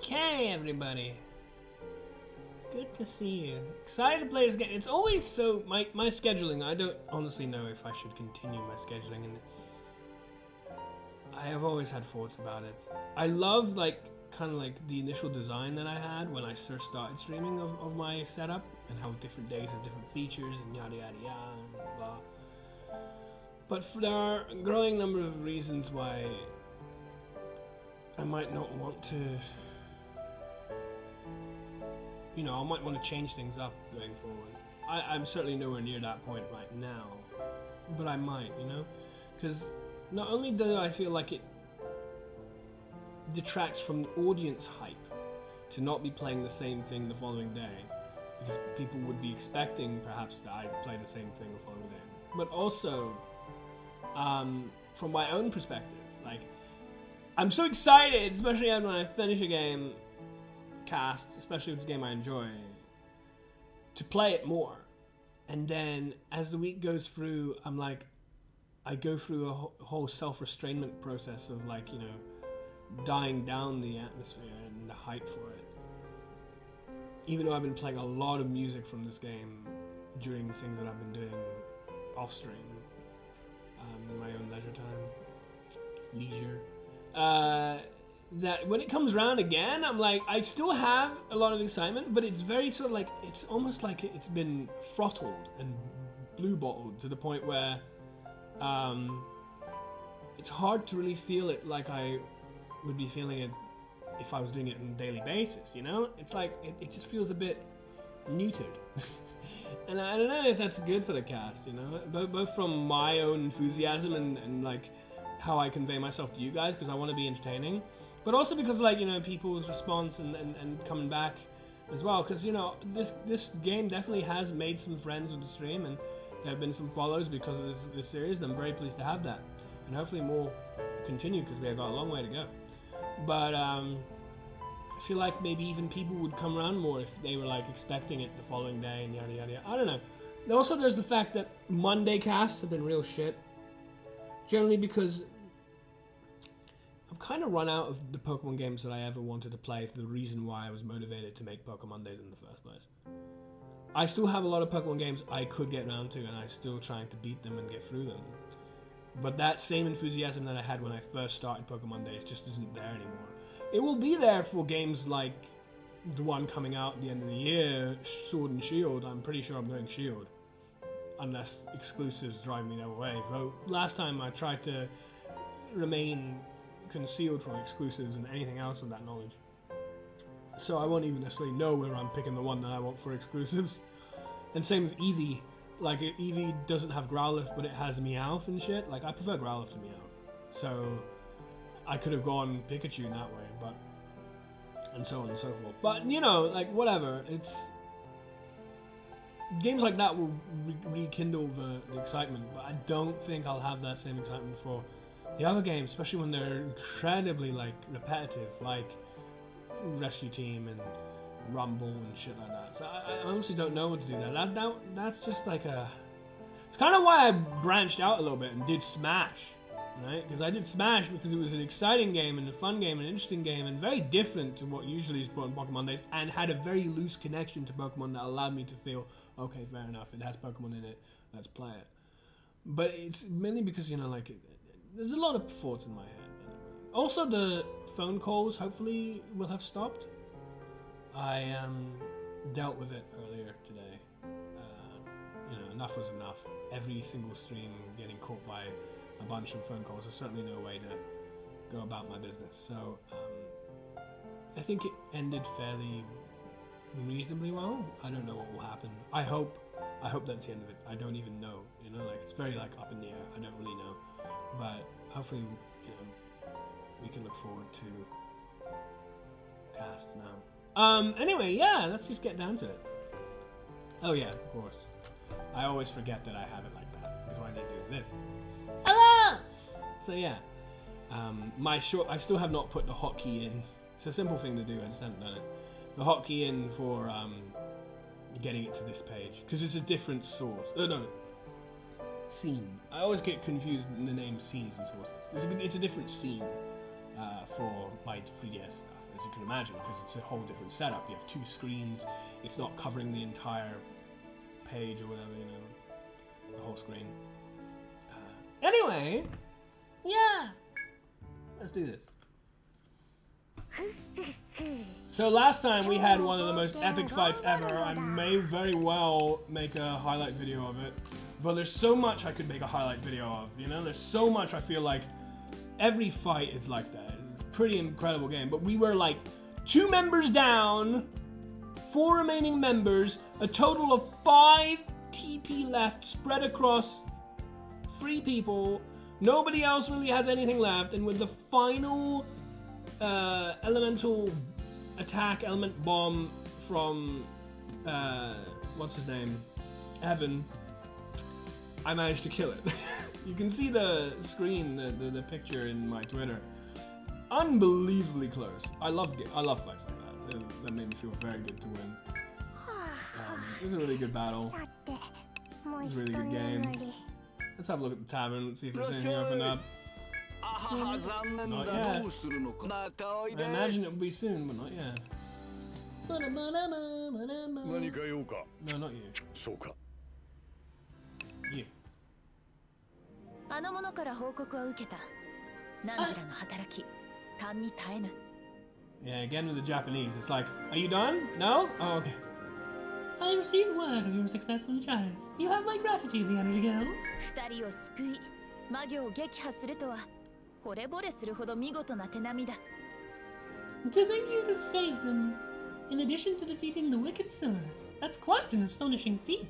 Okay, everybody. Good to see you. Excited to play this game. It's always so... My scheduling, I don't honestly know if I should continue my scheduling. And I have always had thoughts about it. I love, like, kind of like the initial design that I had when I first started streaming of my setup. And how different days have different features and yada yada yada and blah. But there are a growing number of reasons why I might not want to... You know, I might want to change things up going forward. I'm certainly nowhere near that point right now, but I might, you know? Because not only do I feel like it detracts from the audience hype to not be playing the same thing the following day, because people would be expecting perhaps that I play the same thing the following day, but also from my own perspective, like, I'm so excited, especially when I finish a game cast, especially if it's a game I enjoy, to play it more. And then as the week goes through, I'm like, I go through a whole self-restrainment process of, like, you know, dying down the atmosphere and the hype for it. Even though I've been playing a lot of music from this game during the things that I've been doing off stream, in my own leisure time, that when it comes around again, I'm like, I still have a lot of excitement, but it's very sort of like, it's almost like it's been throttled and blue bottled to the point where it's hard to really feel it like I would be feeling it if I was doing it on a daily basis, you know? It's like, it just feels a bit neutered. And I don't know if that's good for the cast, you know? Both from my own enthusiasm and like how I convey myself to you guys, because I want to be entertaining. But also because, like, you know, people's response and coming back as well. Because, you know, this game definitely has made some friends with the stream. And there have been some follows because of this series. And I'm very pleased to have that. And hopefully more continue, because we have got a long way to go. But I feel like maybe even people would come around more if they were, like, expecting it the following day and yada yada yada. I don't know. Also, there's the fact that Monday casts have been real shit. Generally because I've kind of run out of the Pokemon games that I ever wanted to play for the reason why I was motivated to make Pokemon Days in the first place. I still have a lot of Pokemon games I could get around to, and I'm still trying to beat them and get through them. But that same enthusiasm that I had when I first started Pokemon Days just isn't there anymore. It will be there for games like the one coming out at the end of the year, Sword and Shield. I'm pretty sure I'm going Shield. Unless exclusives drive me that way. Though last time I tried to remain concealed from exclusives and anything else of that knowledge. So I won't even necessarily know whether I'm picking the one that I want for exclusives. And same with Eevee. Like, Eevee doesn't have Growlithe, but it has Meowth and shit. Like, I prefer Growlithe to Meowth. So I could have gone Pikachu in that way, but... and so on and so forth. But, you know, like, whatever. It's... games like that will rekindle the excitement, but I don't think I'll have that same excitement for the other games, especially when they're incredibly, like, repetitive, like Rescue Team and Rumble and shit like that. So I honestly don't know what to do there. That's just like a... it's kind of why I branched out a little bit and did Smash, right? Because I did Smash because it was an exciting game and a fun game and an interesting game and very different to what usually is brought in Pokemon Days, and had a very loose connection to Pokemon that allowed me to feel, okay, fair enough, it has Pokemon in it, let's play it. But it's mainly because, you know, like, there's a lot of thoughts in my head. Also, the phone calls hopefully will have stopped. I dealt with it earlier today. You know, enough was enough. Every single stream getting caught by a bunch of phone calls is certainly no way to go about my business. So I think it ended fairly reasonably well. I don't know what will happen. I hope that's the end of it. I don't even know. You know, like, it's very, like, up in the air. I don't really know. But hopefully, you know, we can look forward to casts now. Anyway, yeah, let's just get down to it. Oh yeah, of course. I always forget that I have it like that, because what I need to do is this. Hello! So yeah, I still have not put the hotkey in. It's a simple thing to do, I just haven't done it. The hotkey in for getting it to this page, because it's a different source. No. Scene. I always get confused in the name scenes and sources. It's a different scene for my 3DS stuff. you can imagine, because it's a whole different setup. You have 2 screens. It's not covering the entire page or whatever, you know, the whole screen. Anyway, yeah, let's do this. So last time we had one of the most epic fights ever. I may very well make a highlight video of it, but there's so much I could make a highlight video of, you know? There's so much I feel like every fight is like that. It's a pretty incredible game, but we were like 2 members down, 4 remaining members, a total of 5 TP left spread across 3 people. Nobody else really has anything left, and with the final elemental attack, element bomb from, what's his name? Evan, I managed to kill it. You can see the screen, the picture in my Twitter. Unbelievably close. I love fights like that. That made me feel very good to win. It was a really good battle. It was a really good game. Let's have a look at the tavern. Let's see if there's anything open up. Not yet. I imagine it will be soon, but not yet. No, not you. You. Yeah, again with the Japanese. It's like, are you done? No? Oh, okay. I received word of your successful trials. You have my gratitude, the Energy Guild. To think you'd have saved them, in addition to defeating the wicked Silurus. That's quite an astonishing feat.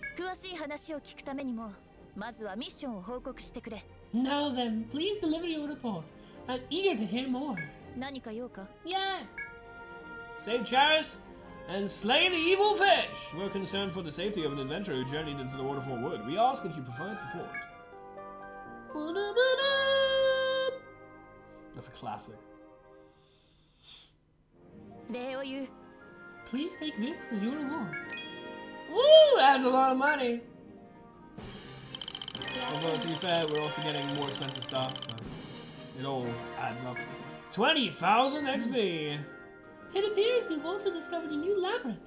Now then, please deliver your report. I'm eager to hear more. Yeah! Save Charis and slay the evil fish! We're concerned for the safety of an adventurer who journeyed into the Waterfall Wood. We ask that you provide support. That's a classic. Please take this as your reward. Woo! That's a lot of money! Although, to be fair, we're also getting more expensive stuff, so it all adds up. 20,000 XP! It appears you've also discovered a new labyrinth.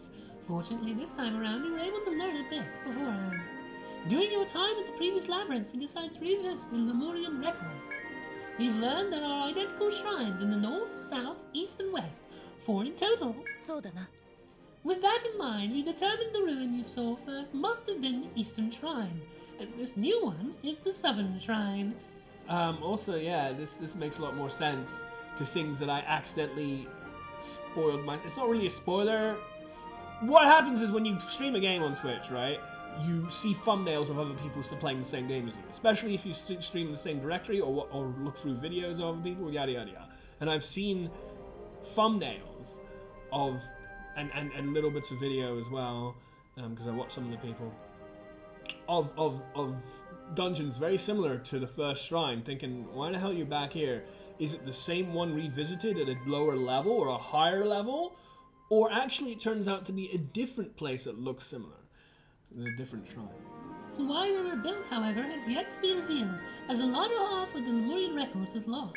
Fortunately, this time around, you were able to learn a bit beforehand. During your time at the previous labyrinth, we decided to revisit the Lemurian records. We've learned there are identical shrines in the north, south, east, and west. 4 in total. With that in mind, we determined the ruin you saw first must have been the Eastern Shrine, and this new one is the Southern Shrine. Also, yeah, this makes a lot more sense to things that I accidentally spoiled my... It's not really a spoiler. What happens is when you stream a game on Twitch, right, you see thumbnails of other people still playing the same game as you, especially if you stream the same directory or look through videos of other people, yada yada yada. And I've seen thumbnails of and little bits of video as well, because I watch some of the people of dungeons very similar to the first shrine, thinking, why the hell are you back here? Is it the same one revisited at a lower level or a higher level? Or actually it turns out to be a different place that looks similar. A different shrine. Why they were built, however, has yet to be revealed, as the latter half of the Lemurian records is lost.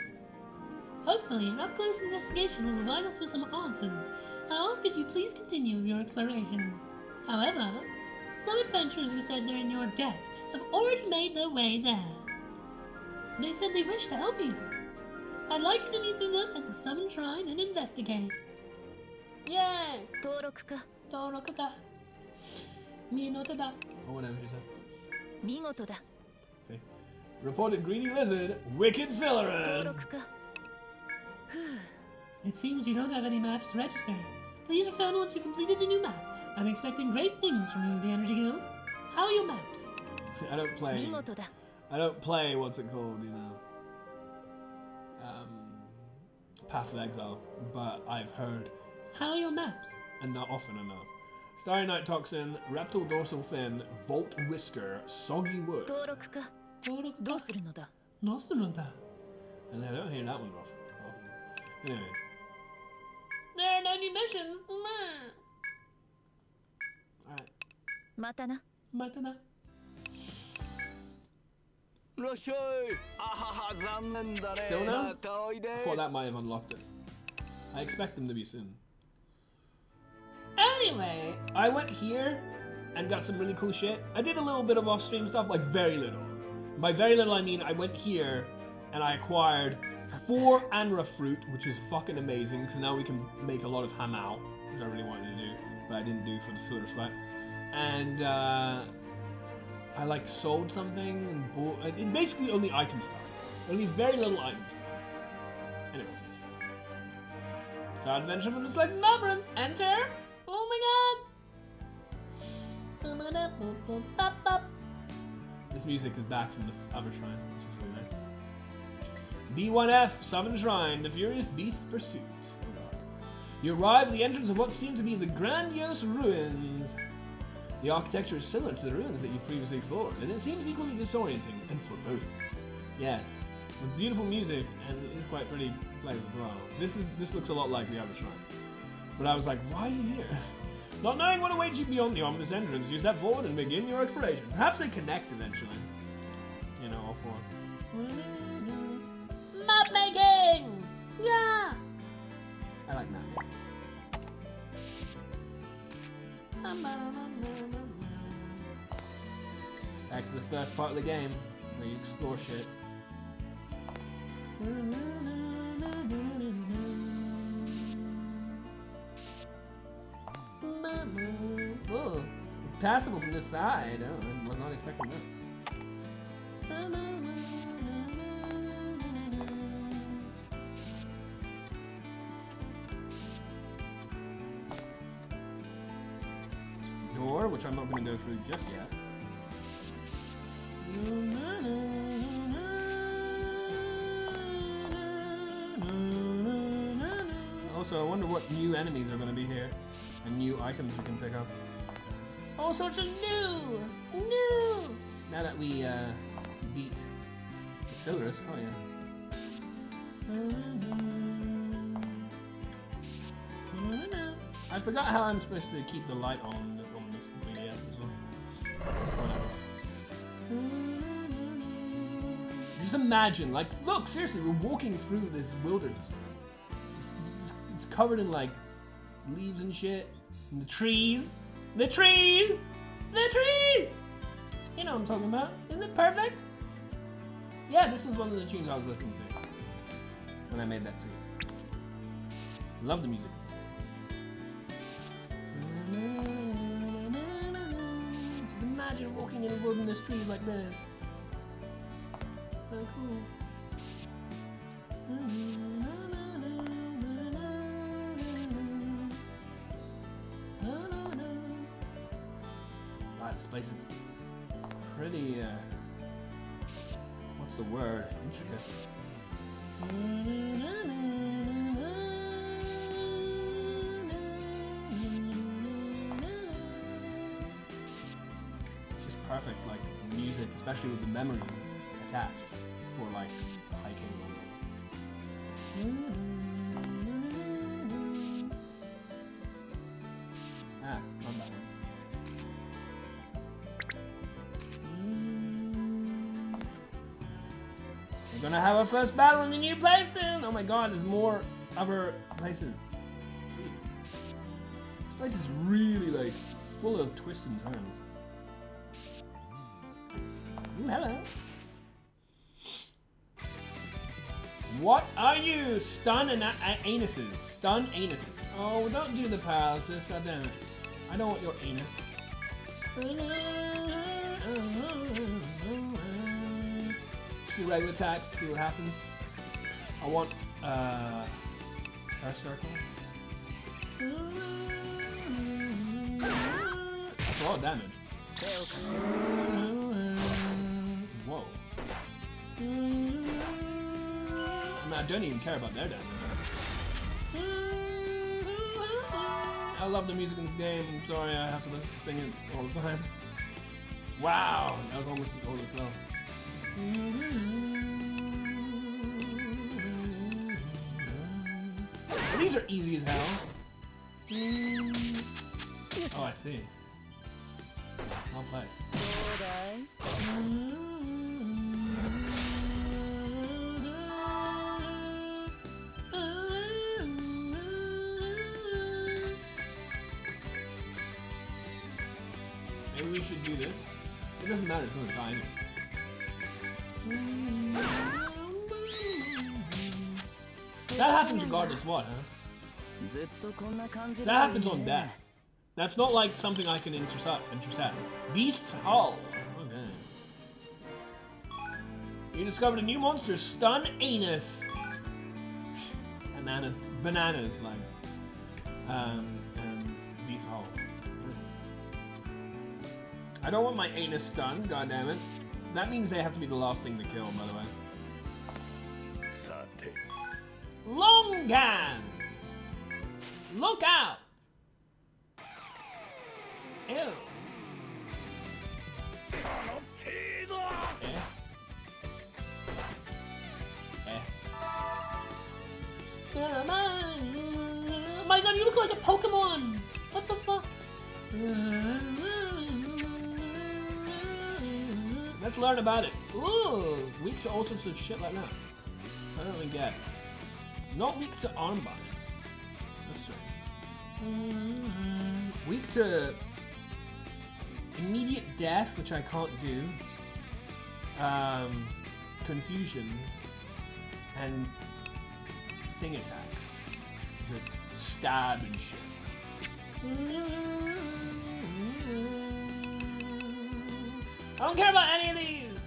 Hopefully, an up-close investigation will provide us with some answers. I ask that you please continue with your exploration. However, some adventurers who said they're in your debt have already made their way there. They said they wish to help you. I'd like you to meet with them at the Southern Shrine and investigate. Yay! Torokuka. Minotoda. Or whatever she said. Minotoda. See? Reported greedy lizard, wicked Silurus. It seems you don't have any maps to register. Please return once you completed the new map. I'm expecting great things from you, the Energy Guild. How are your maps? I don't play, what's it called, you know, Path of Exile, but I've heard. How are your maps? And not often enough. Starry Night Toxin, Reptile Dorsal Fin, Volt Whisker, Soggy Wood. And I don't hear that one often. Anyway. There are no new missions. Alright. Matana. Still no? I thought that might have unlocked it. I expect them to be soon. Anyway, I went here and got some really cool shit. I did a little bit of off-stream stuff, like very little. By very little, I mean I went here and I acquired 4 Anra fruit, which is fucking amazing, because now we can make a lot of hamao, which I really wanted to do, but I didn't do for the Silver Fight. And I like sold something and basically only item stuff. Only very little item stuff. Anyway. So adventure from the selected labyrinth. Enter! Oh my god! This music is back from the other shrine, which is really nice. B1F, Southern Shrine, the Furious Beast's Pursuit. Oh god. You arrive at the entrance of what seem to be the grandiose ruins. The architecture is similar to the ruins that you've previously explored, and it seems equally disorienting and foreboding. Yes, with beautiful music, and it is quite pretty place as well. This looks a lot like the other shrine. But I was like, why are you here? Not knowing what awaits you beyond the ominous entrance, you step forward and begin your exploration. Perhaps they connect eventually. You know, all 4. Map making! Yeah! I like map making. Back to the first part of the game, where you explore shit. Oh, passable from this side. Oh, I was not expecting that. Door, which I'm not going to go through just yet. Also, I wonder what new enemies are going to be here, and new items we can pick up. All sorts of new! Now that we beat the Silurus, oh yeah. I forgot how I'm supposed to keep the light on this 3DS as well. Whatever. Just imagine, like, look, seriously, we're walking through this wilderness. It's covered in, like, leaves and shit. And the trees. The trees! The trees! You know what I'm talking about. Isn't it perfect? Yeah, this was one of the tunes I was listening to when I made that tweet. Love the music. Just imagine walking in a wilderness trees like this. So cool. Wow, this place is pretty, what's the word? Intricate. It's just perfect, like, music, especially with the memories attached for, like, hiking. Ah, not that one. We're gonna have our first battle in a new place soon! Oh my god, there's more other places. Jeez. This place is really, like, full of twists and turns. Ooh, hello. What are you? Stun and anuses. Stun anuses. Oh, don't do the paralysis, goddammit. I don't want your anus. Do regular attacks, see what happens. I want a circle. That's a lot of damage. Whoa. I mean, I don't even care about their damage. I love the music in this game. I'm sorry I have to sing it all the time. Wow, that was almost all the slow. These are easy as hell. Oh, I see. I'll play. do this, it doesn't matter, it's gonna die anyway. That happens regardless what, huh? So that happens on death. That's not like something I can intercept. Beast's Hull. Okay. You discovered a new monster, Stun Anus. Bananas, like. And Beast's Hull. I don't want my anus stunned, goddammit. That means they have to be the last thing to kill, by the way. Longan! Look out! Ew. Oh my god, you look like a Pokemon! What the fuck? Let's learn about it. Ooh, weak to all sorts of shit like that. I don't really get it. Not weak to armbind. That's strange. Weak to immediate death, which I can't do. Confusion. And thing attacks. The stab and shit. I don't care about any of these!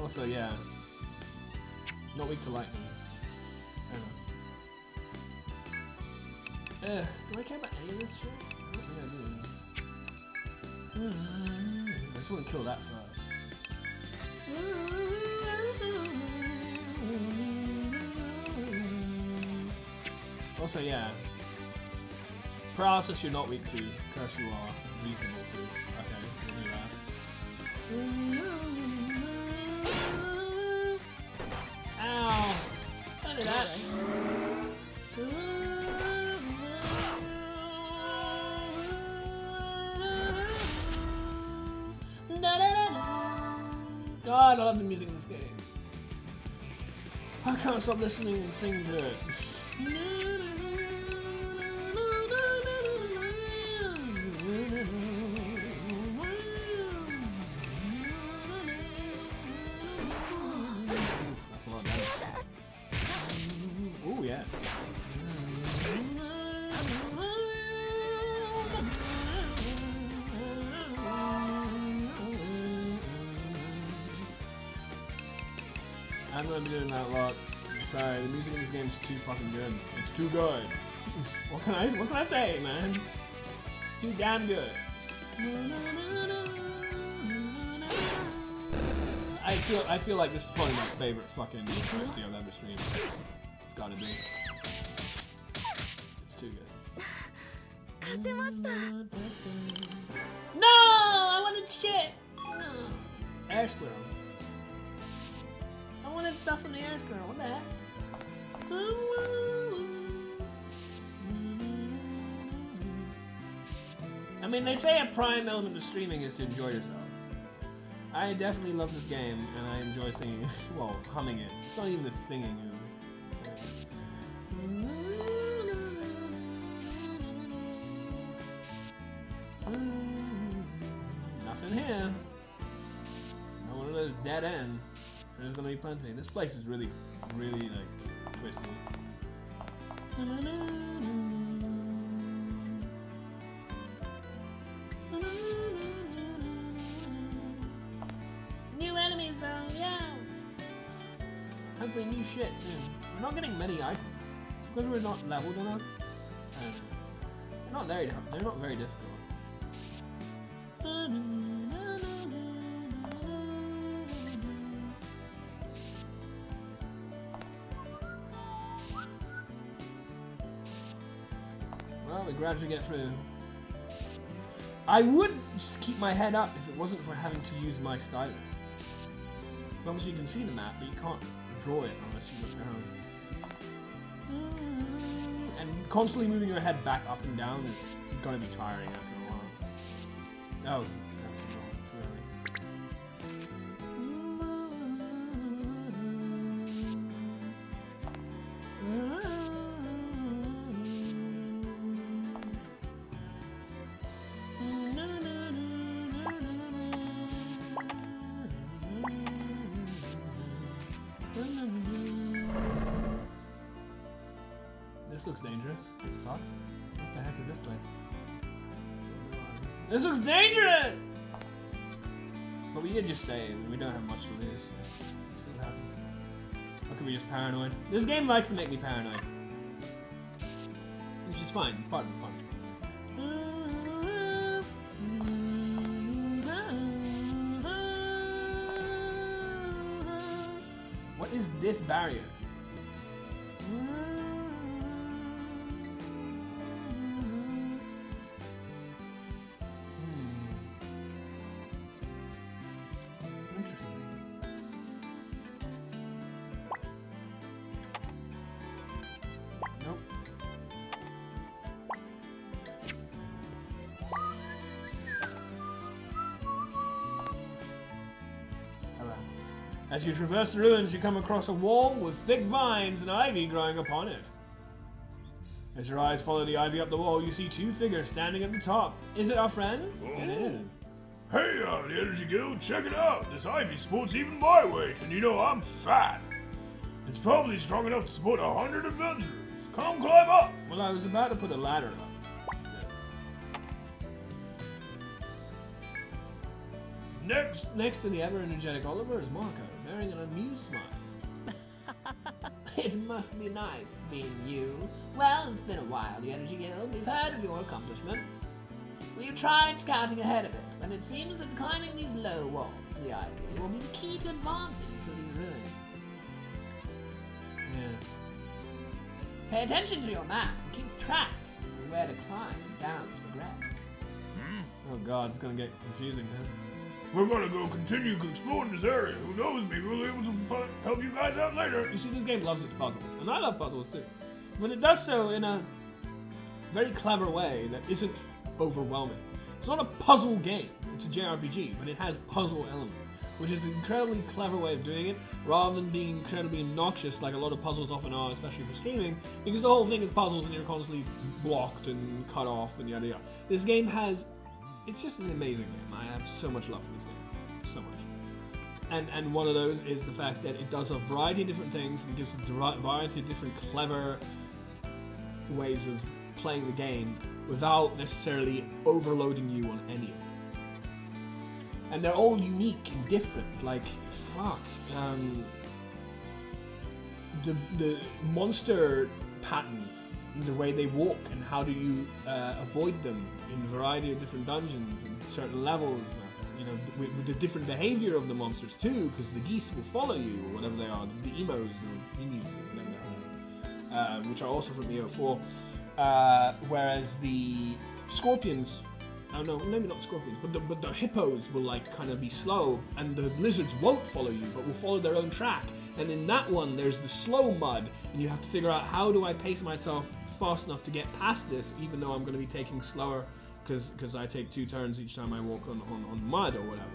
Also, yeah. Not weak to lightning. I don't know. Do I care about any of this shit? I don't think I do. I just want to kill that first. Also, yeah. Paralysis you're not weak to. Curse you are reasonable to. Okay, we'll do that. Ow! Don't do that. God, I love the music in this game. I can't stop listening and singing to it. That's a lot of damage. Ooh, yeah. I'm gonna be doing that a lot. Sorry, the music in this game is too fucking good. It's too good. What can I say, man? It's too damn good. I feel like this is probably my favorite fucking OST I've ever streamed. It's gotta be. It's too good. No! I wanted shit! No. Air squirrel. I wanted stuff from the air squirrel. What the heck? I mean, they say a prime element of streaming is to enjoy yourself. I definitely love this game, and I enjoy singing it. Well, humming it. It's not even the singing. Nothing here. Not one of those dead ends. There's gonna be plenty. This place is really, really like twisty. New enemies though, yeah. Hopefully new shit soon. We're not getting many items. It's because we're not leveled enough. They're not very difficult. Well, we gradually get through. I would just keep my head up if it wasn't for having to use my stylus. Obviously you can see the map, but you can't draw it unless you look down. And constantly moving your head back up and down is going to be tiring after a while. Oh, that's wrong. Too early. looks dangerous as fuck. What the heck is this place? This looks dangerous! But we did just say we don't have much to lose. Let's see what happens. Or could we just paranoid? This game likes to make me paranoid. Which is fine, part of the fun. What is this barrier? Interesting. Nope. As you traverse the ruins, you come across a wall with thick vines and ivy growing upon it. As your eyes follow the ivy up the wall, you see two figures standing at the top. Is it our friends? Oh. It is. Hey, the Energy Guild, check it out. This ivy supports even my weight, and you know I'm fat. It's probably strong enough to support 100 adventurers. Come climb up. Well, I was about to put a ladder up. Next to the ever-energetic Oliver is Marco, bearing an amused smile. It must be nice being you. Well, it's been a while, the Energy Guild. We've heard of your accomplishments. We've tried scouting ahead of it, but it seems that climbing these low walls of the ivy will be the key to advancing through these ruins. Yeah. Pay attention to your map and keep track of where to climb and down to progress. Oh god, it's gonna get confusing, huh? We're gonna go continue exploring this area. Who knows, maybe we'll be able to help you guys out later. You see, this game loves its puzzles, and I love puzzles too. But it does so in a very clever way that isn't overwhelming. It's not a puzzle game, it's a JRPG, but it has puzzle elements, which is an incredibly clever way of doing it, rather than being incredibly obnoxious like a lot of puzzles often are, especially for streaming, because the whole thing is puzzles and you're constantly blocked and cut off and yada yada. This game has... It's just an amazing game. I have so much love for this game. So much. And one of those is the fact that it does a variety of different things and gives a variety of different clever ways of playing the game without necessarily overloading you on any of them. And they're all unique and different. Like, fuck. The monster patterns, the way they walk, and how do you avoid them in a variety of different dungeons and certain levels. You know, with the different behavior of the monsters too, because the geese will follow you or whatever they are, the emos or emus or whatever they are, which are also from EO4. Whereas the scorpions, oh no, maybe not scorpions, but the hippos will like kind of be slow, and the lizards won't follow you, but will follow their own track. And in that one, there's the slow mud, and you have to figure out how do I pace myself fast enough to get past this, even though I'm going to be taking slower, because I take 2 turns each time I walk on mud or whatever.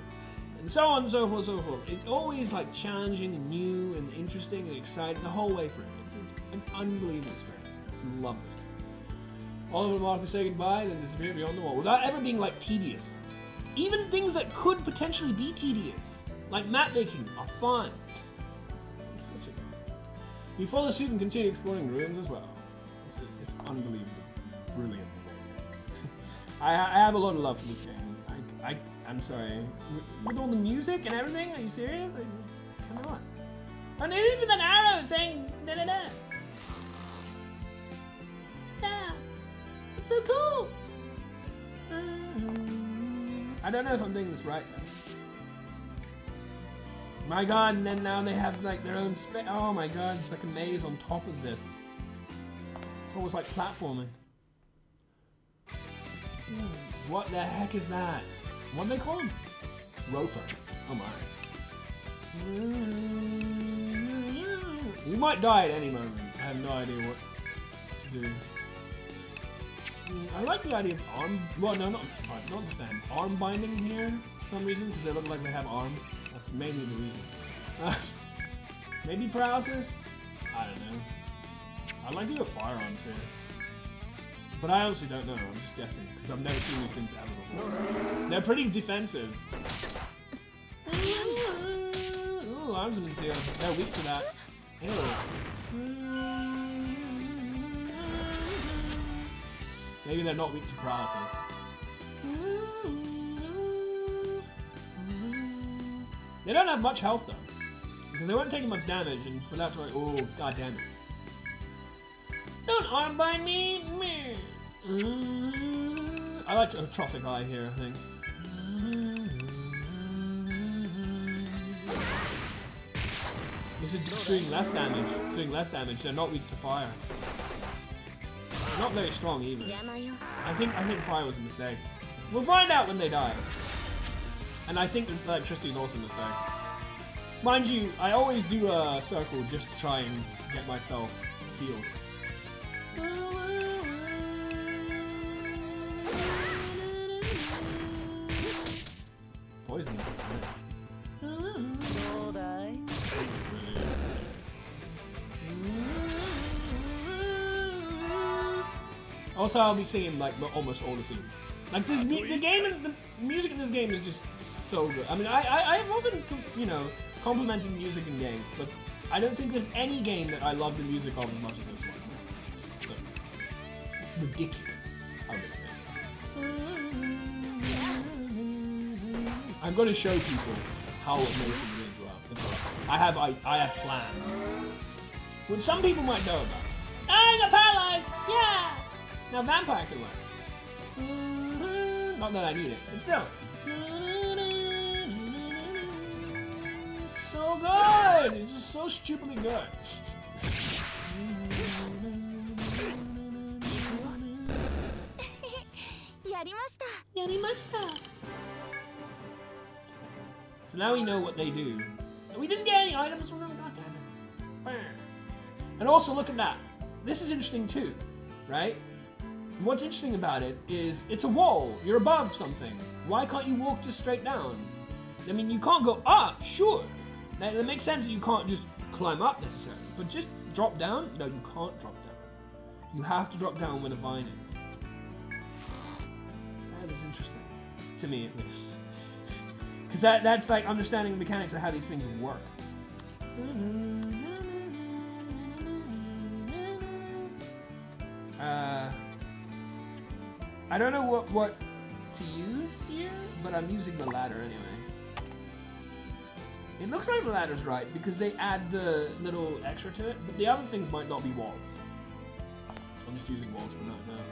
And so on and so forth, so forth. It's always like challenging and new and interesting and exciting the whole way through. It's an unbelievable experience. I love this game. Oliver and Marcus say goodbye, then disappear beyond the wall, without ever being like tedious. Even things that could potentially be tedious, like map making, are fun. It's such a... You follow suit and continue exploring ruins as well. It's unbelievable. Brilliant. I have a lot of love for this game. I'm sorry. With all the music and everything, are you serious? Come on. And there's even an arrow saying da da da. Yeah. It's so cool. I don't know if I'm doing this right though. My god, and then now they have like their own space. Oh my god, it's like a maze on top of this. It's almost like platforming. What the heck is that? What do they call him? Roper. Oh my. We might die at any moment. I have no idea what to do. I like the idea of arm... Well, no, not the fan. Arm binding here for some reason, because they look like they have arms. That's mainly the reason. Maybe paralysis? I don't know. I'd like to go firearms here. But I honestly don't know, I'm just guessing, because I've never seen these things ever before. They're pretty defensive. Ooh, arms and they're weak to that. Ew. Maybe they're not weak to paralysis. They don't have much health though, because they weren't taking much damage, and for that to like, oh god damn it! Don't armbind me. I like a Trophic Eye here, I think. This is just doing less damage. They're not weak to fire. They're not very strong either. I think fire was a mistake. We'll find out when they die. And I think electricity is also a mistake. Mind you, I always do a circle just to try and get myself healed. Poison. Also, I'll be singing like almost all the themes. Like this, the music in this game is just so good. I mean, I've often, you know, complimented music in games, but I don't think there's any game that I love the music of as much as this one. It's so, it's ridiculous how good it is. I'm going to show people how amazing it is as well. I have plans, which some people might know about. I got paralyzed. Yeah. Now vampire can work. Not that I need it, but still. It's so good! It's just so stupidly good. So now we know what they do. We didn't get any items from them, god damn it. And also look at that. This is interesting too, right? And what's interesting about it is it's a wall. You're above something. Why can't you walk just straight down? I mean, you can't go up, sure. That makes sense that you can't just climb up necessarily. But just drop down? No, you can't drop down. You have to drop down where the vine is. That is interesting. To me, at least. Because that's like understanding the mechanics of how these things work. I don't know what to use here, but I'm using the ladder anyway. It looks like the ladder's right because they add the little extra to it, but the other things might not be walls. I'm just using walls for that now.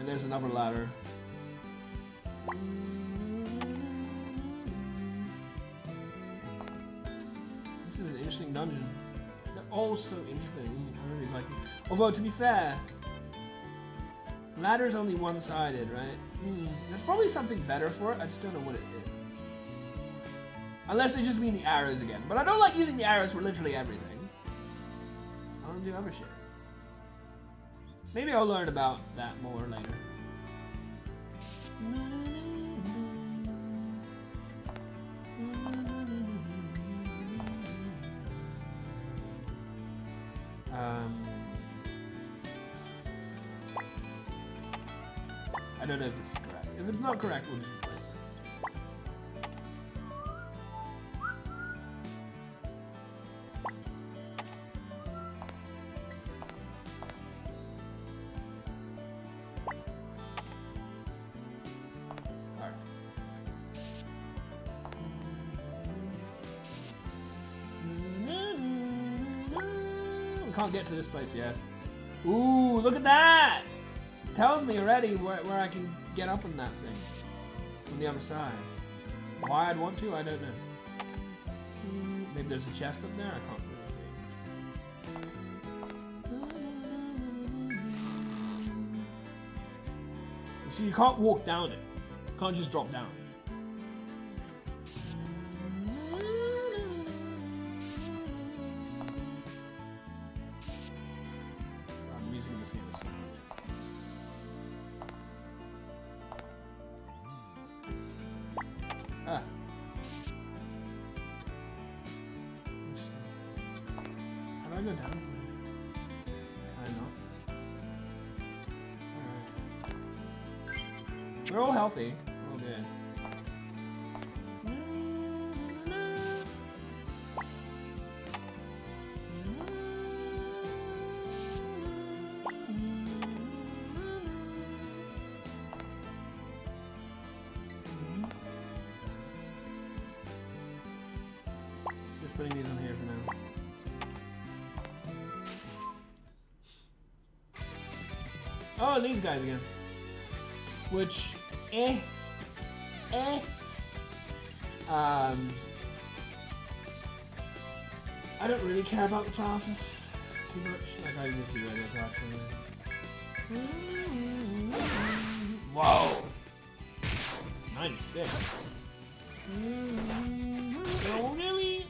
And there's another ladder. This is an interesting dungeon. They're all so interesting. I really like it. Although, to be fair, ladder's only one-sided, right? There's probably something better for it. I just don't know what it is. Unless they just mean the arrows again. But I don't like using the arrows for literally everything. I want to do other shit. Maybe I'll learn about that more later. I don't know if this is correct. If it's not correct, we'll just replace it. Alright. We can't get to this place yet. Ooh, look at that! Tells me already where I can get up on that thing on the other side. Why I'd want to, I don't know. Maybe there's a chest up there. I can't really see. See, you can't walk down it. You can't just drop down. I'm using this game so much. Ah. Interesting. How do I go down? Can I not? Alright. We're all healthy. We're all good. putting these on here for now. Oh, these guys again. Which, I don't really care about the classes too much. Like I used to do it actually. Whoa! 96. So really?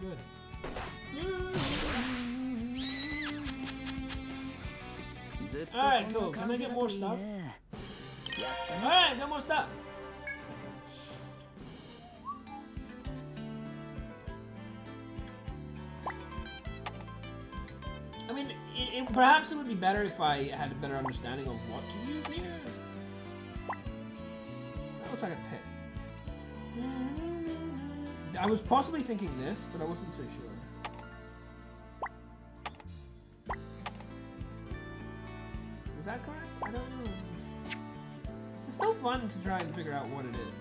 Good. Alright, cool. Can I get more stuff? Alright, got more stuff. I mean, perhaps it would be better if I had a better understanding of what to use here. That looks like a pit. I was possibly thinking this, but I wasn't so sure. Is that correct? I don't know. It's still fun to try and figure out what it is.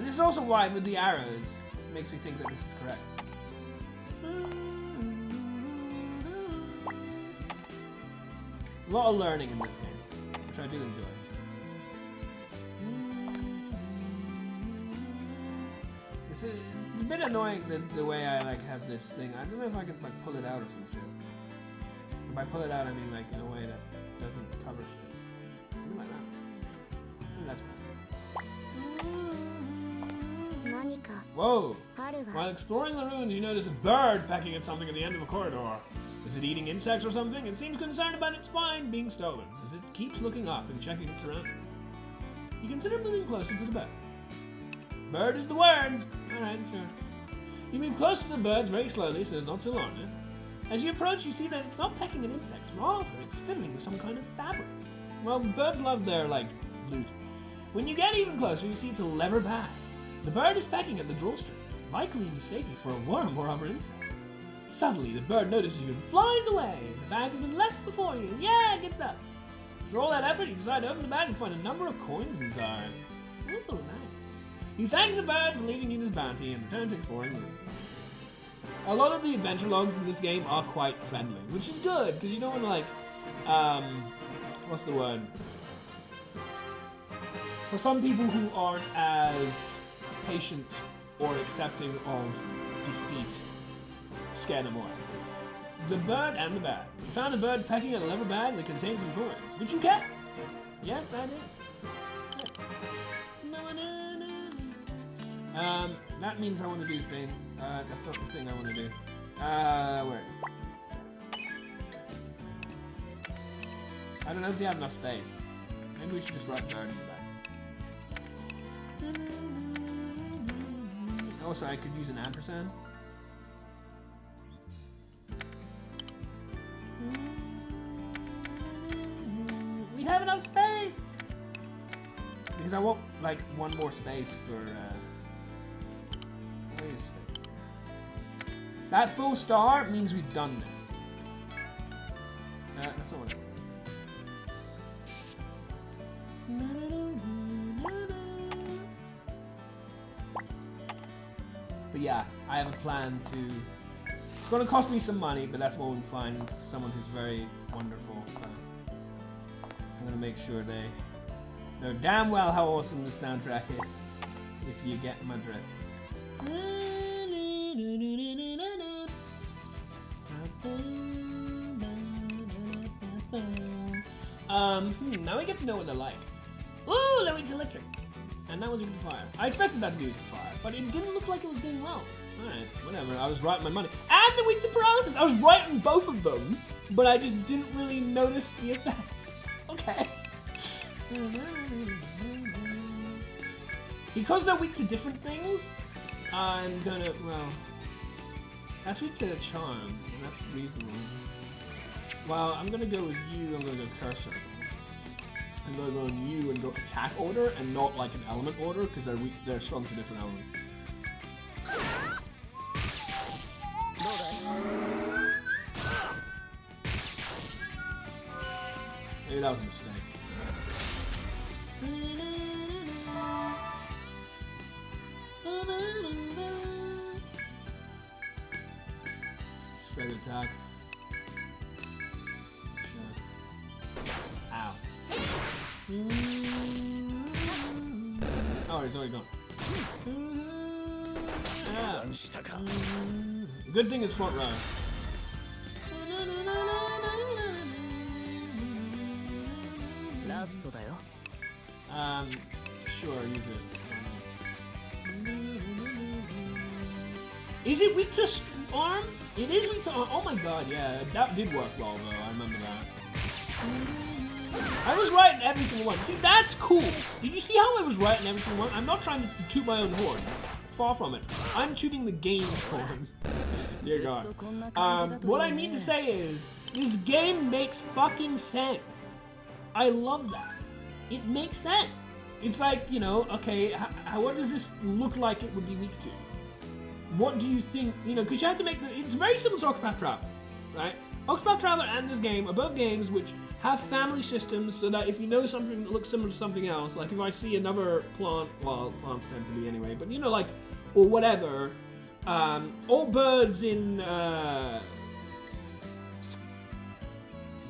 This is also why, with the arrows, it makes me think that this is correct. A lot of learning in this game, which I do enjoy. It's a bit annoying the way I like have this thing. I don't know if I can like pull it out or some shit. And by pull it out, I mean like in a way that doesn't cover shit. Something like that. And that's bad. Whoa! While exploring the ruins, you notice a bird pecking at something at the end of a corridor. Is it eating insects or something? It seems concerned about its find being stolen, as it keeps looking up and checking its surroundings. You consider moving closer to the bird. Bird is the word! Alright, sure. You move closer to the birds very slowly so as not to alarm it. As you approach, you see that it's not pecking at insects, rather it's fiddling with some kind of fabric. Well, birds love their, like, loot. When you get even closer, you see it's a leather bag. The bird is pecking at the drawstring, likely mistaking for a worm or other insect. Suddenly, the bird notices you and flies away. The bag has been left before you. Yeah, good stuff. After all that effort, you decide to open the bag and find a number of coins inside. Ooh, nice. You thank the bird for leaving you this bounty and return to exploring the room. A lot of the adventure logs in this game are quite friendly, which is good, because you don't want to, like, what's the word? For some people who aren't as patient or accepting of defeat, scare them away. The bird and the bag. You found a bird pecking at a leather bag that contains some coins, which you kept. Yes, I did. Yeah. That means I want to do the thing. That's not the thing I want to do. Where? I don't know if you have enough space. Maybe we should just write bird in the back. Also, I could use an ampersand. We have enough space! Because I want, like, one more space for, that full star means we've done this. That's not what I But yeah, I have a plan to... It's going to cost me some money, but that's what we find someone who's very wonderful, so... I'm going to make sure they know damn well how awesome the soundtrack is, if you get my drift. Now we get to know what they're like. Ooh, that was electric. And that was with the fire. I expected that to be with the fire, but it didn't look like it was doing well. Alright, whatever. I was right on my money. And the weak to paralysis! I was right on both of them, but I just didn't really notice the effect. Okay. Because they're weak to different things, I'm gonna, well... That's weak to charm, and that's reasonable. Well, I'm gonna go with you, I'm gonna go cursor. I'm gonna go on you and go attack order and not like an element order because they're strong to different elements. Maybe that was a mistake. Straight attacks. Ow. Oh, he's already gone. Ah. Good thing it's front row. Sure, use it. Is it weak to arm? It is weak to arm. Oh my god, yeah, that did work well though. I remember that. I was right in every single one. See, that's cool. Did you see how I was right in every single one? I'm not trying to toot my own horn. Far from it. I'm tooting the game's horn. Dear God. What I mean to say is, this game makes fucking sense. I love that. It makes sense. It's like, you know, okay, what does this look like it would be weak to? What do you think, you know, because you have to make it's very similar to Octopath Traveler, right? Octopath Traveler and this game are both games which have family systems so that if you know something that looks similar to something else, like if I see another plant, well, plants tend to be anyway, but you know, like, or whatever, all birds in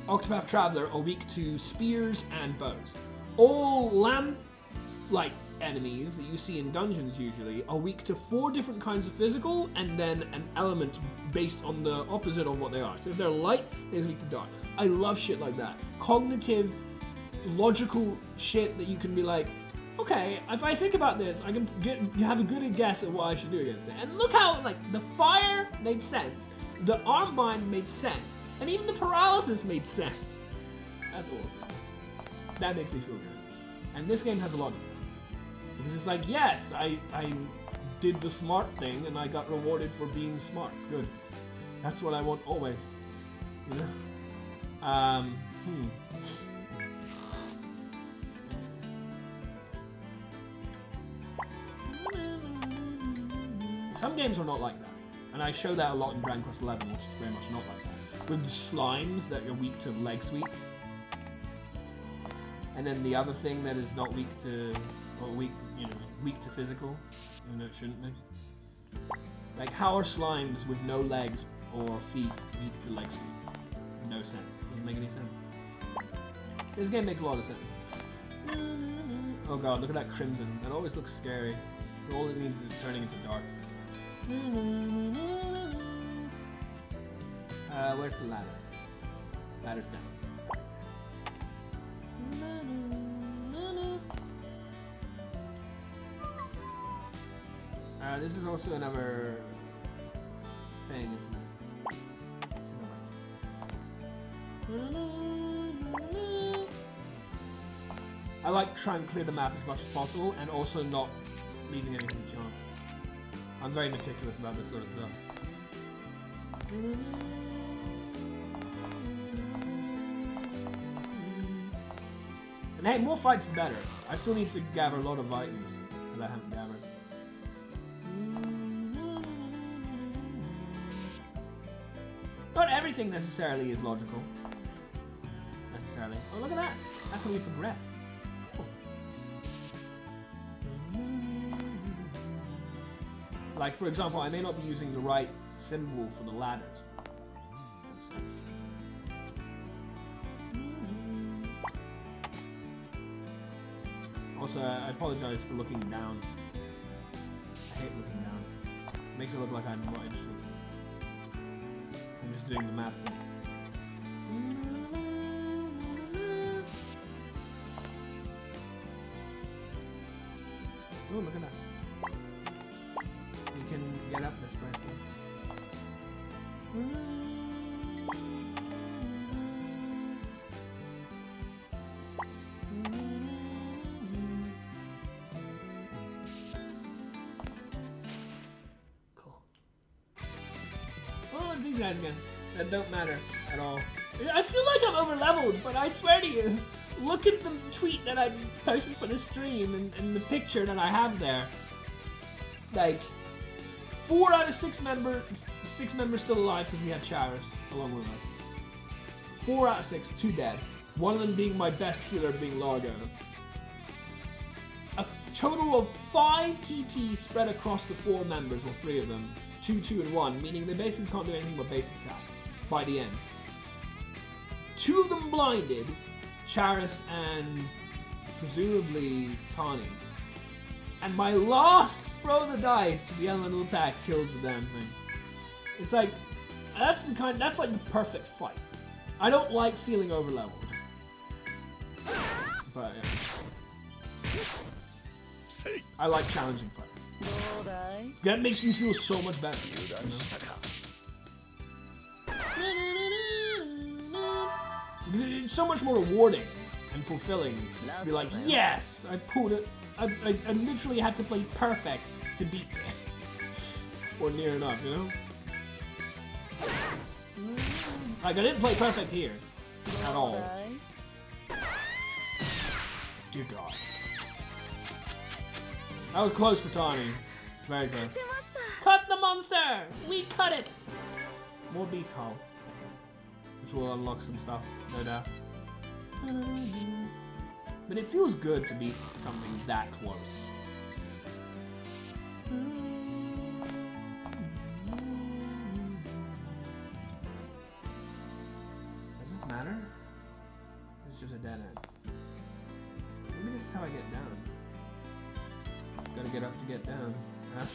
Octopath Traveler are weak to spears and bows. All lamb-like enemies that you see in dungeons usually are weak to 4 different kinds of physical and then an element based on the opposite of what they are. So if they're light, they're weak to dark. I love shit like that. Cognitive, logical shit that you can be like, okay, if I think about this, I can have a good guess at what I should do against it. And look how, like, the fire made sense, the arm bind made sense, and even the paralysis made sense. That's awesome. That makes me feel good. And this game has a lot of it. Because it's like, yes, I did the smart thing and I got rewarded for being smart. Good. That's what I want always. You know? Some games are not like that. And I show that a lot in Dragon Quest XI, which is very much not like that. With the slimes that are weak to leg sweep. And then the other thing that is not weak to, or weak to physical, even though it shouldn't be. Like, how are slimes with no legs or feet weak to leg sweep? No sense. Doesn't make any sense. This game makes a lot of sense. Oh god, look at that crimson. That always looks scary. All it means is it's turning into dark. Where's the ladder? Ladder's down. This is also another thing, isn't it? I like trying to clear the map as much as possible and also not leaving anything to chance. I'm very meticulous about this sort of stuff. And hey, more fights better. I still need to gather a lot of items that I haven't gathered. Not everything necessarily is logical. Necessarily. Oh, look at that. That's how we progress. Cool. Like, for example, I may not be using the right symbol for the ladders. Also, I apologize for looking down. I hate looking down. It makes it look like I'm not interested. I'm just doing the map thing. Oh, look at that. We can get up this way. Cool. Oh, it's these guys again. That don't matter at all. I feel like I'm over leveled, but I swear to you, look at the tweet that I posted for the stream and the picture that I have there. Like, 4 out of 6 members still alive because we had Charis along with us. 4 out of 6, 2 dead. One of them being my best healer, being Largo. A total of 5 TP spread across the 4 members, or 3 of them. 2, 2, and 1, meaning they basically can't do anything but basic attacks by the end. 2 of them blinded, Charis and presumably Tawny. And my last throw of the dice, the elemental attack, kills the damn thing. It's like, that's like the perfect fight. I don't like feeling overleveled. But yeah. I like challenging fights. That makes me feel so much better. You know? It's so much more rewarding and fulfilling to be like, yes, I pulled it. I literally had to play perfect to beat this. Or near enough, you know? Like, I didn't play perfect here. At all. Dear God. That was close for Tawny. Very close. Cut the monster! We cut it! More Beast Hull. Which will unlock some stuff, no doubt. But it feels good to beat something that close. Does this matter? It's just a dead end. Maybe this is how I get down. Gotta get up to get down. Huh?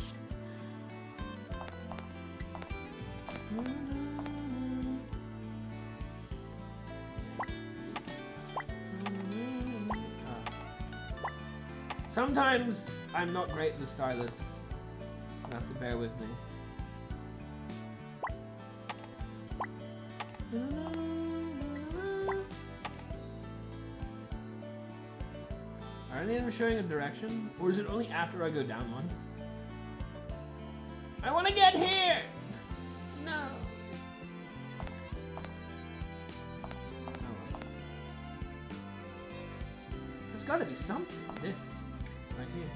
Sometimes I'm not great with the stylus. You'll have to bear with me. Are any of them showing a direction? Or is it only after I go down one? I want to get here! No. Oh. There's got to be something. This. Right here.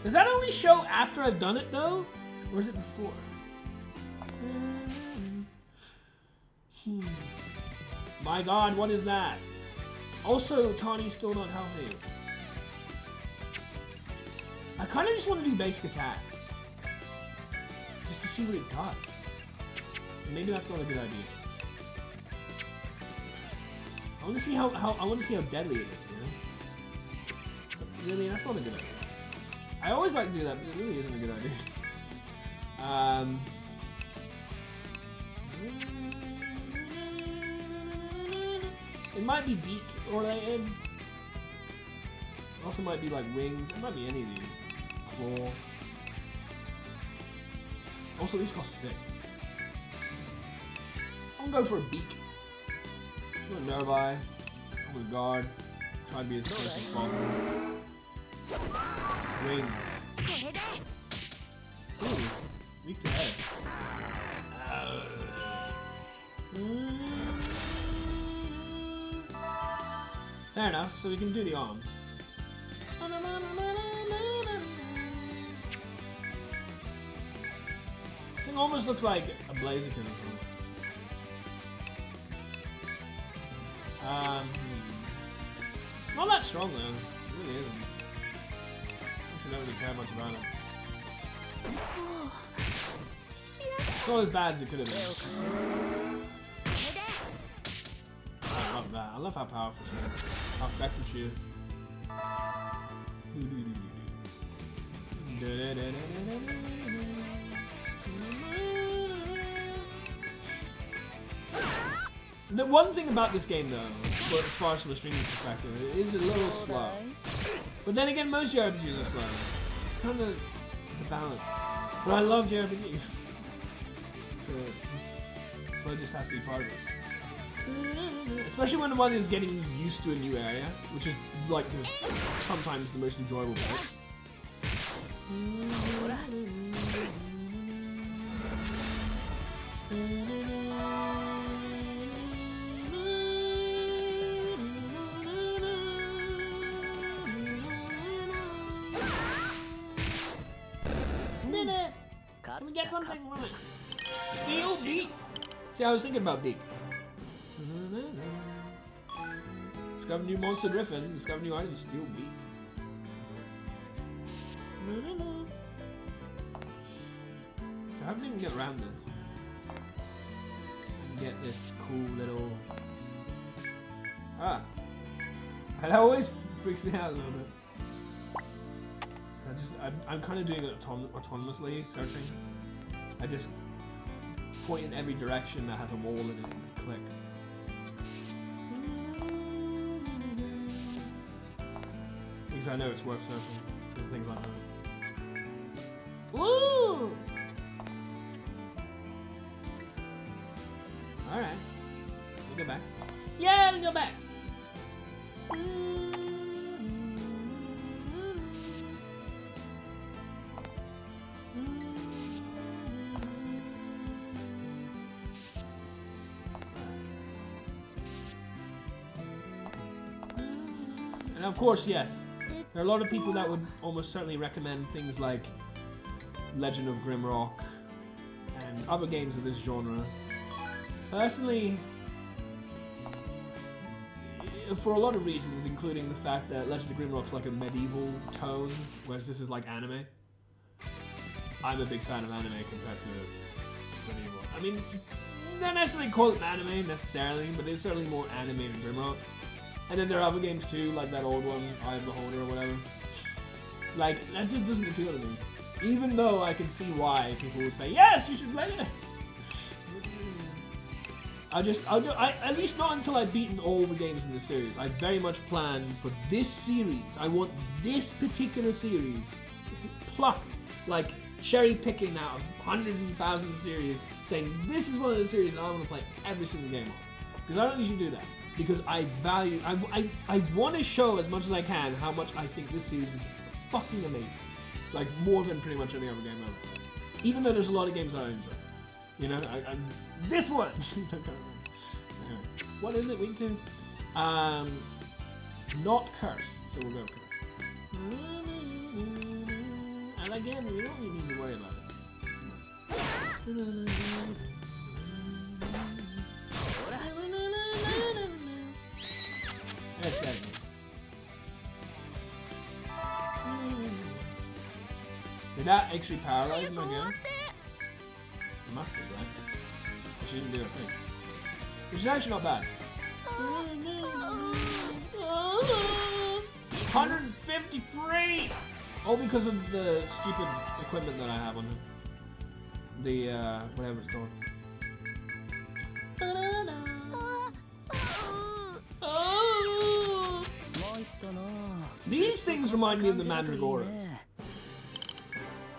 Does that only show after I've done it though? Or is it before? My God, what is that? Also, Tawny's still not healthy. I kind of just want to do basic attacks. Just to see what it does. Maybe that's not a good idea. I want to see how deadly it is, you know? Really, that's not a good idea. I always like to do that, but it really isn't a good idea. It might be beak related. It also might be like wings. It might be any of these. Claw. Also, these cost 6. I'm gonna go for a beak. Go Nervi. I'm gonna guard. Try to be as close as possible. Wings. Ooh, weak to head. Fair enough, so we can do the arm. This thing almost looks like a Blaziken or something. It's not that strong though. It really isn't. I don't really care much about it. It's not as bad as it could have been. I love that. I love how powerful she is. How effective she is. The one thing about this game though, as far as from a streaming perspective, it is a little slow. But then again, most JRPGs are slow. It's kind of the balance. But I love JRPGs. So Slow just has to be part of it. Especially when one is getting used to a new area, which is like sometimes the most enjoyable bit. Can we get something right? Steel Beak! See, I was thinking about Beak. Discover new monster Griffin. Discover new item, Steel Beak. So how do we even get around this? And get this cool little... Ah! That always freaks me out a little bit. I'm kind of doing it autonomously, searching. I just point in every direction that has a wall in it and click. Because I know it's worth searching. There's things like that. Woo! Alright. We go back. Yeah, we go back. And of course, yes, there are a lot of people that would almost certainly recommend things like Legend of Grimrock and other games of this genre. Personally, for a lot of reasons, including the fact that Legend of Grimrock's like a medieval tone, whereas this is like anime. I'm a big fan of anime compared to medieval. I mean, not necessarily call it anime necessarily, but it's certainly more anime than Grimrock. And then there are other games too, like that old one, Eye of the Beholder or whatever. Like, that just doesn't appeal to me. Even though I can see why people would say, yes, you should play it. At least not until I've beaten all the games in the series. I very much plan for this series. I want this particular series plucked, like cherry picking out of hundreds and thousands of series, saying this is one of the series that I want to play every single game on. Because I don't usually do that. Because I want to show as much as I can how much I think this series is fucking amazing. Like, more than pretty much any other game I've played. Even though there's a lot of games I enjoy. You know, this one! Anyway, what is it weak to? Not curse, so we'll go curse. And again, we don't really need to worry about it. Okay. Did that actually paralyze him again? It must have, right? She didn't do a thing. Which is actually not bad. 153! All because of the stupid equipment that I have on him. The, whatever it's called. These things remind me of the Mandragoras.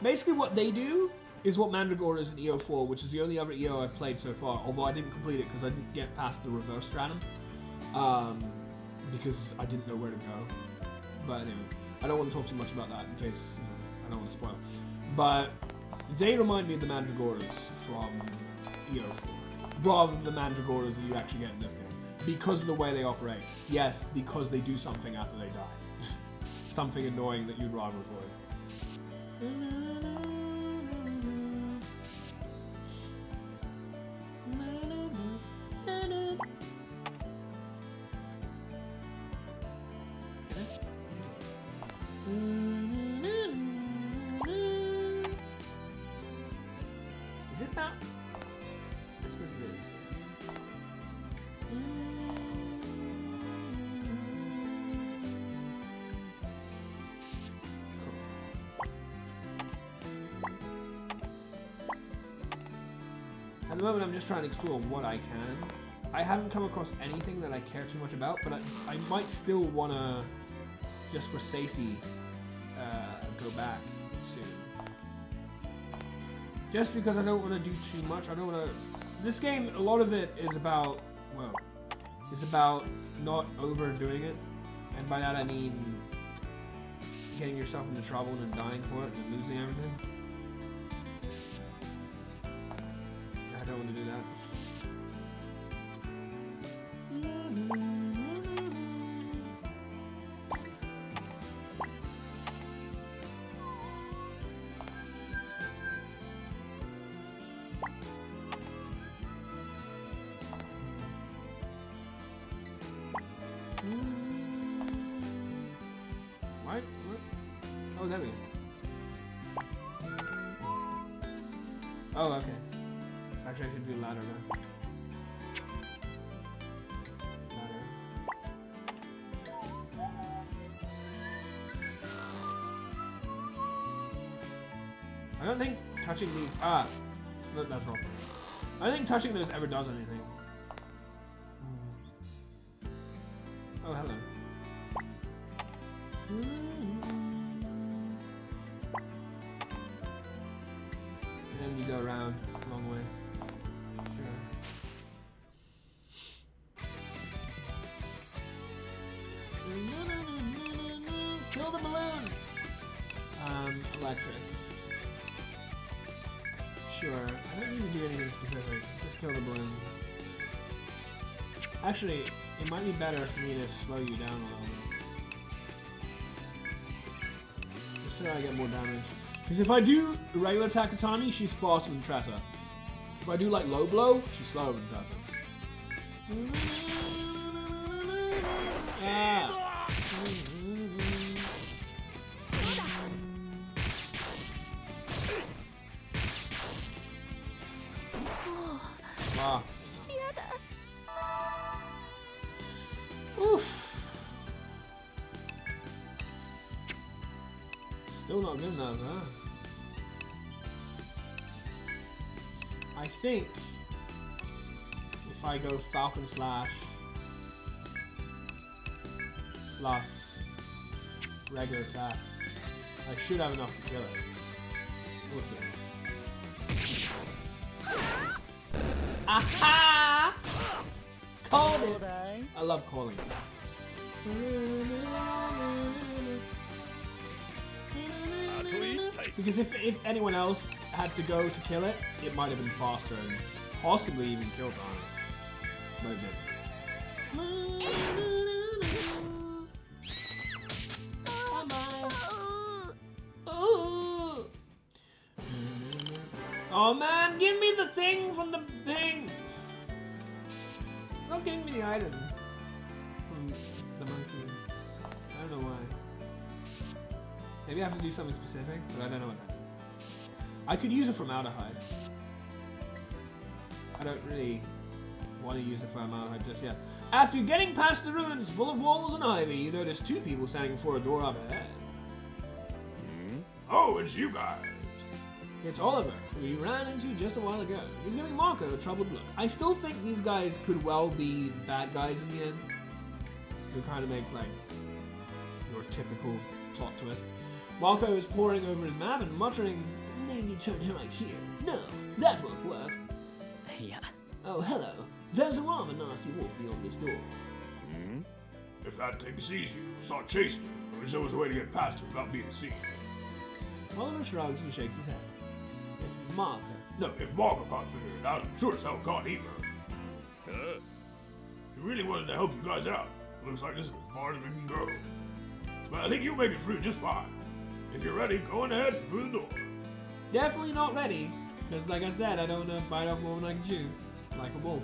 Basically what they do is what Mandragora is in EO4, which is the only other EO I've played so far, although I didn't complete it because I didn't get past the reverse stratum. Because I didn't know where to go. But anyway, I don't want to talk too much about that in case, you know, I don't want to spoil. But they remind me of the Mandragoras from EO4, rather than the Mandragoras that you actually get in this game. Because of the way they operate. Yes, because they do something after they die. Something annoying that you'd rather avoid. Is it that? I suppose it is. At the moment, I'm just trying to explore what I can. I haven't come across anything that I care too much about, but I might still want to, just for safety, go back soon. Just because I don't want to do too much. I don't want to... This game, a lot of it is about... Well, it's about not overdoing it. And by that I mean getting yourself into trouble and then dying for it and losing everything. I don't want to do that. What? Oh, there we go. Oh, okay. So actually I should do ladder now. Ladder. I don't think touching these... Ah! No, that's wrong. I don't think touching those ever does anything. Oh, hello. And then you go around a long way. Sure. Kill the balloon! Electric. Sure. I don't need to do anything specific. Just kill the balloon. Actually, it might be better for me to slow you down a little bit. Just so I get more damage. Because if I do regular Takatani, she's faster than Tressa. If I do like low blow, she's slower than Tressa. Ah. Ah. Oof. Still not good enough, huh? I think if I go Falcon Slash plus regular attack, I should have enough to kill it. We'll see. Aha! Called it! I love calling it. Because if anyone else had to go to kill it, it might have been faster and possibly even killed on it. But it didn't. Oh man, give me the thing from the thing! It's not giving me the item from the monkey. I don't know why. Maybe I have to do something specific, but I don't know what that is. I could use a formaldehyde. I don't really want to use a formaldehyde just yet. After getting past the ruins full of walls and ivy, you notice two people standing before a door up ahead. Oh, it's you guys. It's Oliver, who you ran into just a while ago. He's giving Marco a troubled look. I still think these guys could well be bad guys in the end. Who kind of make, like, your typical plot twist. Marco is poring over his map and muttering, "Maybe turn right here. No, that won't work." Yeah. Oh, hello. There's a rather nasty wolf beyond this door. If that thing sees you, start chasing you. I wish there was a way to get past it without being seen. Oliver shrugs and shakes his head. If Marco... No, if Marco can't figure it out, I'm sure as hell can't either. He really wanted to help you guys out. It looks like this is as far as we can go. But I think you'll make it through just fine. If you're ready, go on ahead through the door. Definitely not ready, because like I said, I don't want to bite off more than I can chew, like a wolf.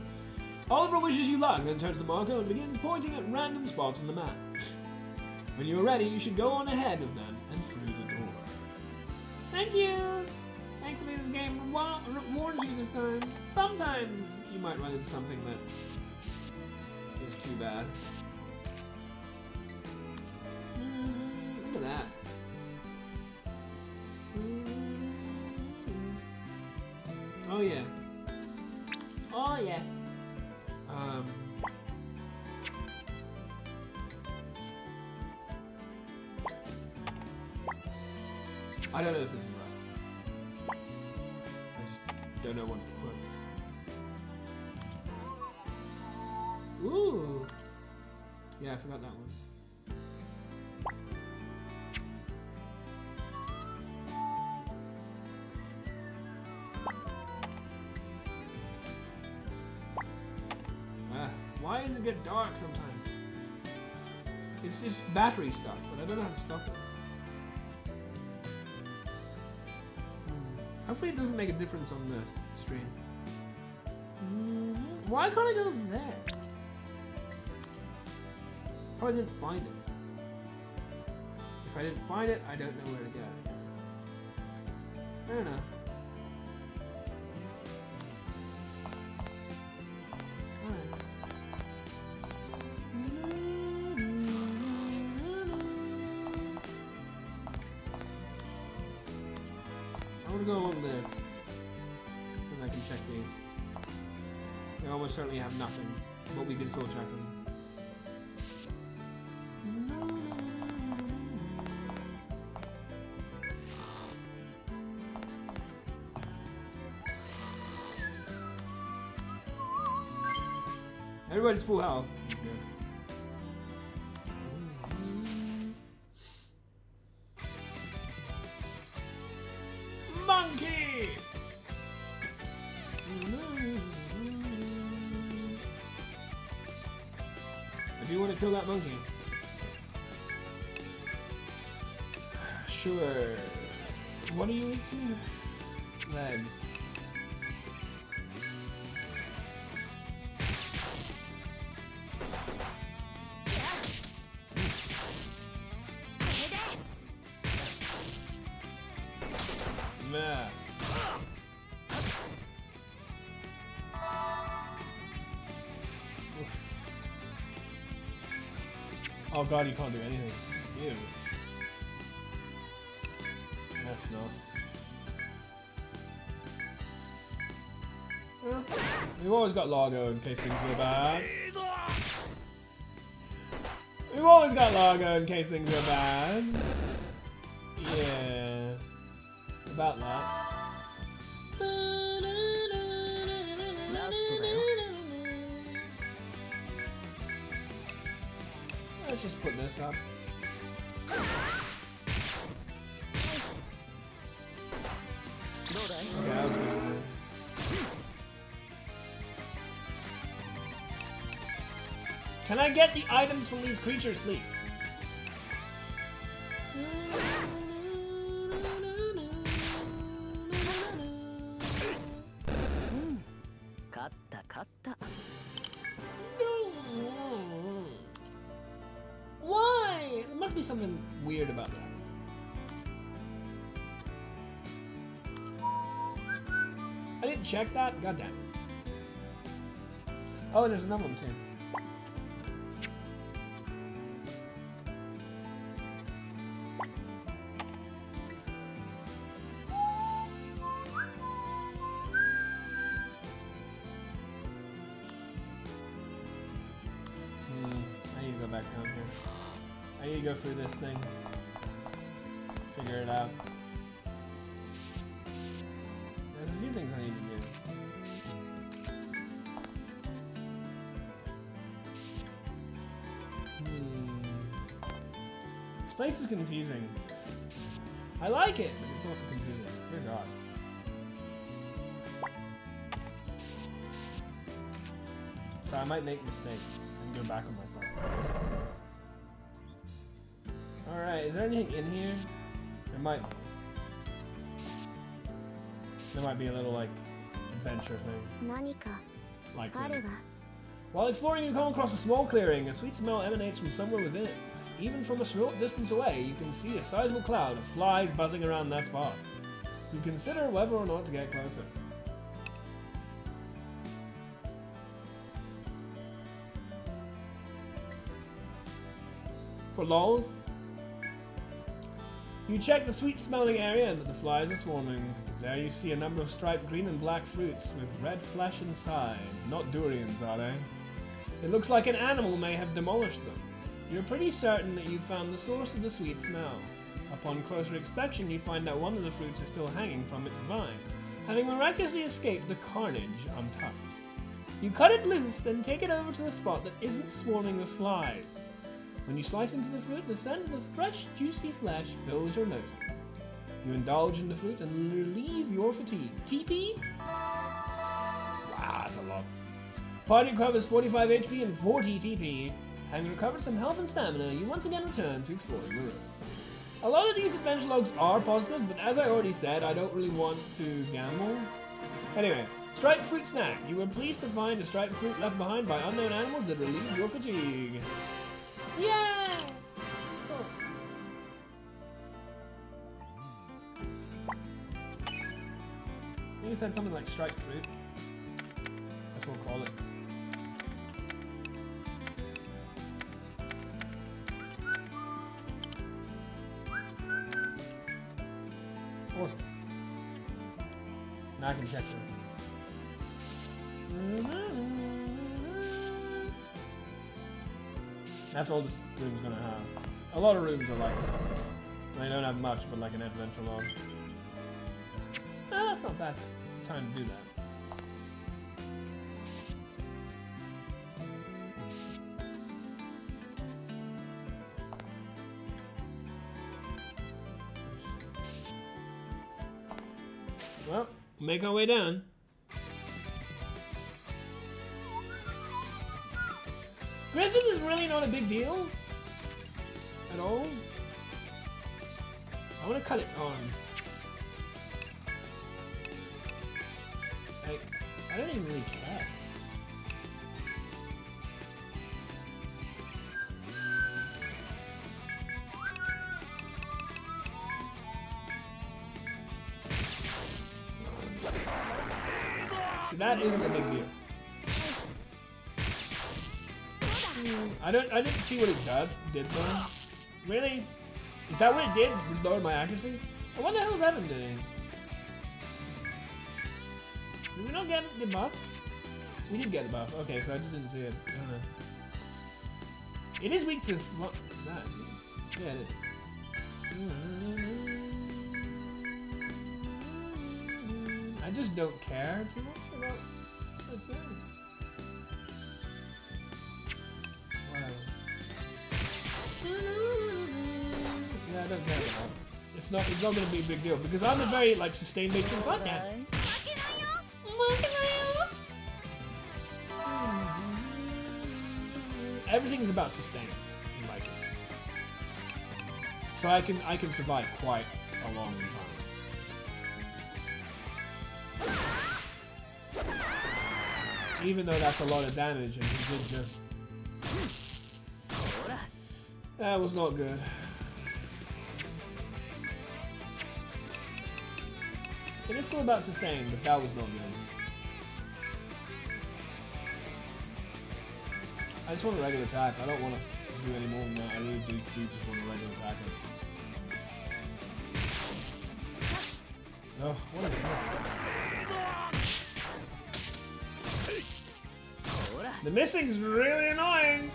Oliver wishes you luck, then turns to Marco and begins pointing at random spots on the map. When you are ready, you should go on ahead of them and through the door. Thank you! Thankfully this game warns you this time. Sometimes you might run into something that is too bad. Look at that. Oh yeah. Oh, yeah. I don't know if this is right. I don't know what to put. Ooh! Yeah, I forgot that one. Why does it get dark sometimes? It's just battery stuff, but I don't know how to stop it. Hopefully it doesn't make a difference on the stream. Why can't I go there? Probably didn't find it. If I didn't find it, I don't know where to go. I don't know. Go along this, so I can check these. They almost certainly have nothing, but we can still check them. Everybody's full health. Kill that monkey. Sure. What are you eating? Legs. Yeah. Oh god, you can't do anything. Ew. That's not. Well, we've always got Largo in case things go bad. We've always got Largo in case things go bad. Yeah. About that. Let's just put this up. Okay, that was good. Can I get the items from these creatures, please? Why? There must be something weird about that. I didn't check that? God damn it. Oh, there's another one too. I need to go back down here. I need to go through this thing. Figure it out. There's a few things I need to do. This place is confusing. I like it, but it's also confusing. Dear God. So I might make mistakes and go back on myself. Alright, is there anything in here? There might be. There might be a little, like, adventure thing. Like this. While exploring, you come across a small clearing. A sweet smell emanates from somewhere within it. Even from a short distance away, you can see a sizable cloud of flies buzzing around that spot. You consider whether or not to get closer. For lols, you check the sweet-smelling area that the flies are swarming. There you see a number of striped green and black fruits with red flesh inside. Not durians, are they? It looks like an animal may have demolished them. You're pretty certain that you've found the source of the sweet smell. Upon closer inspection, you find that one of the fruits is still hanging from its vine. Having miraculously escaped the carnage untouched. You cut it loose, then take it over to a spot that isn't swarming with flies. When you slice into the fruit, the scent of the fresh, juicy flesh fills your nose. You indulge in the fruit and relieve your fatigue. TP? Wow, that's a lot. Party recovers 45 HP and 40 TP. Having recovered some health and stamina, you once again return to exploring the room. A lot of these adventure logs are positive, but as I already said, I don't really want to gamble. Anyway, striped fruit snack. You were pleased to find a striped fruit left behind by unknown animals that relieve your fatigue. Yay! Cool. I think it said something like striped fruit. That's what we'll call it. Awesome. Now I can check this. That's all this room's gonna have. A lot of rooms are like this. They don't have much, but like an adventure log. Ah, that's not bad time to do that. Well, make our way down. Griffin is really not a big deal at all. I want to cut its arm. Like, I don't even really care. So that isn't a big deal. I didn't see what it did though. Really? Is that what it did? Lower my accuracy? Oh, what the hell is Evan doing? Did we not get the buff? We did get the buff. Okay, so I just didn't see it. I don't know. It is weak to that. Yeah, it is. I just don't care too much about this thing. Yeah, I don't care about that. It's not going to be a big deal because I'm a very like sustained based podcast. Everything's about sustain in my case. So I can survive quite a long time. Even though that's a lot of damage and he did just... That was not good. It is still about sustain, but that was not good. I just want a regular attack. I don't want to do any more than that. I really do just want a regular attack. Oh, what is this? The missing's really annoying!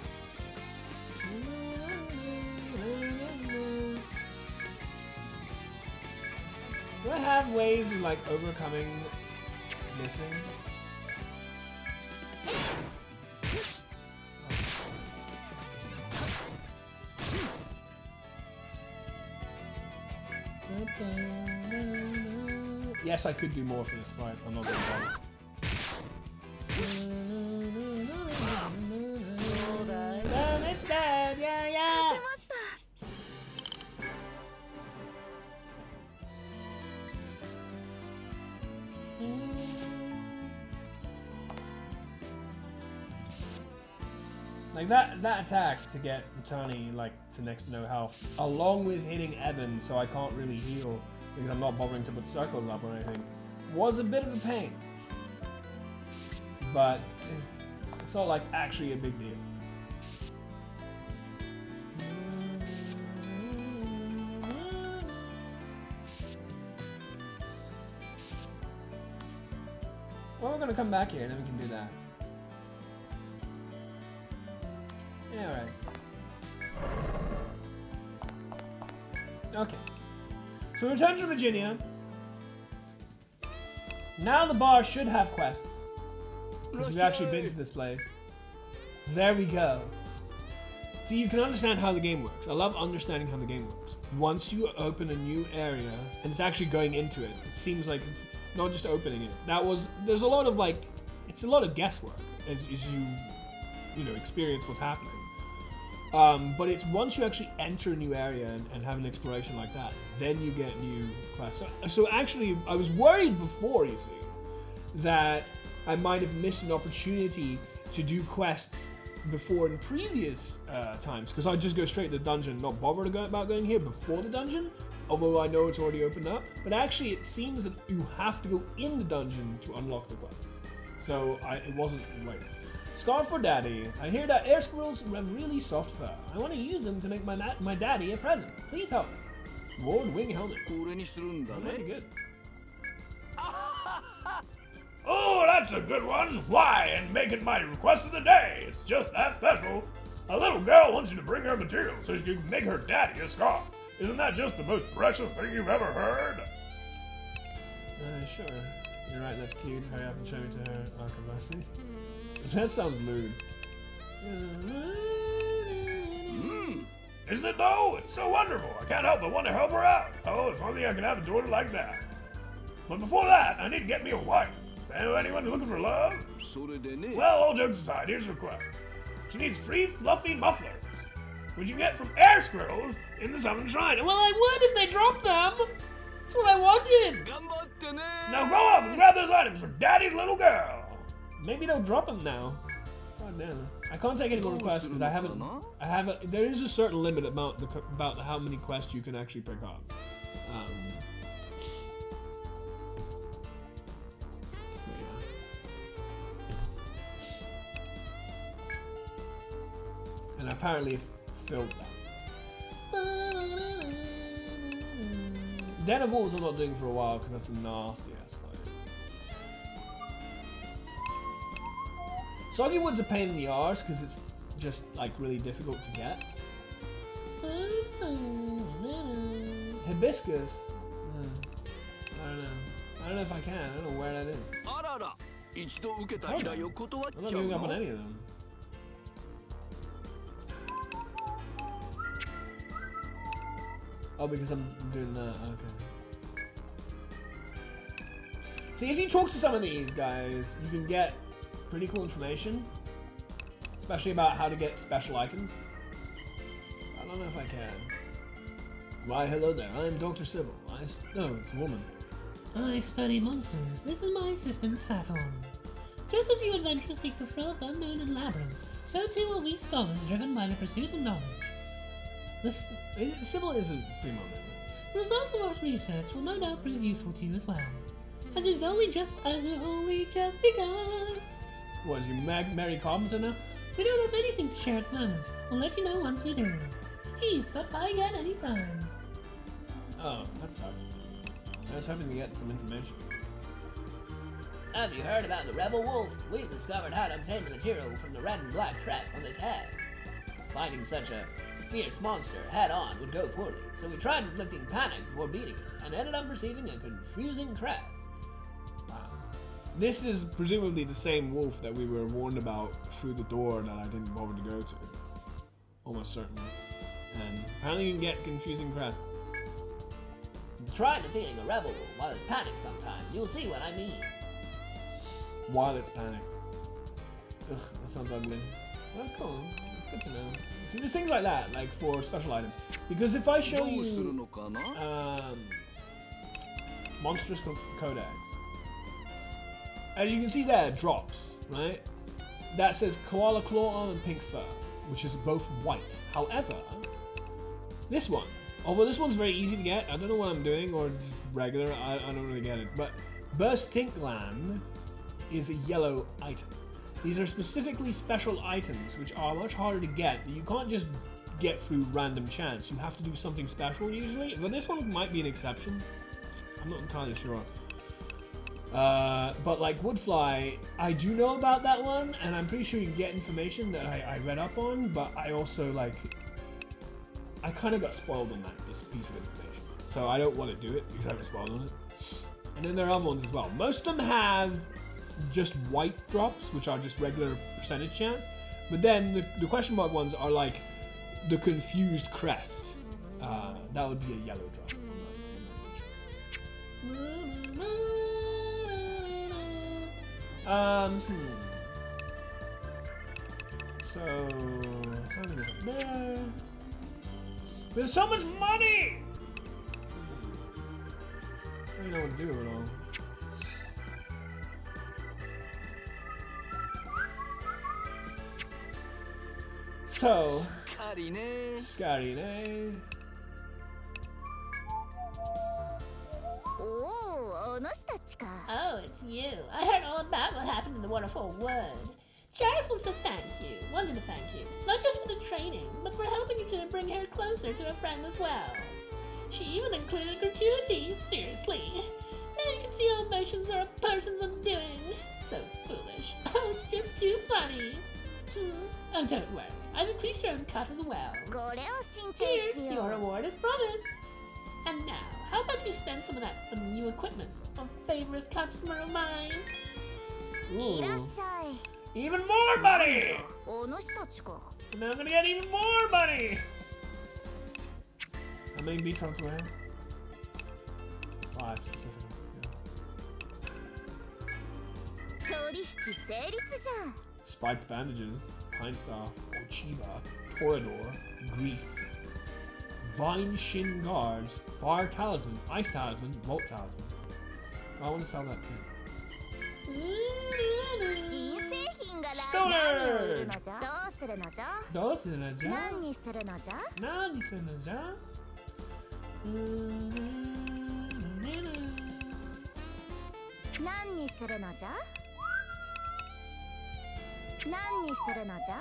Do I have ways of like overcoming missing? Yes, I could do more for this fight. I'm not going to bother. It's dead! Yeah, yeah! Like that attack to get Matani like to next to no health, along with hitting Evan so I can't really heal because I'm not bothering to put circles up or anything, was a bit of a pain. But it's not like actually a big deal. Well, we're gonna come back here and then we can do that. Yeah, alright. Okay. So we return to Virginia. Now the bar should have quests. Because we've actually been to this place. There we go. See, you can understand how the game works. I love understanding how the game works. Once you open a new area, and it's actually going into it, it seems like it's not just opening it. There's a lot of like, it's a lot of guesswork as you know, experience what's happening. But it's once you actually enter a new area and have an exploration like that, then you get new quests. So actually, I was worried before, you see, that I might have missed an opportunity to do quests before in previous times, because I'd just go straight to the dungeon, not bother about going here before the dungeon, although I know it's already opened up. But actually, it seems that you have to go in the dungeon to unlock the quests. So it wasn't right. Scarf for Daddy. I hear that air squirrels have really soft fur. I want to use them to make my daddy a present. Please help. Ward Wing Helmet. Very good. Oh, that's a good one. Why? And making my request of the day. It's just that special. A little girl wants you to bring her material so she can make her daddy a scarf. Isn't that just the most precious thing you've ever heard? Sure. You're right, that's cute. Hurry up and show me to her. Archivasi. That sounds lewd. Isn't it though? It's so wonderful. I can't help but want to help her out. Oh, if only I could have a daughter like that. But before that, I need to get me a wife. So anyone looking for love? Well, all jokes aside, here's a request. She needs 3 fluffy mufflers, which you get from air squirrels in the Southern Shrine. Well, I would if they dropped them. That's what I wanted. Now go off and grab those items for Daddy's little girl. Maybe they'll drop them now. God damn. I can't take any more requests because I haven't. There is a certain limit about how many quests you can actually pick up. And apparently filled that. Den of Wolves I'm not doing for a while because that's a nasty ass fight. Soggy Wood's a pain in the arse because it's just like really difficult to get. Hibiscus? I don't know if I can. I don't know where that is. I'm not giving up on any of them. Oh, because I'm doing that, okay. See, if you talk to some of these guys, you can get pretty cool information. Especially about how to get special items. I don't know if I can. Why, hello there, I'm Dr. Sybil. No, it's a woman. I study monsters. This is my assistant, Fathom. Just as you adventurers seek the thrill of the unknown and labyrinths, so too are we scholars driven by the pursuit of knowledge. Sybil is a free moment. The results of our research will no doubt prove useful to you as well. As we've only just begun. What, is you Mary Carpenter now? We don't have anything to share at the moment. We'll let you know once we do. Please stop by again anytime. Oh, that sucks. I was hoping to get some information. Have you heard about the Rebel Wolf? We've discovered how to obtain the material from the red and black crest on its head. Finding such a fierce monster head-on would go poorly, so we tried inflicting panic before beating it, and ended up receiving a confusing crest. Wow. This is presumably the same wolf that we were warned about through the door that I didn't bother to go to. Almost certainly. And apparently you can get confusing crest. Try defeating a rebel wolf while it's panicked sometime. You'll see what I mean. While it's panicked. Ugh, that sounds ugly. Well, cool. It's good to know. See, there's things like that, like for special items. Because if I show you Monstrous Codex, as you can see there, it drops, right? That says Koala Claw Arm and Pink Fur, which is both white. However, this one, although this one's very easy to get, I don't know what I'm doing, or just regular, I don't really get it, but Burst Tink Gland is a yellow item. These are specifically special items, which are much harder to get. You can't just get through random chance. You have to do something special usually, but this one might be an exception. I'm not entirely sure. But like Woodfly, I do know about that one, and I'm pretty sure you can get information that I read up on, but I also like, I kind of got spoiled on that piece of information. So I don't want to do it because I got spoiled on it. And then there are other ones as well. Most of them have just white drops, which are just regular percentage chance. But then the question mark ones are like the confused crest. That would be a yellow drop. So something is up there. There's so much money! I don't know what to do with it all. So, Scotty, eh? Oh, it's you. I heard all about what happened in the Waterfall Wood. Charis wanted to thank you. Not just for the training, but for helping you to bring her closer to a friend as well. She even included gratuity. Seriously. Now you can see how emotions are a person's undoing. So foolish. Oh, it's just too funny. Oh, don't worry. I've increased your own cut as well. Here, your reward is promised. And now, how about you spend some of that on new equipment? A favorite customer of mine. Ooh. Even more money! And now I'm gonna get even more money! How many beats on swear? 5 specifically. Yeah. Spiked bandages, Pine Staff, Ochiba, Torador, Grief, Vine Shin Guards, Fire Talisman, Ice Talisman, Volt Talisman. I want to sell that too. Stoner! どうするのじゃ? 何するのじゃ? 何するのじゃ? 何にするのじゃ? 何にするのじゃ?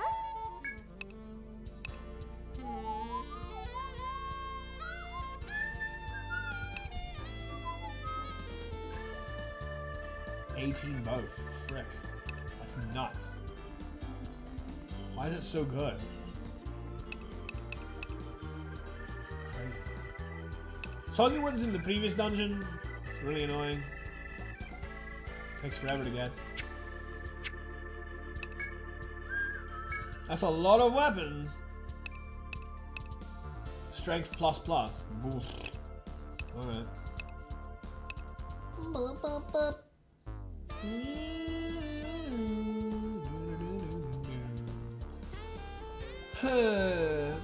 $18 both. Frick. That's nuts. Why is it so good? Crazy. Soggy Wood's in the previous dungeon. It's really annoying. Takes forever to get. That's a lot of weapons. Strength plus plus. Alright.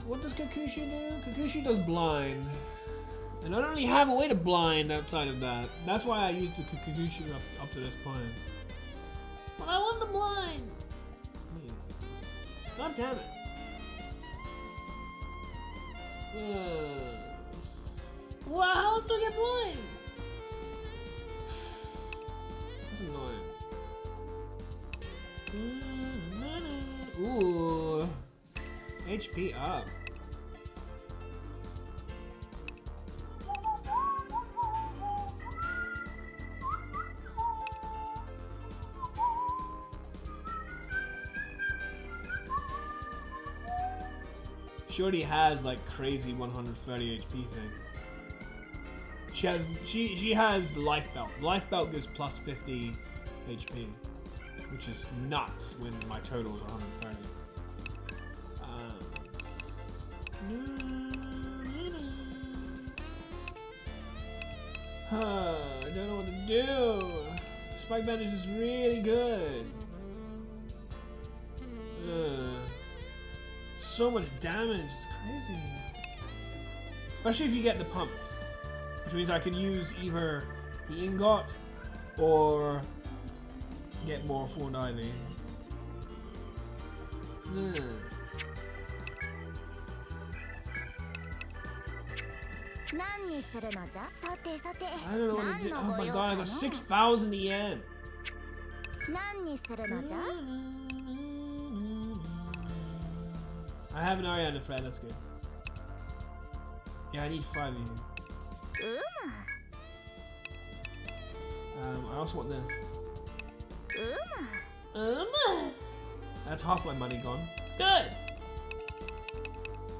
What does Kakushi do? Kakushi does blind. And I don't really have a way to blind outside of that. That's why I used the Kakushi up to this point. But I want the blind! God damn it. Wow, how else do I get blind? That's annoying. Ooh. HP up. She already has like crazy 130 HP thing. She has the life belt. The life belt gives plus 50 HP, which is nuts when my total is 130. I don't know what to do. Spike bandage is really good. So much damage, it's crazy. Especially if you get the pumps, which means I can use either the ingot or get more full diving. I don't know what to do. Oh my god, I got 6,000 yen. I have an Ariana friend, that's good. Yeah, I need 5 of you. I also want this. That's half my money gone. Good!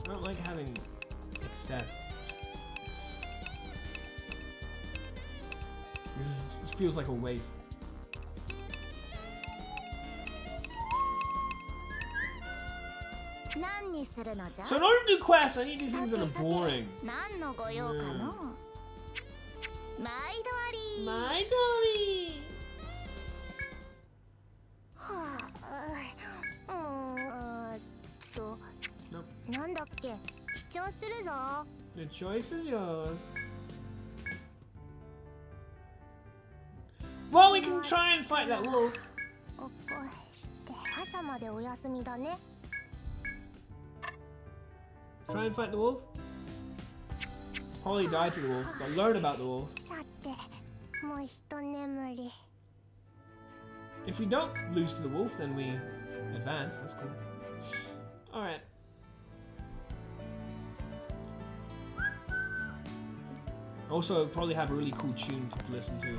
I don't like having excess. This feels like a waste. So in order to do quests, I need to do things that are boring. My Dory! Nope. なんだっけ主張するぞ The choice is yours. Well, we can try and fight that wolf. 朝までお休みだね Try and fight the wolf. Probably die to the wolf, but learn about the wolf. さてもう一眠り If we don't lose to the wolf, then we advance. That's cool. Alright. Also, probably have a really cool tune to listen to.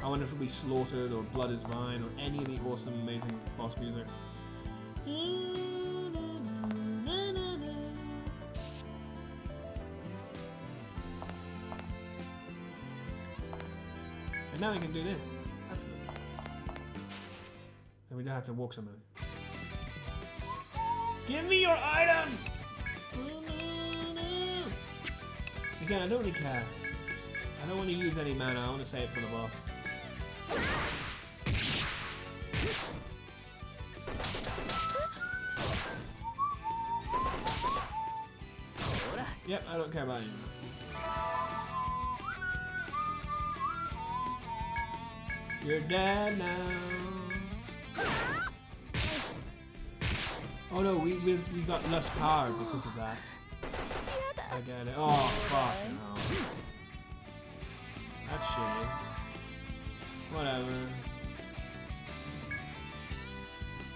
I wonder if it'll be Slaughtered or Blood is Mine or any of the awesome, amazing boss music. And now we can do this. That's good. And we don't have to walk somewhere. Give me your item! Again, I don't really care. I don't want to use any mana, I want to save it for the boss. Yep, I don't care about anything. You're dead now. Oh no, we got less power because of that. I get it. Oh, fuck no. That's shitty. Whatever.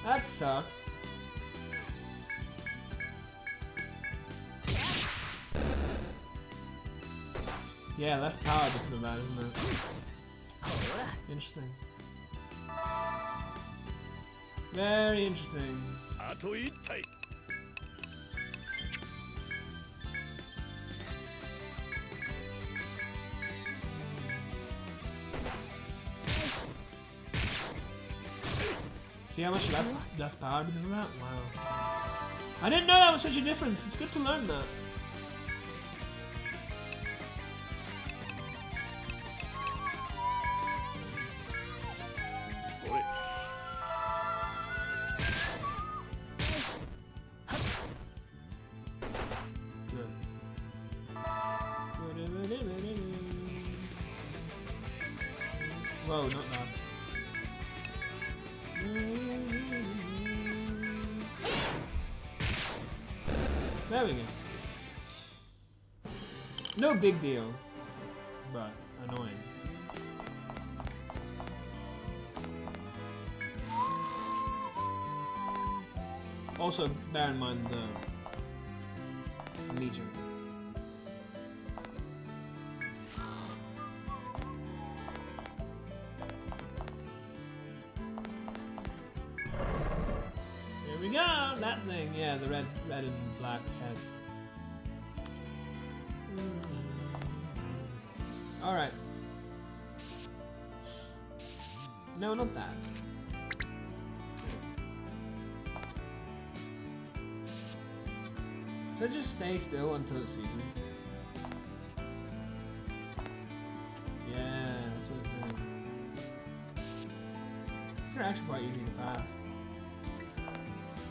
That sucks. Yeah, less power because of that, isn't it? Interesting. Very interesting. See how much less power because of that? Wow. I didn't know that was such a difference. It's good to learn that. Whoa, not that. There we go. No big deal, but annoying. Also, bear in mind the meter. Here we go, that thing. Yeah, the red and black head. All right. No, not that. So just stay still until it sees me. Yeah, that's what it's doing. These are actually quite easy to pass.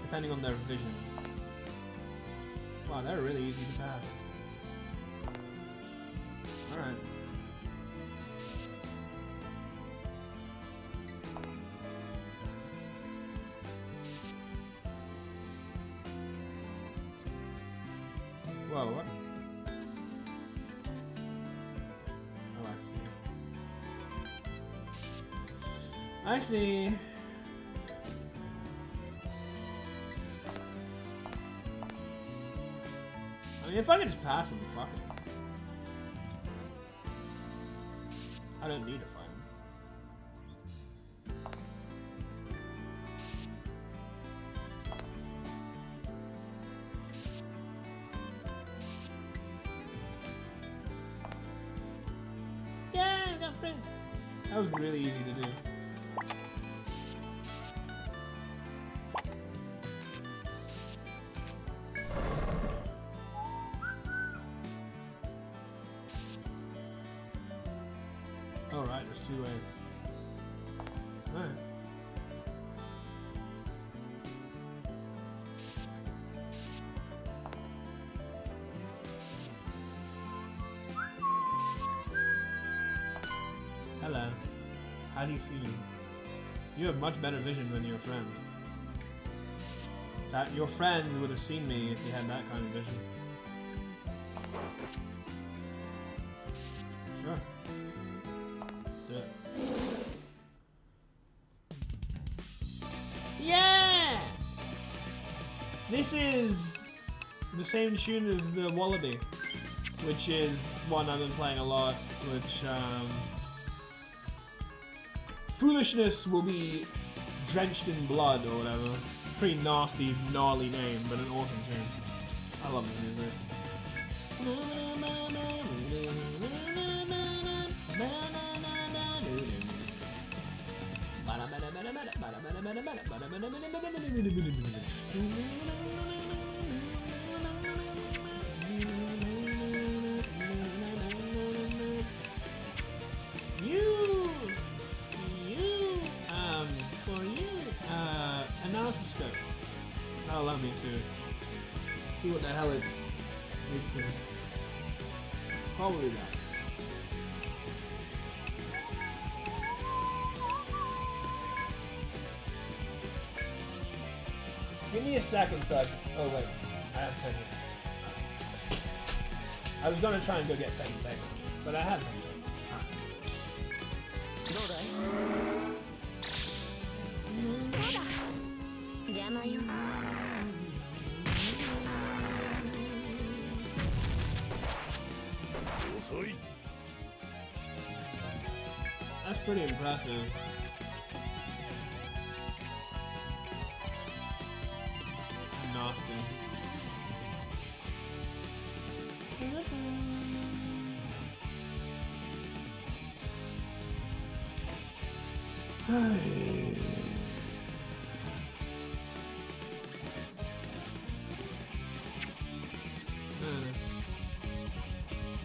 Depending on their vision. Wow, they're really easy to pass. Alright. Whoa, what? Oh, I see. I see. I mean, if I could just pass him, fuck it. I don't need to fight him. Yeah, I got free. That was really easy to do. Oh right, there's 2 ways. Alright. Hello. How do you see me? You have much better vision than your friend. That your friend would have seen me if he had that kind of vision. Sure. Let's do it. Yeah! This is the same tune as the Wallaby, which is one I've been playing a lot, which Foolishness will be drenched in blood or whatever. Pretty nasty, gnarly name, but an awesome tune. I love the music. That'll allow me to see what the hell it's leads to. Probably that. Give me a second so I can... Oh wait, I have 10 minutes. I was gonna try and go get 10 seconds, but I have 10 minutes. That's pretty impressive. And nasty.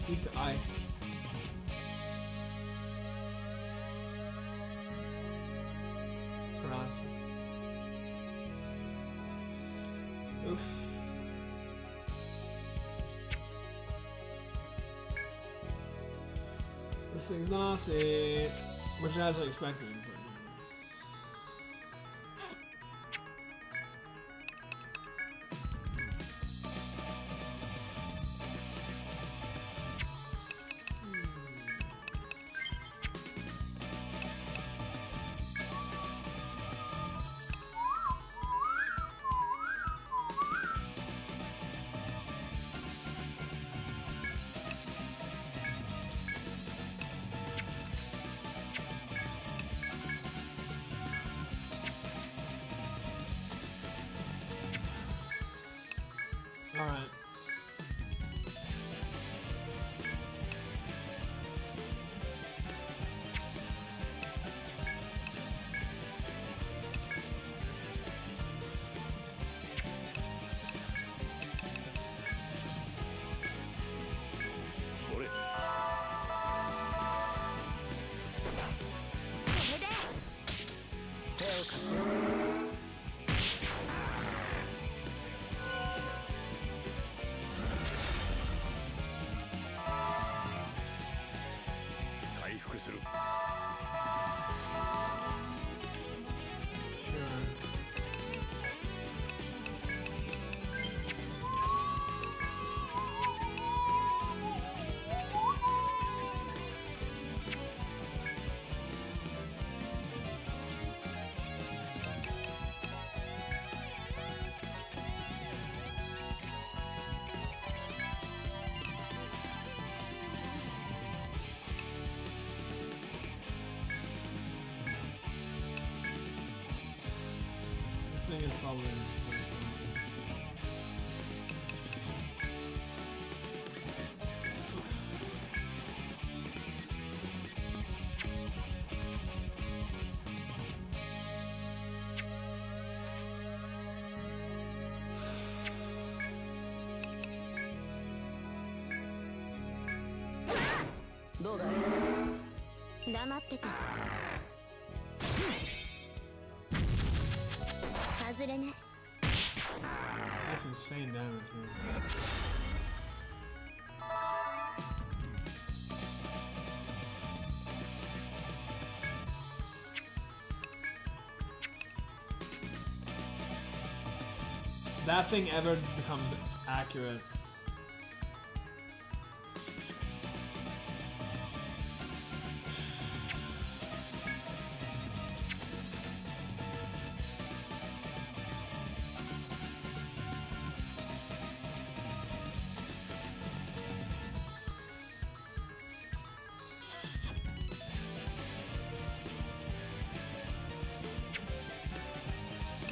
Need to ice. Paralysis. Oof. This thing's nasty, which as I expected. Alright. This thing is probably... 張ってて。外れね。 That's insane damage, man. That thing ever becomes accurate.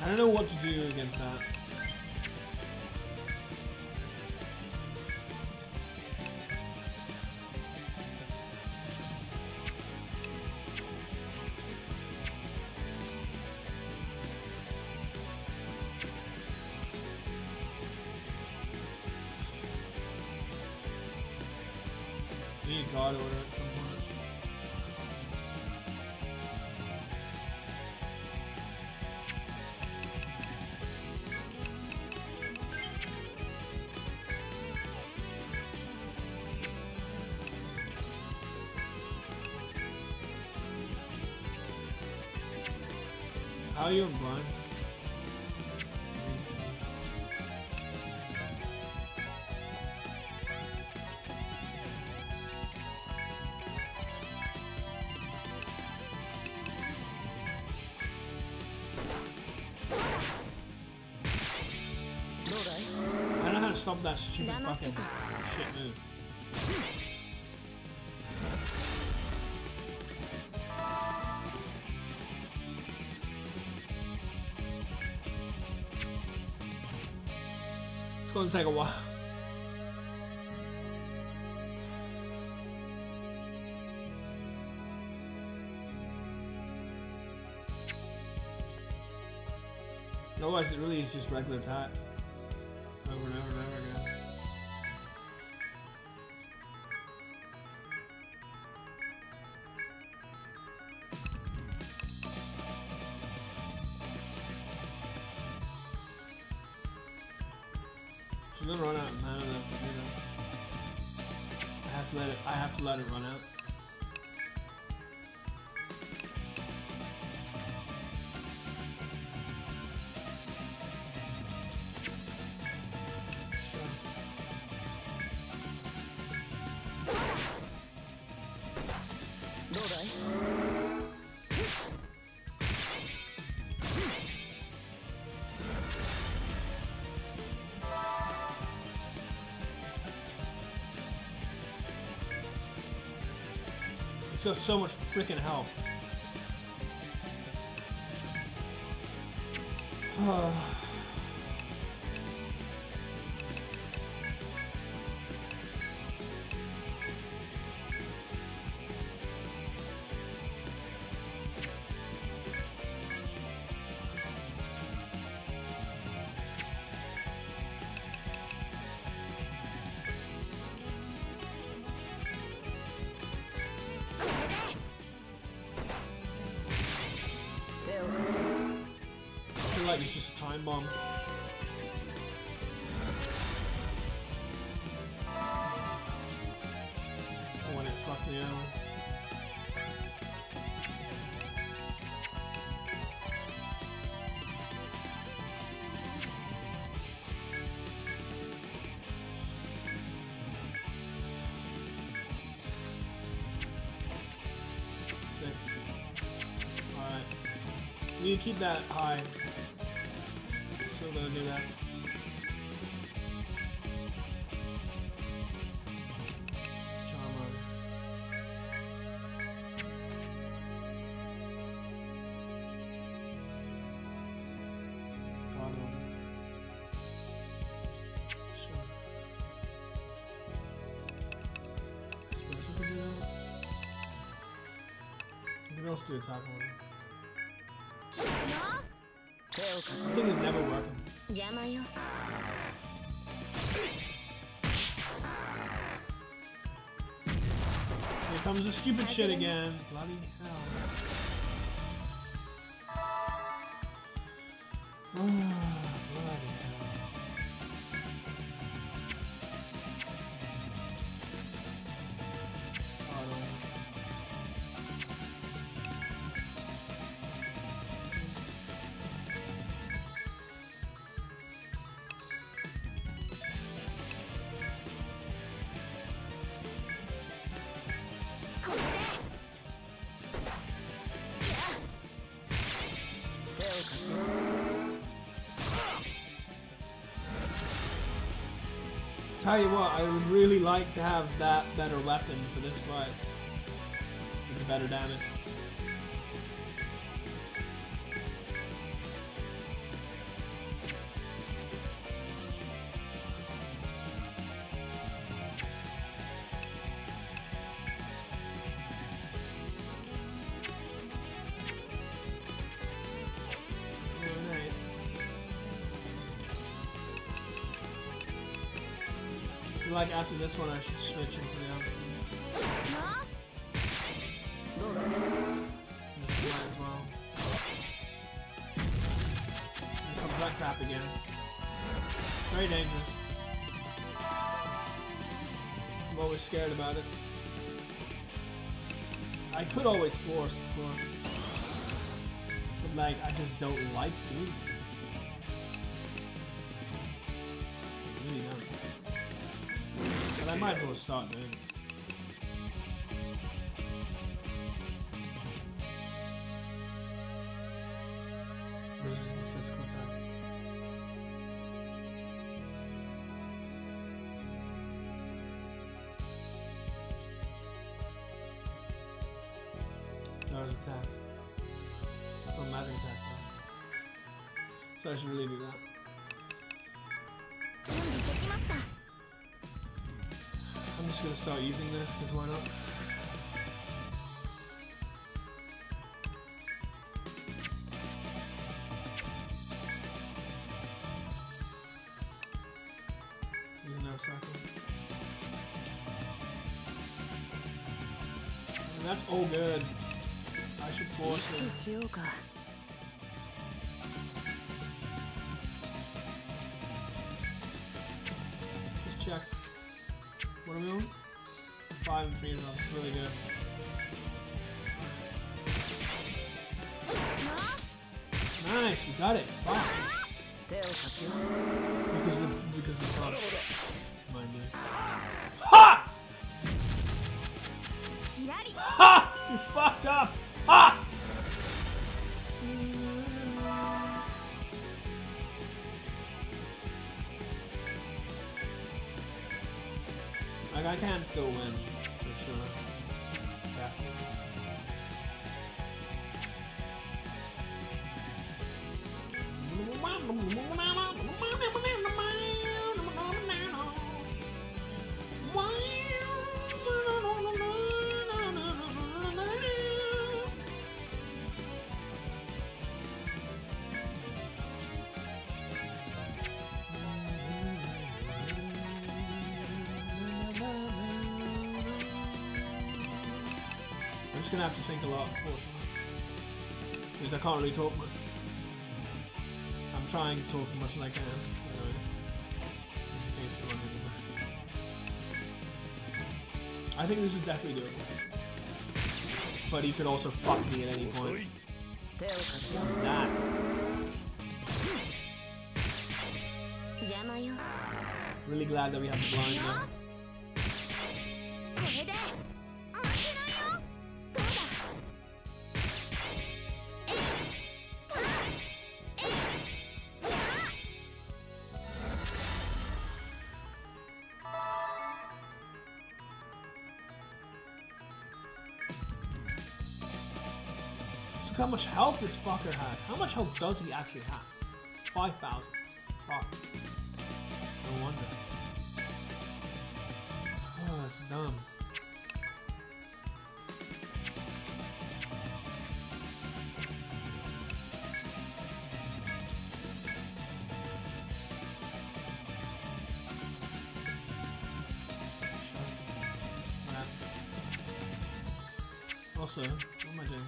I don't know what to do against that. Need a god order at some point. How are you blind? I don't know how to stop that stupid fucking shit move. It's going to take a while. Otherwise, it really is just regular attacks. Over and over and over again. She's gonna run out of mana though, you know. I have to let it run out. It's got so much freaking health. I feel like it's just a time bomb. When it fucks me out. We need to keep that high. So we're gonna do that. Charmer. Toggle. Sure. Special to do that? You can also do attack order. This thing is never working. Here comes the stupid shit again. Bloody hell. Oh, bloody hell. Tell you what, I would really like to have that better weapon for this fight. With the better damage. Like after this one, I should switch into the other. Might as well. Here comes that crap again. Very dangerous. I'm always scared about it. I could always force, of course. But like, I just don't like doing it. I really don't. But I might as well start doing it. This is the physical attack. Charge attack. Oh, magic attack. So I should really do that. I'm just gonna start using this, because why not? Use an air cycle. And that's all good. I should force it. Just check. What are we on? 5 and 3 is on. It's really good. Nice, we got it. Fuck. Because the front. Mind you. Ha! Ha! You fucked up. Ha! Like, I can still win, for sure. Yeah. I'm just gonna have to think a lot, because I can't really talk much. I'm trying to talk as much as I can. I think this is definitely doable. But he could also fuck me at any point. What's that? Really glad that we have the blind now. Look how much health this fucker has. How much health does he actually have? 5,000. Fuck. No wonder. Oh, that's dumb. also. What am I doing?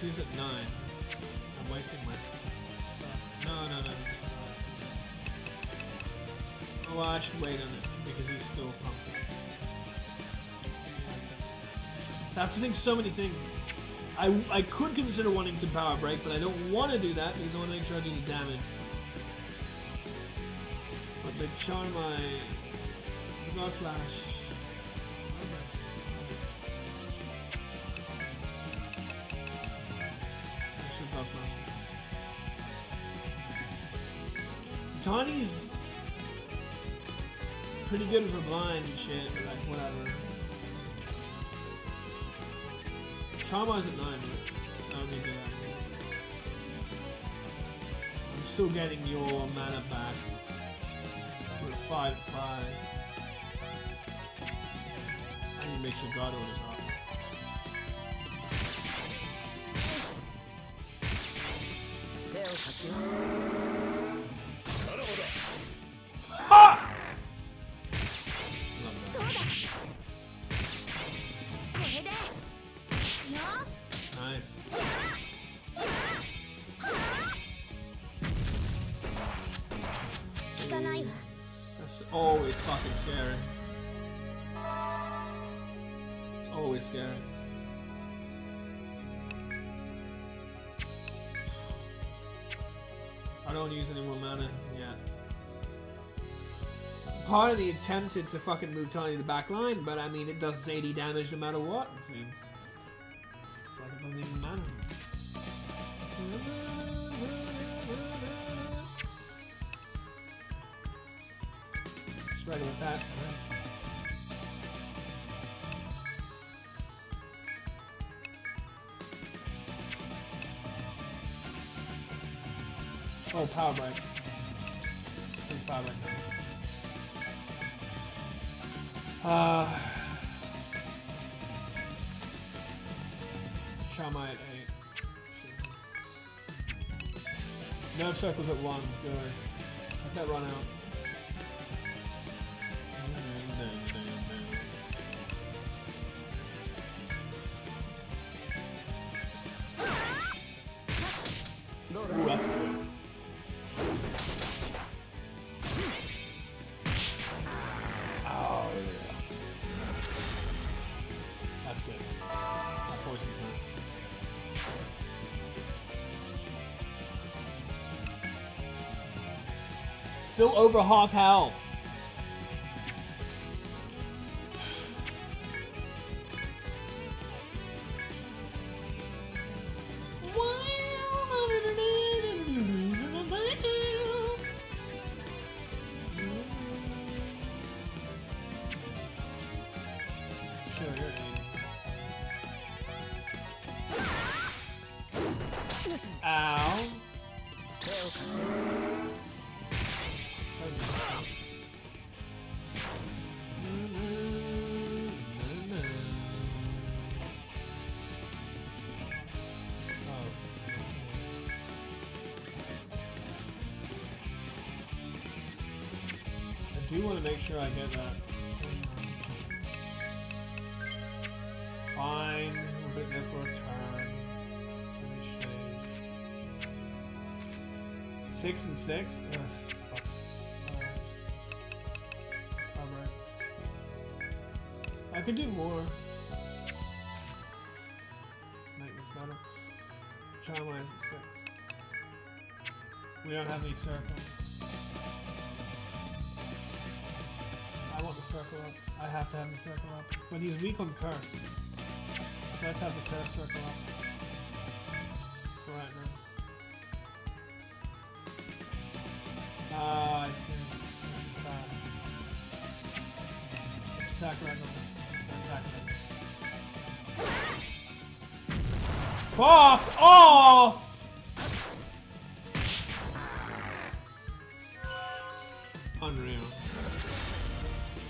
He's at 9. I'm wasting my stuff. No. Oh, well, I should wait on it because he's still pumped. I have to think so many things. I could consider wanting to power break, but I don't want to do that because I want to make sure I do the damage. But the Charmai, the God Slash. Tawny's pretty good for blind and shit, but like whatever. Charmai's at 9, but I don't need to do that. I'm still getting your mana back. We're at 5/5. I need to make sure God orders up. Ah! Nice. That's always fucking scary. Always scary. I don't use any more mana yet. Part of me attempted to fucking move Tiny to the back line, but I mean it does 80 damage no matter what, it seems. It's like it doesn't even matter. Just regular attacks, right? Oh, power break. It's power break now. Charmai at 8. Nerve circles at 1. Good. Let that run out. Ooh, that's good. Oh, yeah. That's good. Poison first. Still over half health. Ow. I do want to make sure I get that. Fine, we'll be there for a turn. 6 and 6? Ugh, fuck. Alright. I could do more. Make this better. Charmai is at 6. We don't have any circle. I want the circle up. I have to have the circle up. But he's weak on curse. So let's have the curse circle up. For right now. Ah, I see. This is bad. Attack right now. Attack right now. Fuck off! Unreal.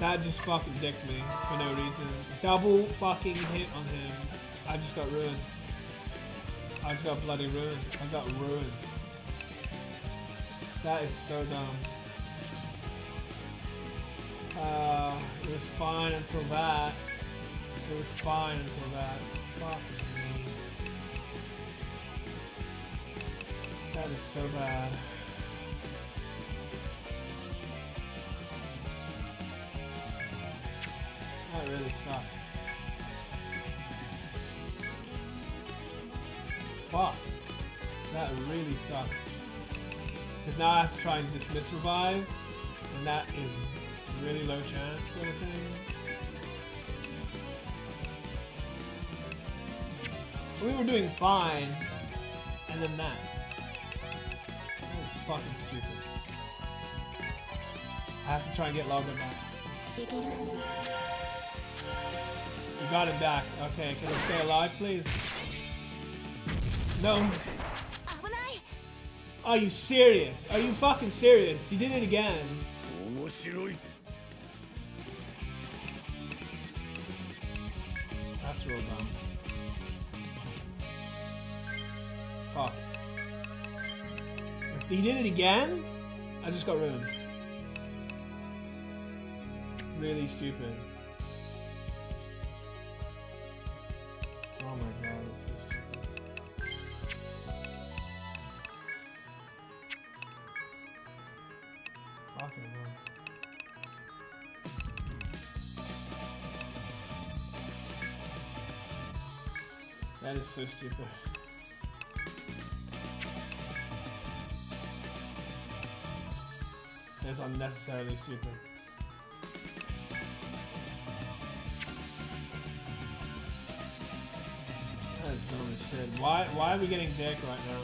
That just fucking dicked me for no reason. Double fucking hit on him. I just got ruined. I just got bloody ruined. I got ruined. That is so dumb. It was fine until that. It was fine until that. Fuck me. That is so bad. That really sucked. Fuck. That really sucked. Because now I have to try and dismiss revive, and that is really low chance sort of thing. We were doing fine, and then that. That was fucking stupid. I have to try and get Logger back. You got him back. Okay, can I stay alive, please? No. Are you serious? Are you fucking serious? He did it again. That's real dumb. Fuck. He did it again? I just got ruined. Really stupid. Oh my god, that's so stupid. Fucking hell. That is so stupid. That's unnecessarily stupid. That is dumb as shit. Why are we getting dick right now?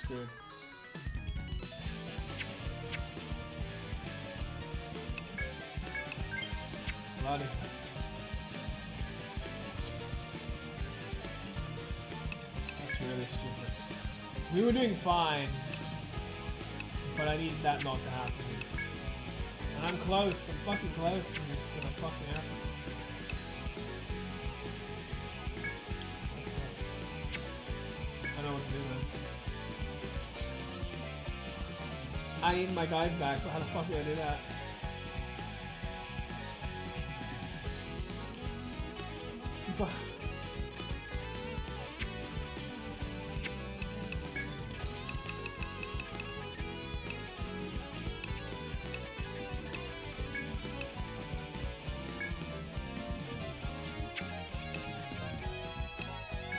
Screwed. Bloody. That's really stupid. We were doing fine, but I need that not to happen. And I'm close. I'm fucking close. And it's gonna fuck me up. I know what to do, man. I need my guys back, but how the fuck do I do that?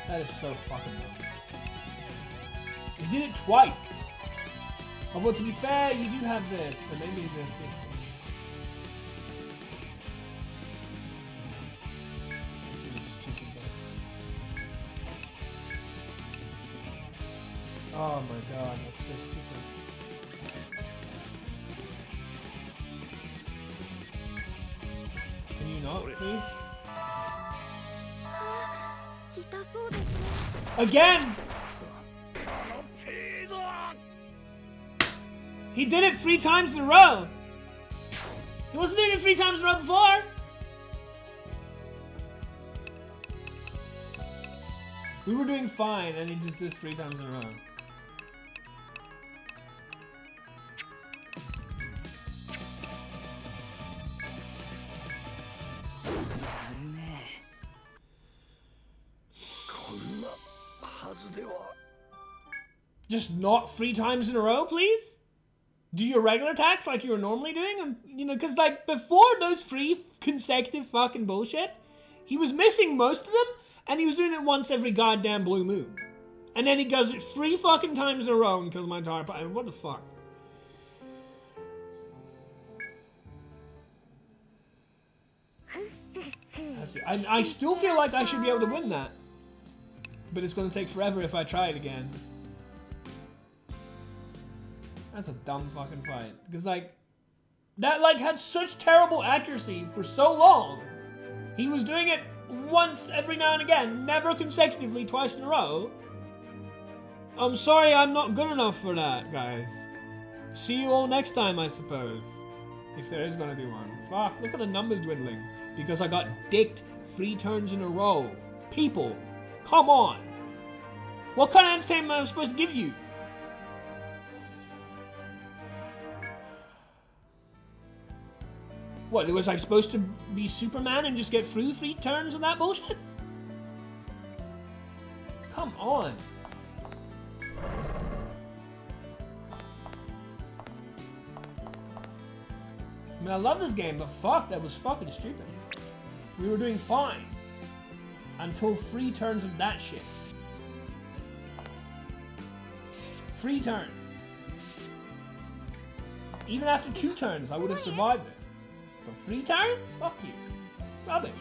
That is so fucking dumb. You did it twice! Although to be fair, you do have this, so maybe there's this. That's really stupid though. Oh my god, that's so stupid. Can you not, please? Again! He did it 3 times in a row! He wasn't doing it 3 times in a row before! We were doing fine and he does this 3 times in a row. Just not 3 times in a row, please? Do your regular attacks like you were normally doing? And, you know, because, like, before those 3 consecutive fucking bullshit, he was missing most of them, and he was doing it once every goddamn blue moon. And then he does it 3 fucking times in a row and kills my entire party. I mean, what the fuck? I still feel like I should be able to win that. But it's going to take forever if I try it again. That's a dumb fucking fight. Because, like, that, like, had such terrible accuracy for so long. He was doing it once every now and again, never consecutively, twice in a row. I'm sorry I'm not good enough for that, guys. See you all next time, I suppose. If there is going to be one. Fuck, look at the numbers dwindling. Because I got dicked 3 turns in a row. People, come on. What kind of entertainment am I supposed to give you? What, was I supposed to be Superman and just get through 3 turns of that bullshit? Come on. I mean, I love this game, but fuck, that was fucking stupid. We were doing fine. Until 3 turns of that shit. 3 turns. Even after 2 turns, I would have survived it. But 3 turns? Fuck you. Rubbish.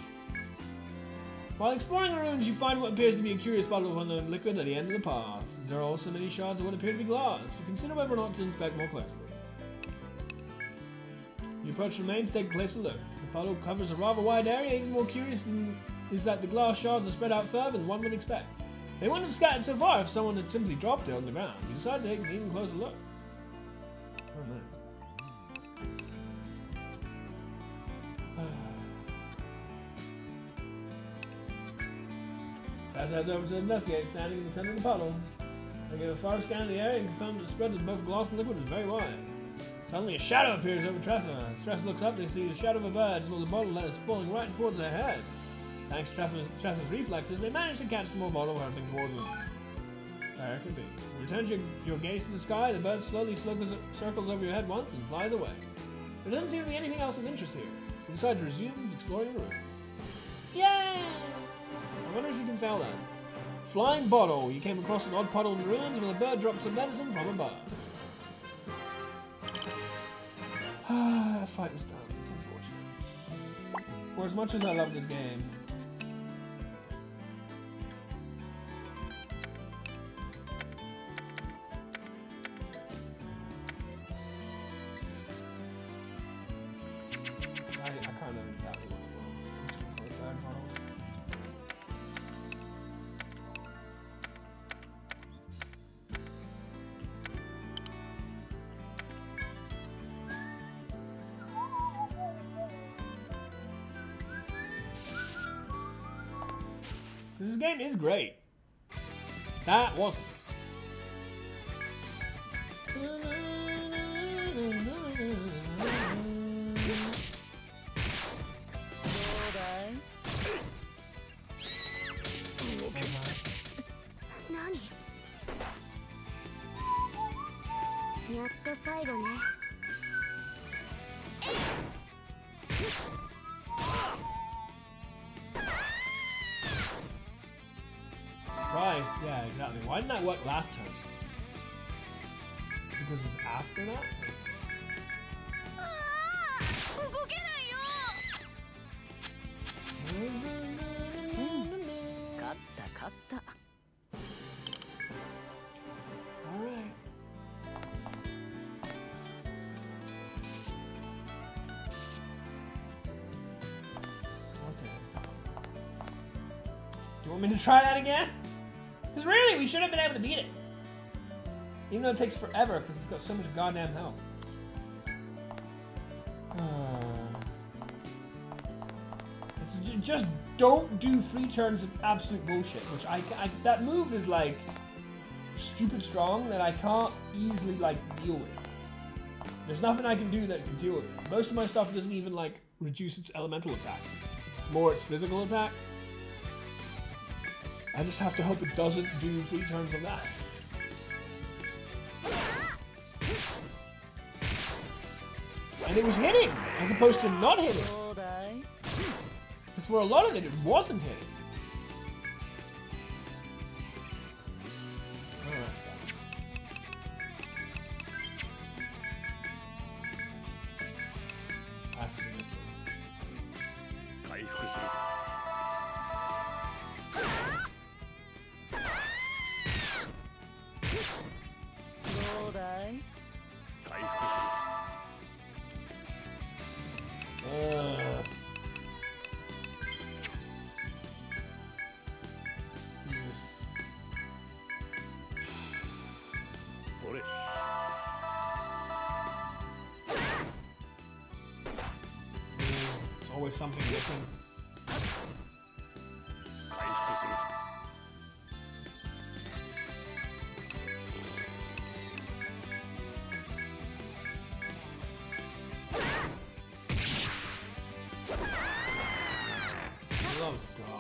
While exploring the ruins, you find what appears to be a curious bottle of unknown liquid at the end of the path. There are also many shards of what appear to be glass. You consider whether or not to inspect more closely. You approach the remains, take a closer look. The puddle covers a rather wide area. Even more curious is that the glass shards are spread out further than one would expect. They wouldn't have scattered so far if someone had simply dropped it on the ground. You decide to take an even closer look. Oh, nice. As I heads over to investigate, standing in the center of the puddle. I give a far scan of the area and confirm that the spread of both glass and liquid is very wide. Suddenly a shadow appears over Tressa. As Tressa looks up, they see the shadow of a bird as well as the bottle that is falling right towards their head. Thanks to Tressa's reflexes, they manage to catch the small bottle hurtling towards them. There it could be. You return your gaze to the sky, the bird slowly circles over your head once and flies away. There doesn't seem to be anything else of interest here. You decide to resume exploring the room. Yay! I wonder if you can fail that. Flying bottle. You came across an odd puddle in the ruins when a bird dropped some medicine from above. That fight was done. It's unfortunate. For as much as I love this game, I can't remember exactly what it was. This game is great. That wasn't. Surprised, yeah, exactly. Why didn't that work last time? Is it because it was after that? Alright. Okay. Do you want me to try that again? Because really, we should have been able to beat it. Even though it takes forever, because it's got so much goddamn health. Just don't do 3 turns of absolute bullshit, which that move is like stupid strong that I can't easily like deal with. There's nothing I can do that can deal with it. Most of my stuff doesn't even like reduce its elemental attack. It's more its physical attack. I just have to hope it doesn't do 3 turns of that. And it was hitting, as opposed to not hitting. Because for a lot of it, it wasn't hitting. Oh, that sucks. After this always something different. Oh god.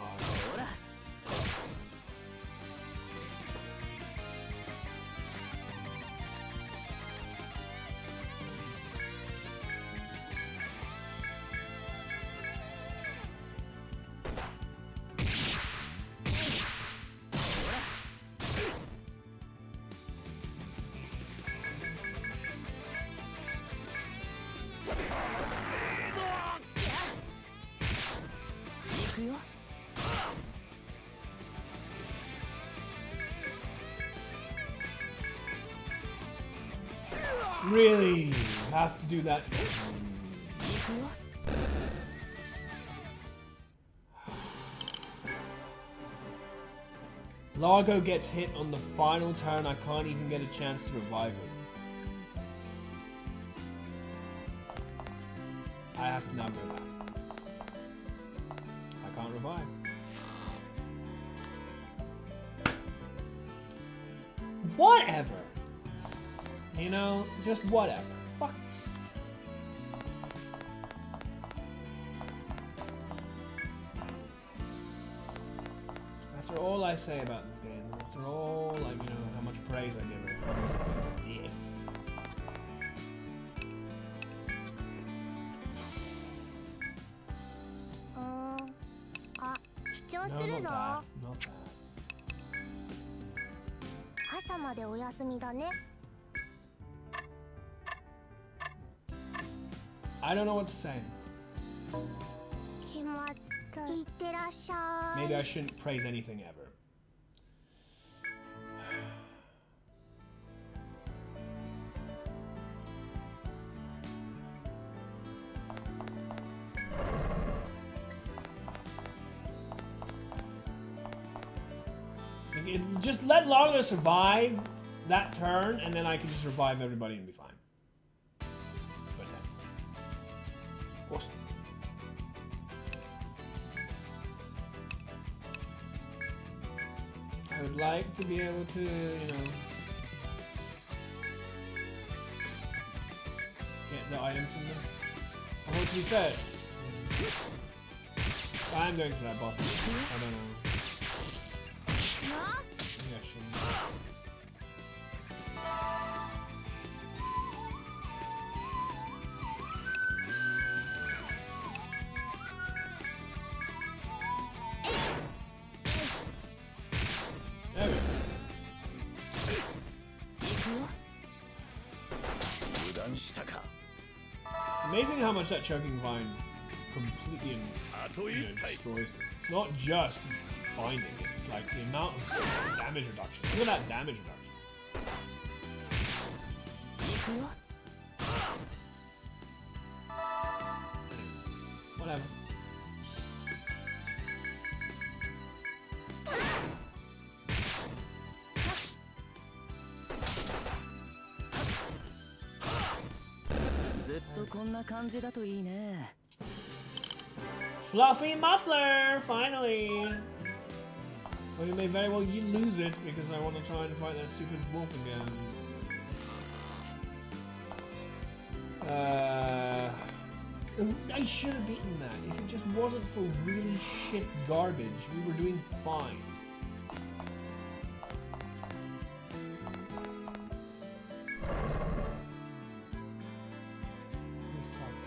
Really? Have to do that? Largo gets hit on the final turn. I can't even get a chance to revive it. I have to now go back. I can't revive. Whatever. You know, just whatever. Fuck. After all I say about this game, after all, like, you know, how much praise I give it. Yes. No, not that. Not that. 朝までお休みだね。 I don't know what to say. 決まった。いってらっしゃい。 Maybe I shouldn't praise anything ever. Just let Largo survive that turn, and then I can just revive everybody and be fine. But of course. I would like to be able to, you know, get the item from there. I want to be fair. I'm going for that boss. I don't know. Maybe I shouldn't. There we go. It's amazing how much that choking vine completely destroys it. It's not just binding, it's like the amount of damage reduction. Look at that damage reduction. Whatever. Fluffy muffler, finally. Well, you may very well lose it because I want to try and fight that stupid wolf again. I should have beaten that. If it just wasn't for really shit garbage, we were doing fine. This sucks.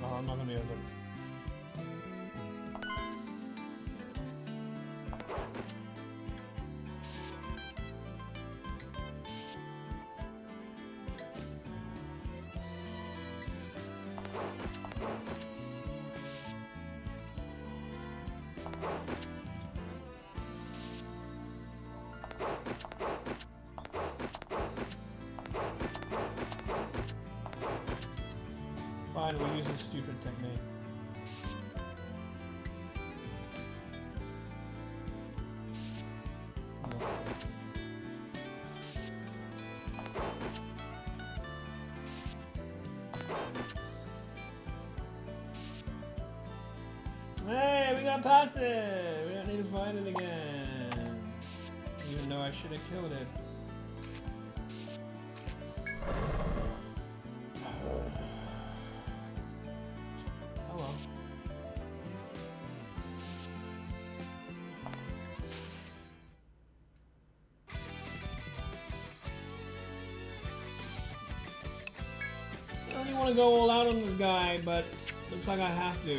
I'm not gonna be able to. we'll use this stupid technique. Hey, we got past it! We don't need to fight it again. Even though I should have killed it. Oh well. I don't even want to go all out on this guy, but looks like I have to.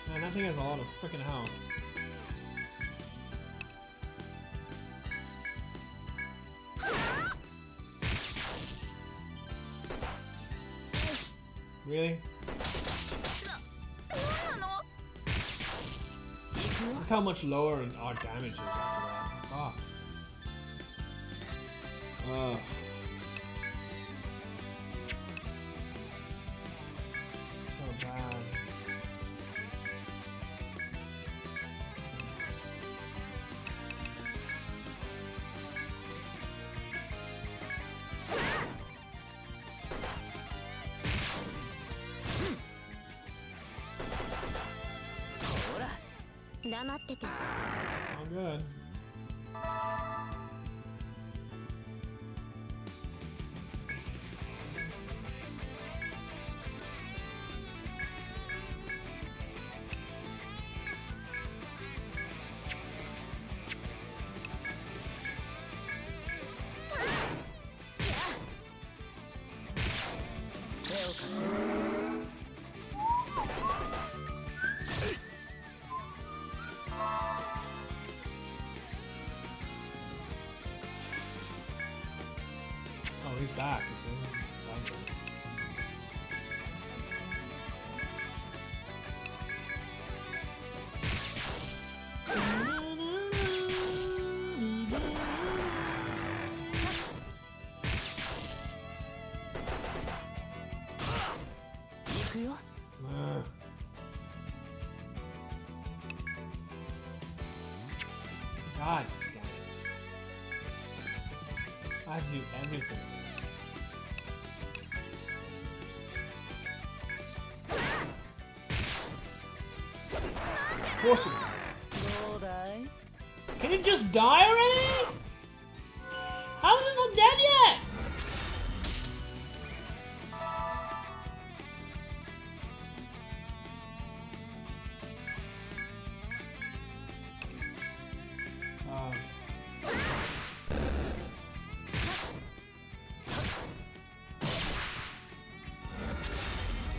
Man, that thing has a lot of freaking health. Really? Look how much lower our damage is after that. Oh. Ugh. So bad. Oh, good. Oh, he's back. God damn it. I have to do everything. Of course it is. Can it just die already? How is it not dead yet?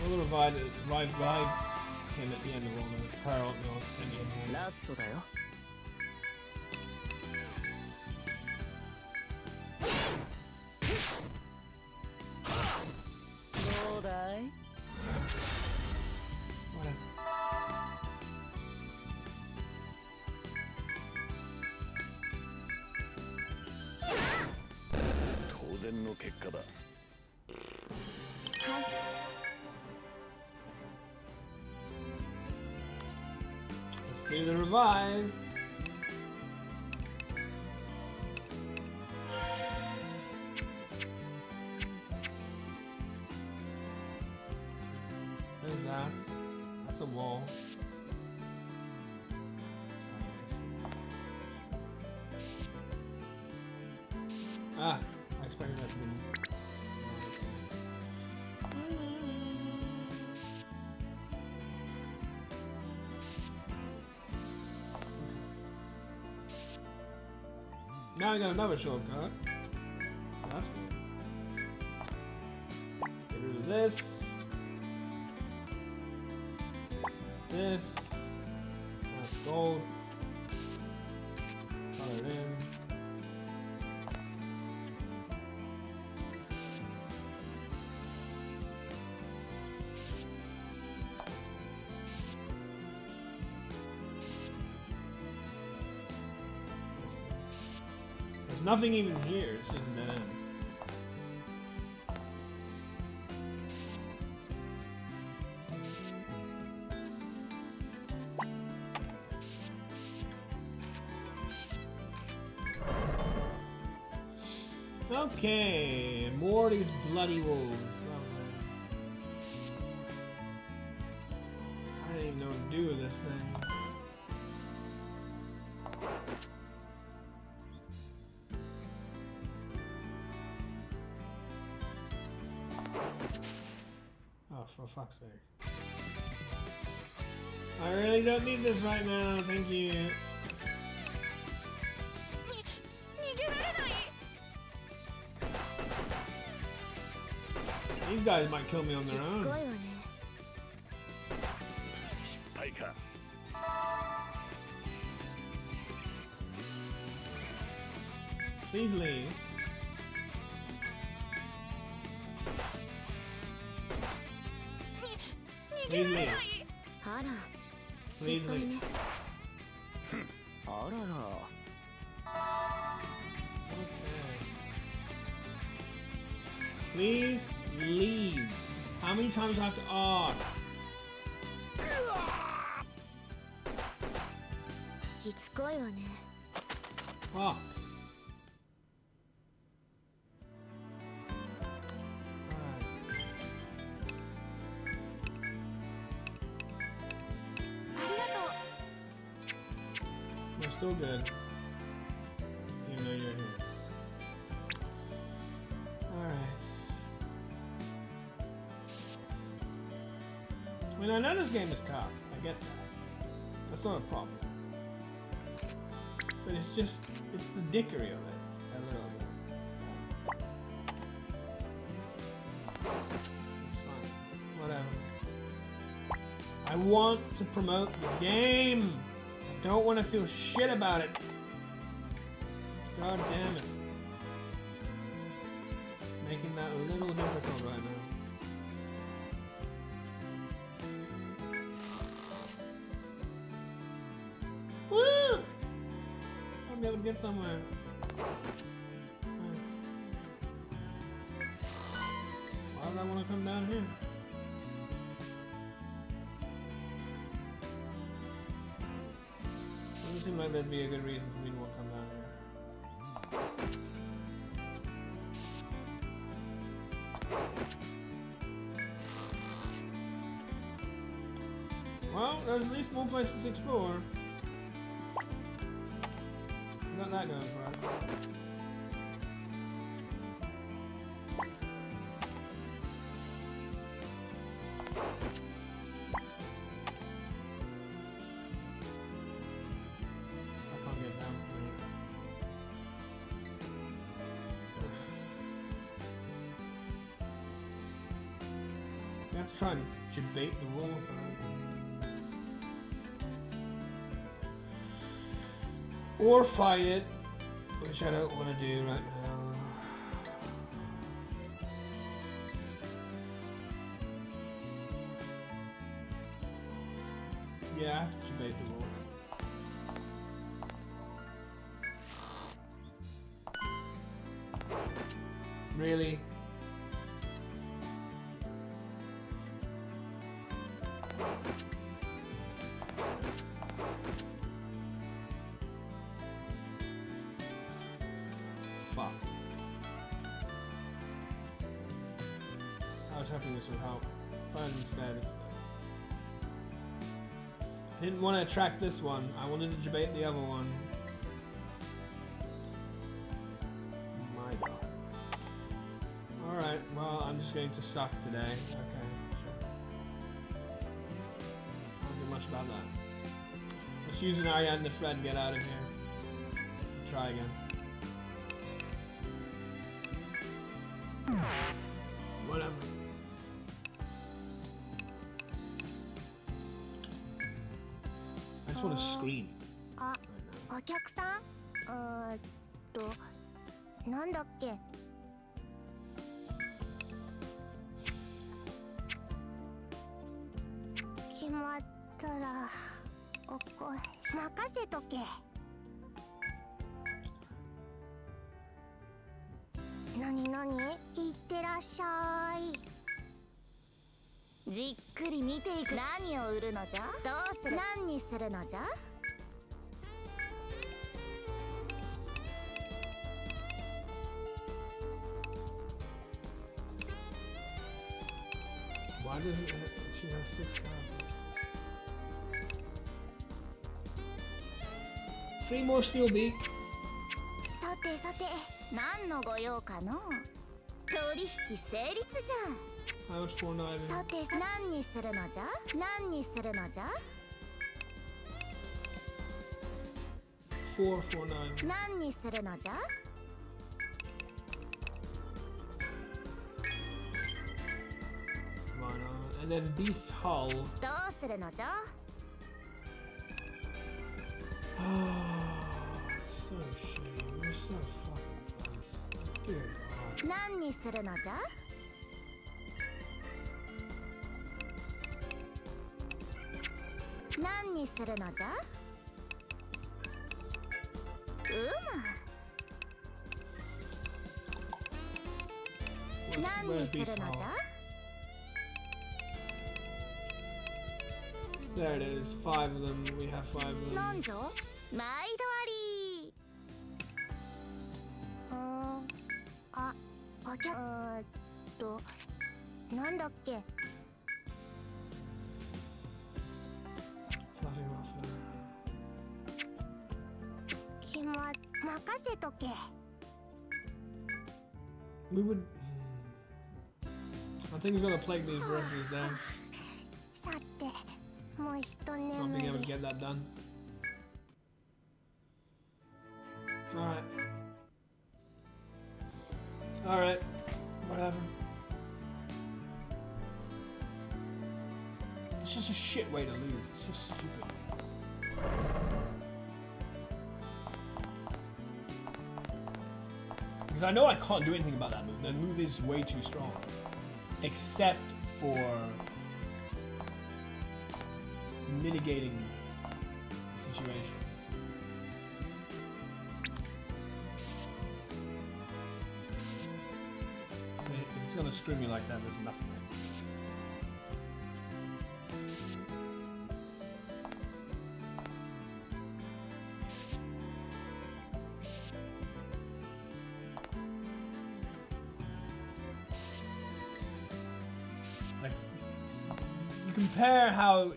We'll revive him at the end of all the her at the end of all. Let's do the revive. There's that. That's a wall. Ah, I expected that to be. Now I got another shortcut. this. This. That's gold. Color it in. There's nothing even here, it's just a dead end. Okay, more of these bloody wolves. I don't even know what to do with this thing. Oh, for fuck's sake. I really don't need this right now, thank you. These guys might kill me on their own. Please leave. Please leave. Please leave. Please leave. How many times do I have to ask? Fuck. You're still good. Even though you're here. Alright. I mean, I know this game is tough. I get that. That's not a problem. But it's just, it's the dickery of it. A little bit. It's fine. Whatever. I want to promote this game. I don't want to feel shit about it. God damn it. It's making that a little difficult right now. Woo! I'll be able to get somewhere. Why would I want to come down here? Doesn't seem like that'd be a good reason for me to want to come down here. Well, there's at least more places to explore. We got that going for us. I can't get down from here. We have to try and debate the wall for or fight it, which I don't want to do right now. Yeah, I have to debate the wall. Really? Fuck. I was hoping this would help, but instead it's this. I didn't want to attract this one. I wanted to debate the other one. My god. Alright, well, I'm just going to suck today. Okay, sure. Don't do much about that. Let's use an Ariadne thread and get out of here. Try again. Whatever. want to scream. あ、お客さんなんだっけ。決まったらお声任せとけ。なになに、いってらっしゃい。じっくり見ていく。何を売るのじゃ。どうする。何にするのじゃ。Why doesn't she have 6 characters? 3 more steel beak. さてさて、何のご用かの。取引成立じゃん。How much for an item? さて何にするのじゃ。何にするのじゃ。 449. 何にするのじゃ。 And then beast hull. どうするのじゃ。 Oh, so shitty. We're so fucking close. Dear God. 何にするのじゃ。 何にするのじゃ。 何にするのじゃ。 There it is. 5 of them. We have 5 of them. なんじゃ。毎度あり。あ、お客。なんだっけ。 Fluffing off. 任せとけ。 We would. I think we're gonna plague these referees down. さて、もう一 Not 眠 being able to り。 get that done. Alright. Alright. Whatever. It's just a shit way to lose. It's just stupid. Because I know I can't do anything about that move. The move is way too strong. Except for mitigating the situation. If it's gonna screw me like that, there's nothing. Like, you compare how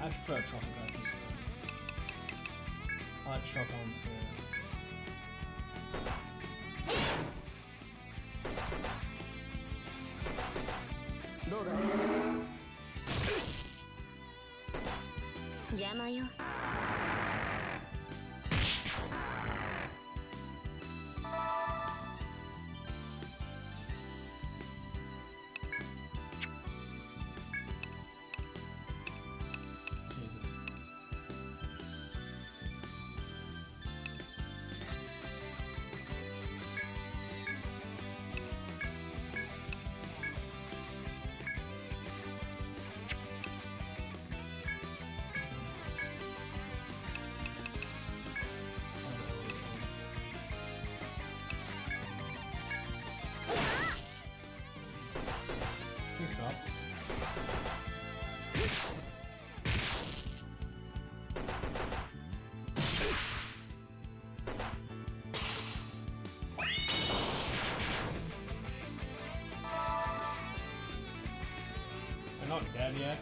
I should put a chocolate back in. I like chocolate on too. どうだ。邪魔よ。Please stop. They're not dead yet.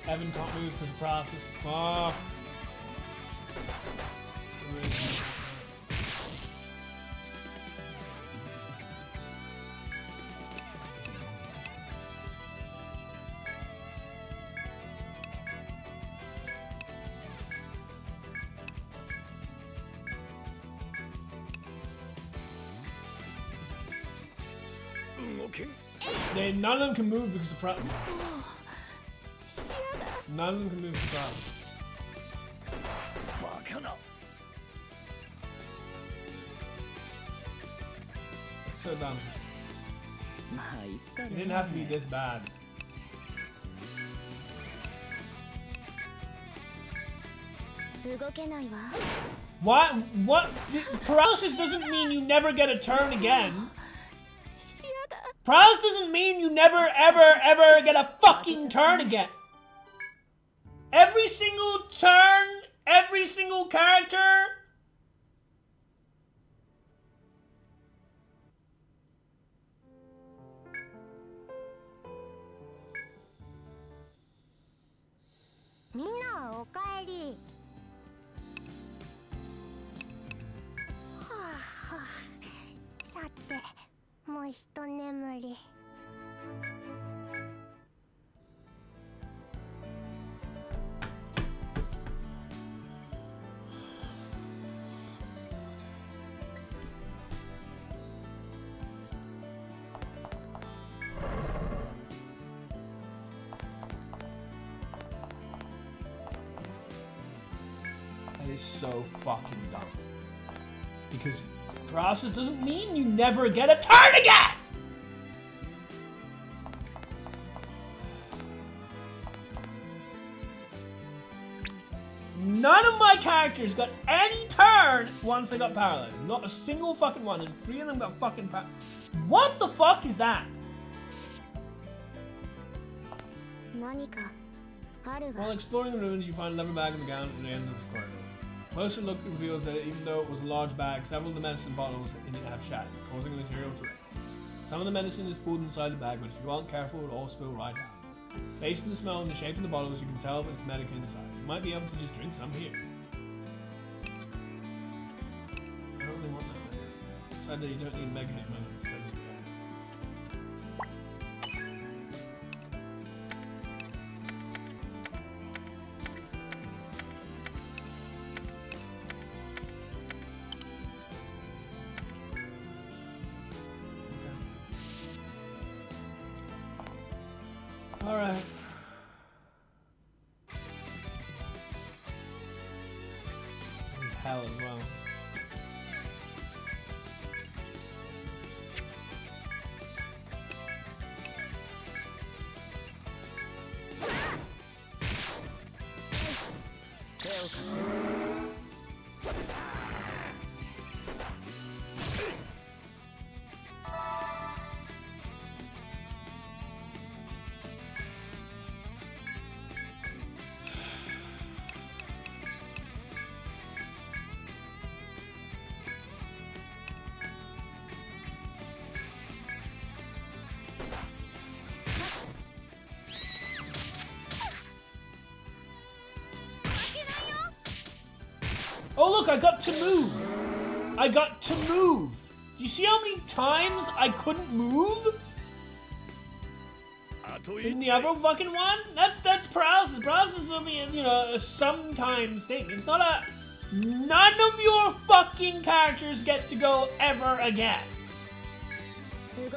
Evan can't move because of paralysis. Fuck. None of them can move because of paralysis. None of them can move because of paralysis. So dumb. It didn't have to be this bad. What? What? Paralysis doesn't mean you never get a turn again. Paralysis doesn't mean you never, ever get a fucking turn again. Every single turn, every single character. Minna, おかえり。はあはあ。さて、もう一眠り。That is so fucking dumb. Because paralysis doesn't mean you never get a turn again! None of my characters got any turn once they got paralyzed. Not a single fucking one, and 3 of them got fucking paralyzed. What the fuck is that? While exploring the ruins, you find a leather bag in the ground at the end of the corridor. A closer look reveals that even though it was a large bag, several of the medicine bottles in it have shattered, causing the material to break. Some of the medicine is pulled inside the bag, but if you aren't careful, it will all spill right out. Based on the smell and the shape of the bottles, you can tell if it's medical inside. You might be able to just drink some here. I don't really want that. Sadly, you don't need Mega Hit Mode instead of Alright. Hell as well. Oh look, I got to move! I got to move! Do you see how many times I couldn't move? In the other fucking one? That's paralysis. Paralysis is only, you know, a sometimes thing. It's not a... None of your fucking characters get to go ever again. It's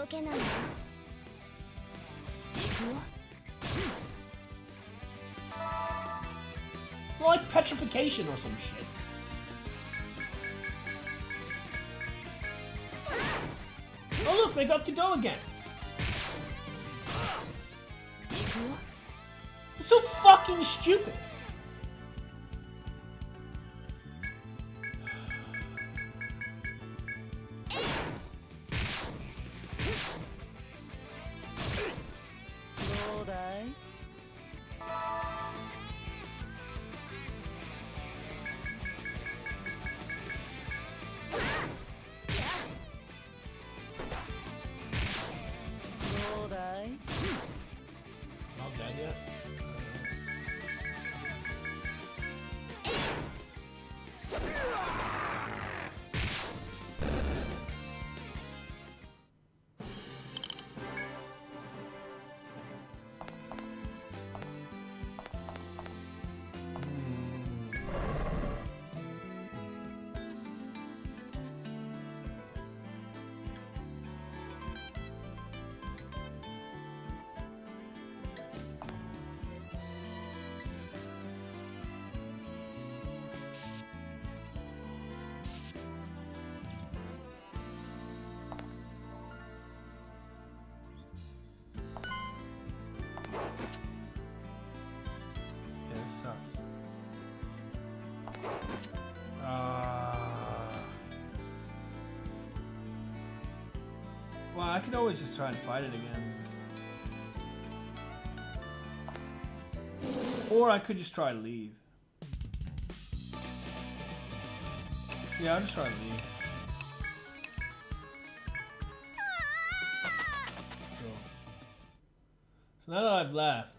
like petrification or some shit. Oh look, they got to go again. It's so fucking stupid. Not dead yet. Well, I could always just try and fight it again. Or I could just try to leave. Yeah, I'll just try to leave. Cool. So now that I've left.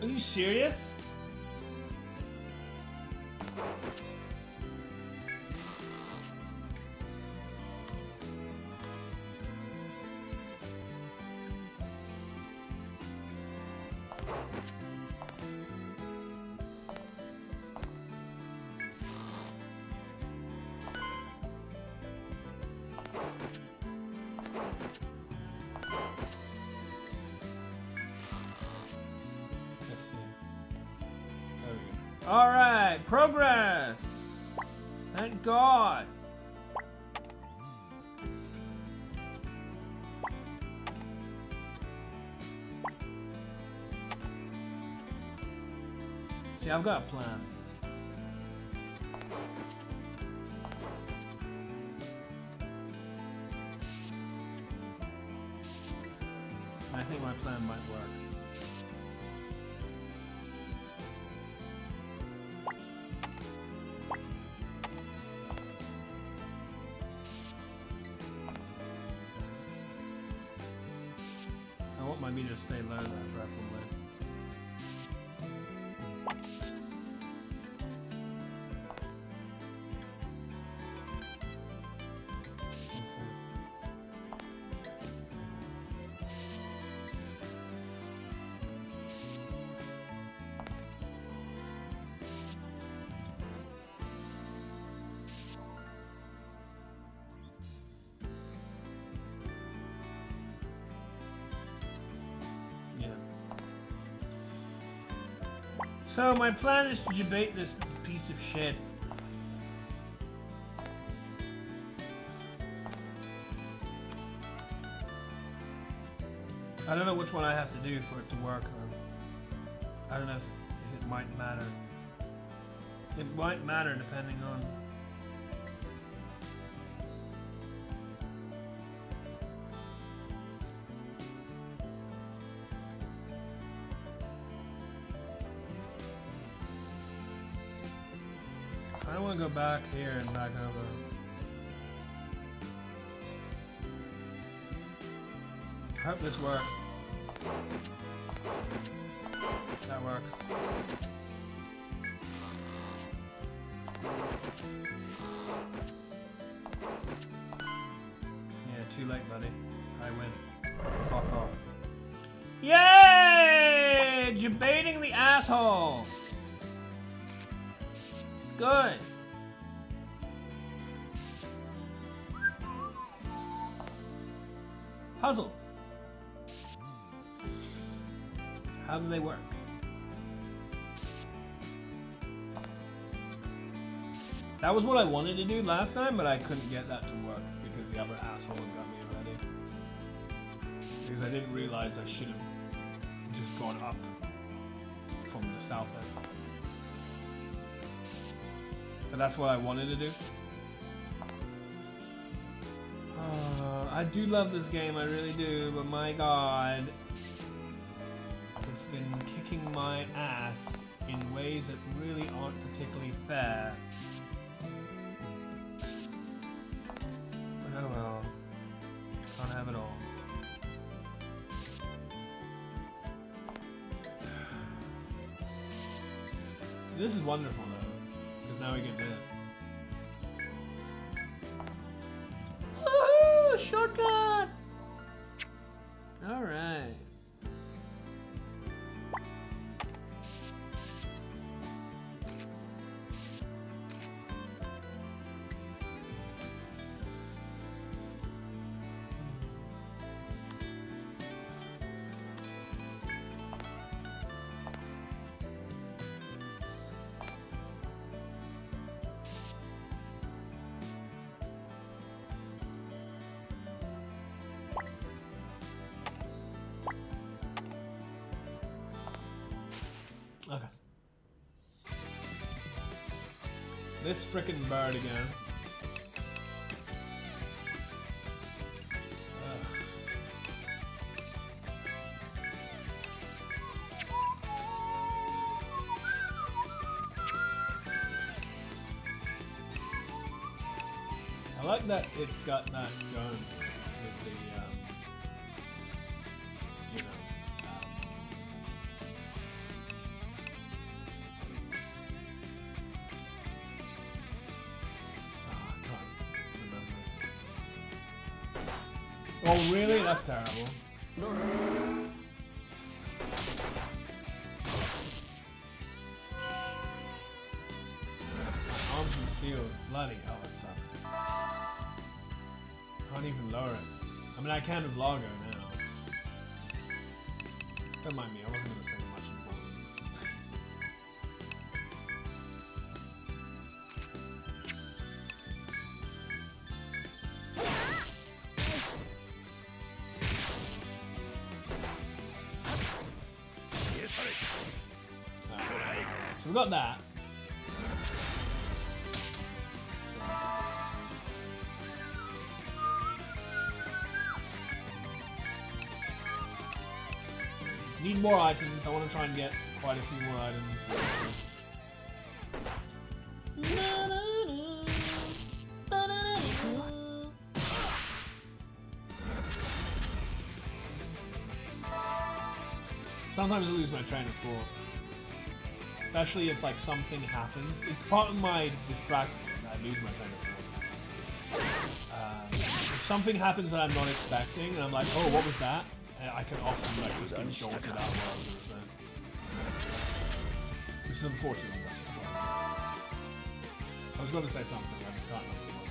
Are you serious? Alright, progress! Thank God! See, I've got a plan. I think my plan might work. I want my meter to stay low though, preferably. Let's see. So my plan is to debate this piece of shit. I don't know which one I have to do for it to work. Or I don't know if it might matter. It might matter depending on. I want to go back here and back over. I hope this works. That works. Yeah, too late, buddy. I win. Fuck off. Yay! Debating the asshole! Good. Puzzle. How do they work? That was what I wanted to do last time, but I couldn't get that to work because the other asshole got me already. Because I didn't realize I should have just gone up from the south end. But that's what I wanted to do. I do love this game, I really do, but my god, it's been kicking my ass in ways that really aren't particularly fair. But oh well, can't have it all. This is wonderful though, because now we get this. Woohoo! Shortcut! Alright. Okay. This frickin' bird again. Ugh. I like that it's got that going with the, you know. Oh really? That's terrible. Arms concealed. Bloody hell, it sucks. Can't even lower it. I mean, I can with Largo now. Don't mind me, I wasn't going to say much important. So we got that. Need more items. I want to try and get quite a few more items. Sometimes I lose my train of thought. Especially if like something happens. It's part of my distraction that I lose my train of thought. If something happens that I'm not expecting, and I'm like, oh, what was that? And I can often like just be jolted out while I was saying. Which is unfortunate. I was going to say something, I just can't remember what it was.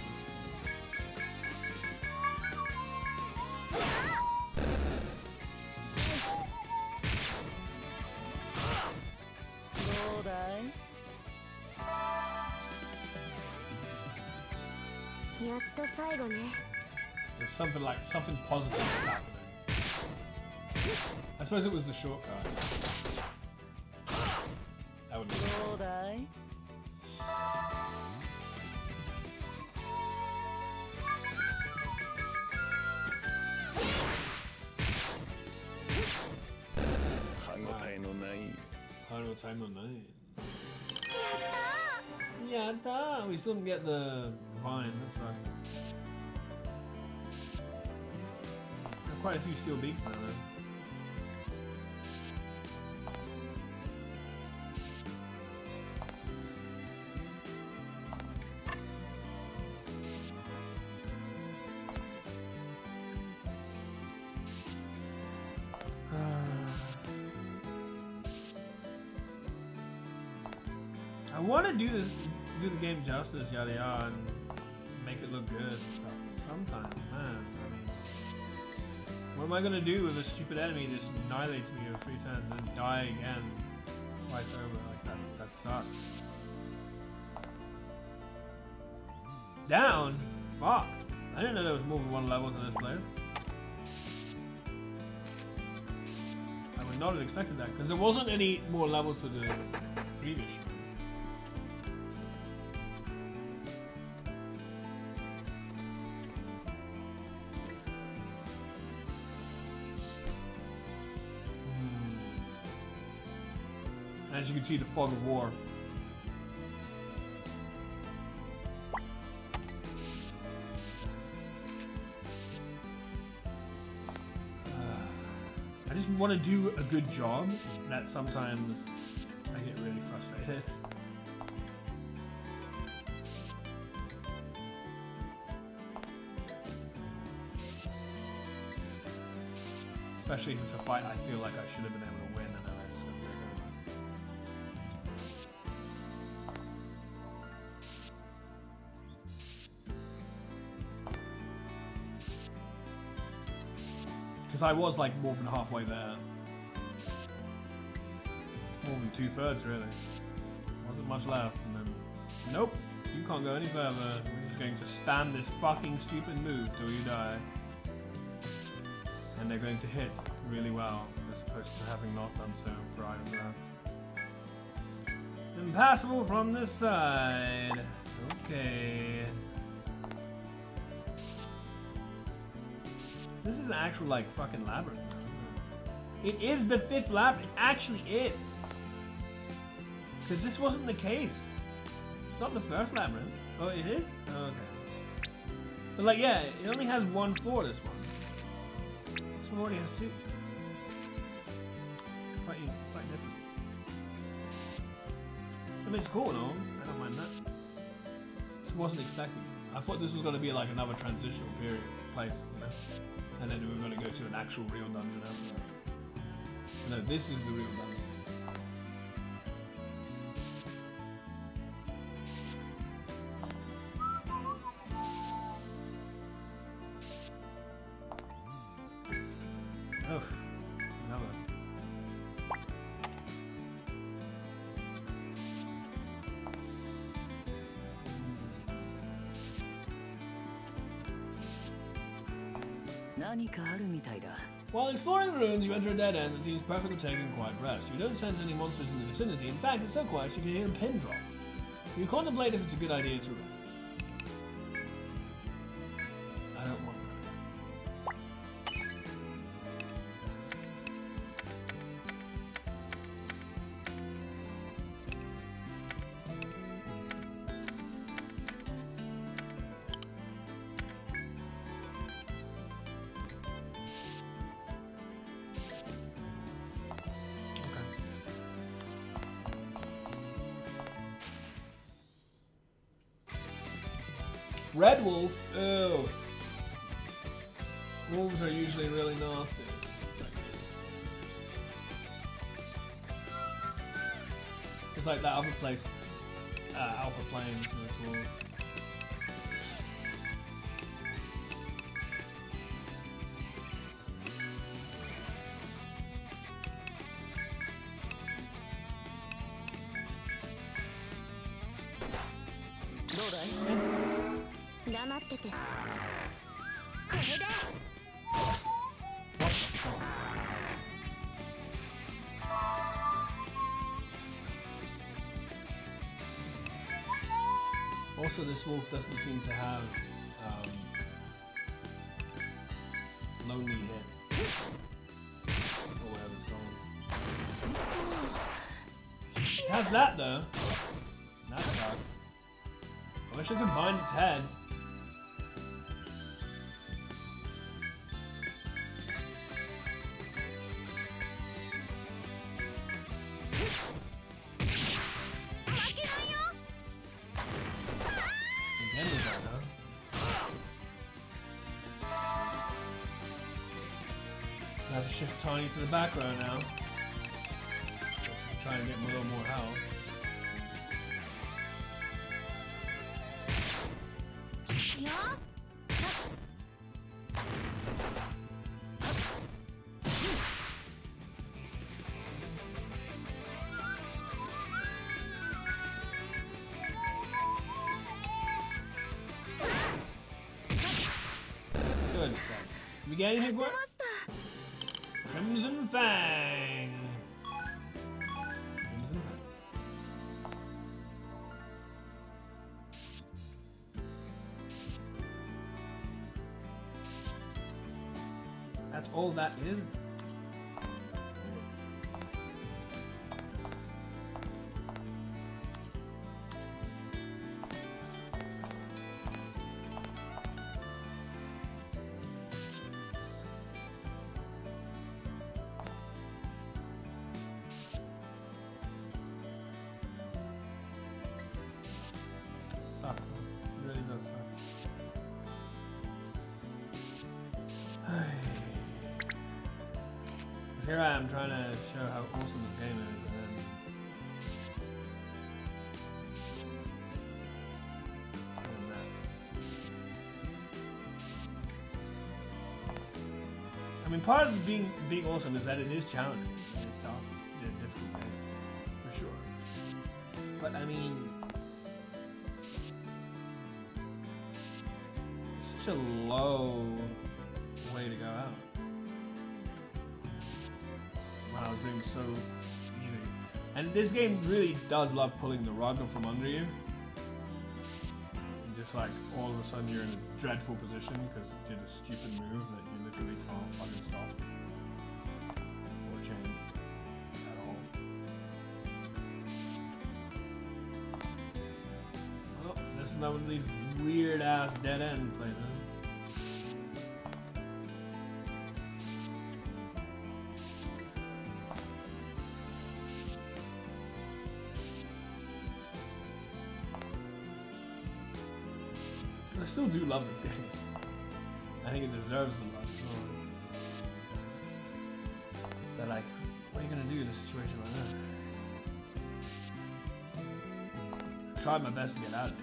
There's something like, something positive happening. I suppose it was the shortcut. That would be it. Yatta! We still didn't get the vine, that sucks. There are quite a few steel beaks now though. I want to do the game justice, yada yada, and make it look good and stuff. But sometimes, man, I mean, what am I gonna do with a stupid enemy that just annihilates me over 3 turns and then die again twice over like that? That sucks. Down? Fuck! I didn't know there was more than 1 level to this player. I would not have expected that because there wasn't any more levels to the previous show. As you can see, the fog of war. I just want to do a good job, that sometimes I get really frustrated. Especially if it's a fight I feel like I should have been able to win, and then I just don't think of. Because I was like more than halfway there. More than 2/3 really. Wasn't much left, and then nope, you can't go any further. You're just going to spam this fucking stupid move till you die. And they're going to hit really well, as opposed to having not done so prior to that. Impassable from this side. Okay. This is an actual, like, fucking labyrinth. It is the 5th labyrinth. It actually is. Because this wasn't the case. It's not the first labyrinth. Oh, it is? Oh, okay. But, like, yeah, it only has 1 floor, this one. This one already has 2. It's quite different. I mean, it's cool and all. I don't mind that. Just wasn't expecting it. I thought this was going to be like another transitional period place, you know? And then we were going to go to an actual real dungeon after that. No, this is the real dungeon. Oh, another. While exploring the ruins, you enter a dead end that seems perfect for taking quiet rest. You don't sense any monsters in the vicinity. In fact, it's so quiet you can hear a pin drop. You contemplate if it's a good idea to rest. I don't want that. Red wolf? Ew. Wolves are usually really nasty. It's like that other place, Alpha Plains with wolves. Also, this wolf doesn't seem to have lonely hit, or whatever it's called. It has that though. That sucks. I wish I could bind its head. I have to shift Tiny to the back row now. Try and get him a little more health. Good stuff. Did we get anything for it? Crimson Fang! Crimson Fang. That's all that is? here I am trying to show how awesome this game is, and then... I mean, part of being awesome is that it is challenging. It's tough. It's a difficult game, for sure. But I mean, it's such a low way to go out. When I was doing so easy, and this game really does love pulling the rug from under you. And just like all of a sudden you're in a dreadful position because you did a stupid move that you literally can't fucking stop or change at all. Oh, this is another one of these weird ass dead end places. I still do love this game. I think it deserves the love as well. But like, what are you gonna do in a situation like that? I tried my best to get out of it.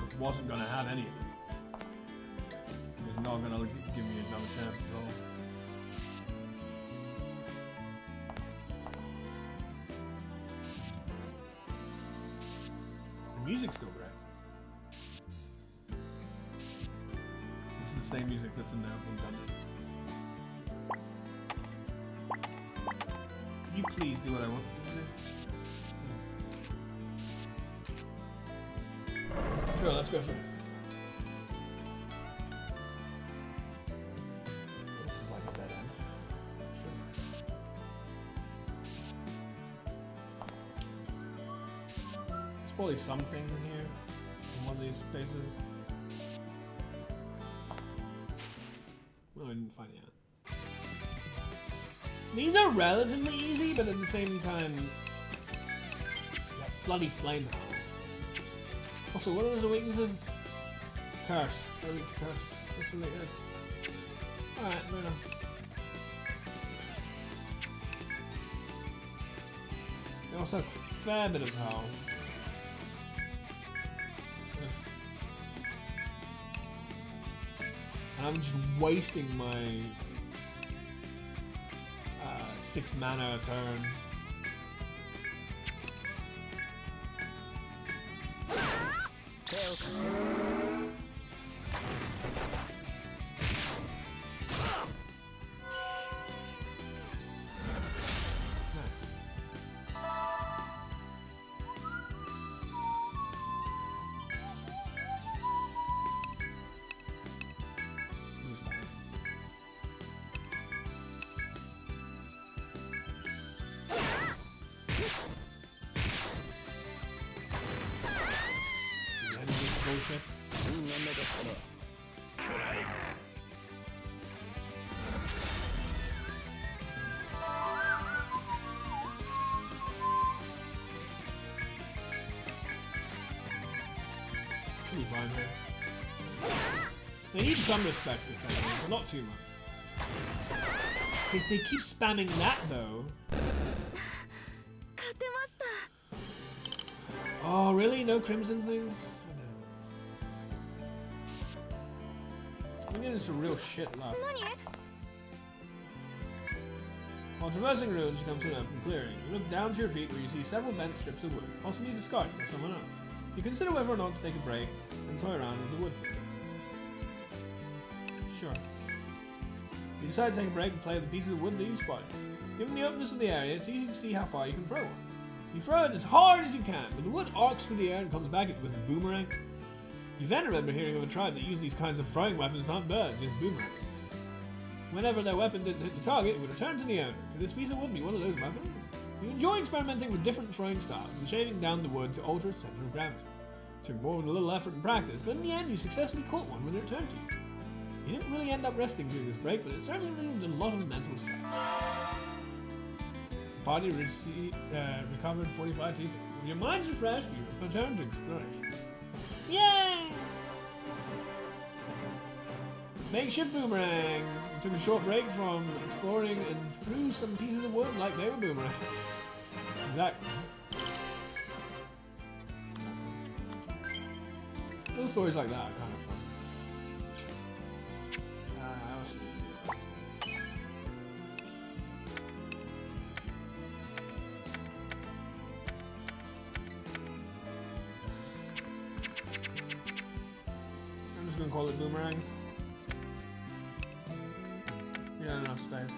Just wasn't gonna have any of it. It was not gonna give me another chance at all. The music's still great. This is the same music that's in the opening dungeon. Could you please do what I want you to do? Sure, let's go for it. This is like a dead end. Sure. There's probably something here in one of these spaces. I didn't find it yet. These are relatively easy, but at the same time, that bloody flame power. Also, what are those weaknesses? Curse. They're weak to curse. That's really good. Alright, fair enough. They also have a fair bit of power. And I'm just wasting my 6 mana a turn. Bullshit. Should be fine here. They need some respect this enemy, but not too much. If they keep spamming that though. Oh really? No crimson thing? I'm getting some real shit luck. While traversing ruins, you come to an open clearing. You look down to your feet where you see several bent strips of wood, possibly discarded by someone else. You consider whether or not to take a break and toy around with the wood for a bit. Sure. You decide to take a break and play with the pieces of wood that you spotted. Given the openness of the area, it's easy to see how far you can throw one. You throw it as hard as you can, but the wood arcs through the air and comes back with a boomerang. You then remember hearing of a tribe that used these kinds of throwing weapons to hunt birds, this boomerang. Whenever their weapon didn't hit the target, it would return to the owner. Could this piece of wood be one of those weapons? You enjoy experimenting with different throwing styles and shading down the wood to alter its center of gravity. It took more than a little effort and practice, but in the end you successfully caught one when it returned to you. You didn't really end up resting during this break, but it certainly relieved a lot of mental stress. The party recovered 45 TP. With your minds refreshed, you return to exploration. Yay! Makeshift boomerangs. We took a short break from exploring and threw some pieces of wood like they were boomerangs. Exactly. Little stories like that are kind of fun. I'm just gonna call it boomerangs. You don't have enough space.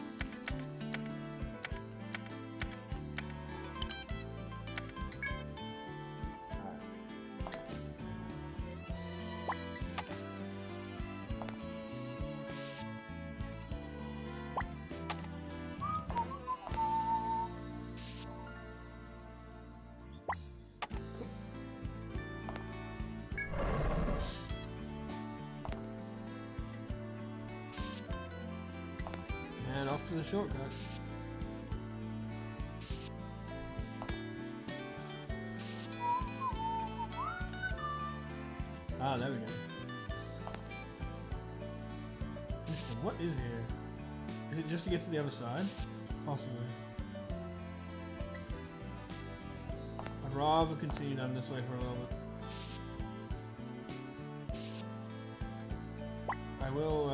And off to the shortcut. Ah, there we go. Interesting. What is here? Is it just to get to the other side? Possibly. I'd rather continue down this way for a little bit. I will,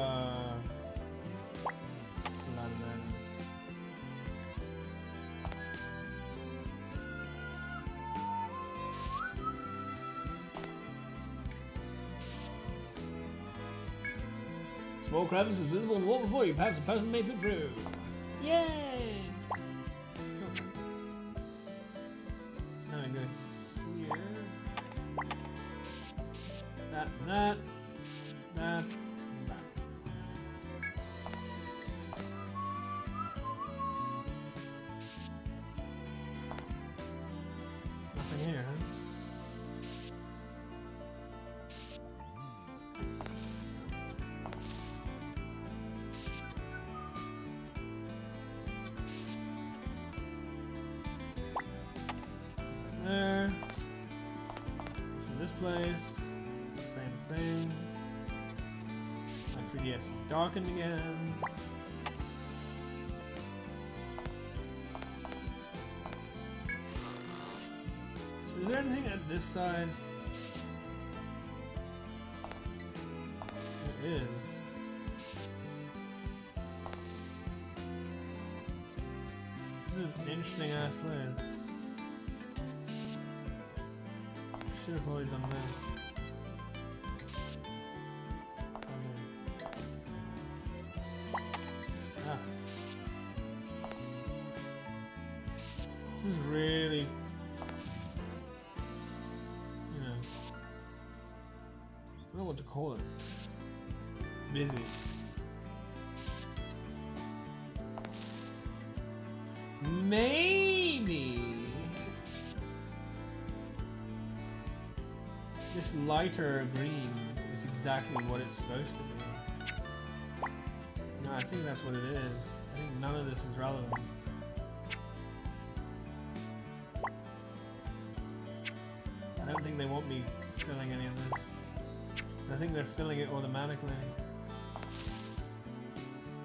small crevice is visible in the wall before you. Perhaps a person may fit through. Yay! Now we go here. That, that, that, and that. Nothing here, huh? There. So this place, same thing. My 3DS is darkened again. So is there anything at this side? There is. This is an interesting ass place. Should have probably done that. Ah. This is really, you know, I don't know what to call it. Busy. Maybe this lighter green is exactly what it's supposed to be. No, I think that's what it is. I think none of this is relevant. I don't think they want me filling any of this. I think they're filling it automatically.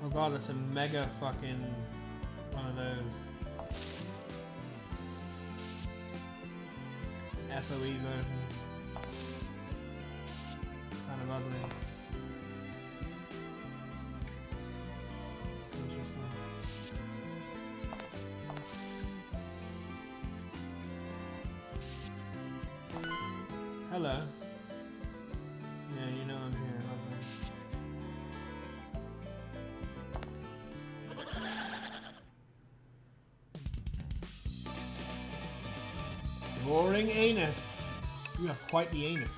Oh god, it's a mega fucking one of those. FOE version. Kind of ugly. Interesting. Hello. Yeah, you know I'm here. Lovely. Roaring anus. You have quite the anus.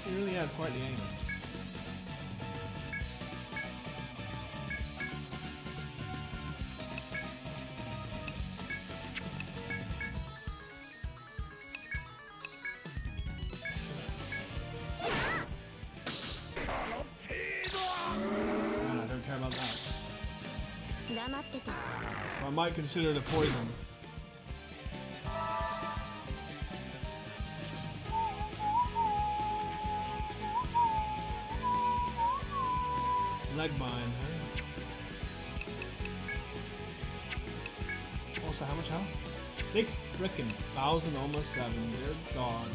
He really has quite the anus. I don't care about that. 黙ってて。 I might consider it a poison. Leg bind, huh? Also, how much health? 6 frickin' thousand, almost 7. Dear God.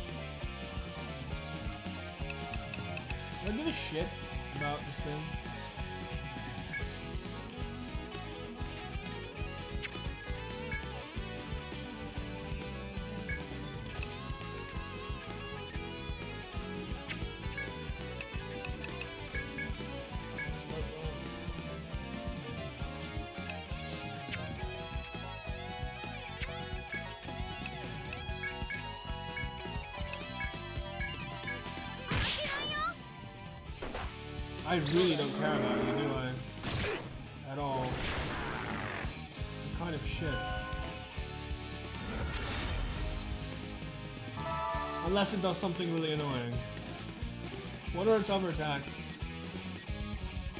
Do I give a shit about this thing? I really don't care about you, do I? At all. What kind of shit? Unless it does something really annoying. What are its other attacks?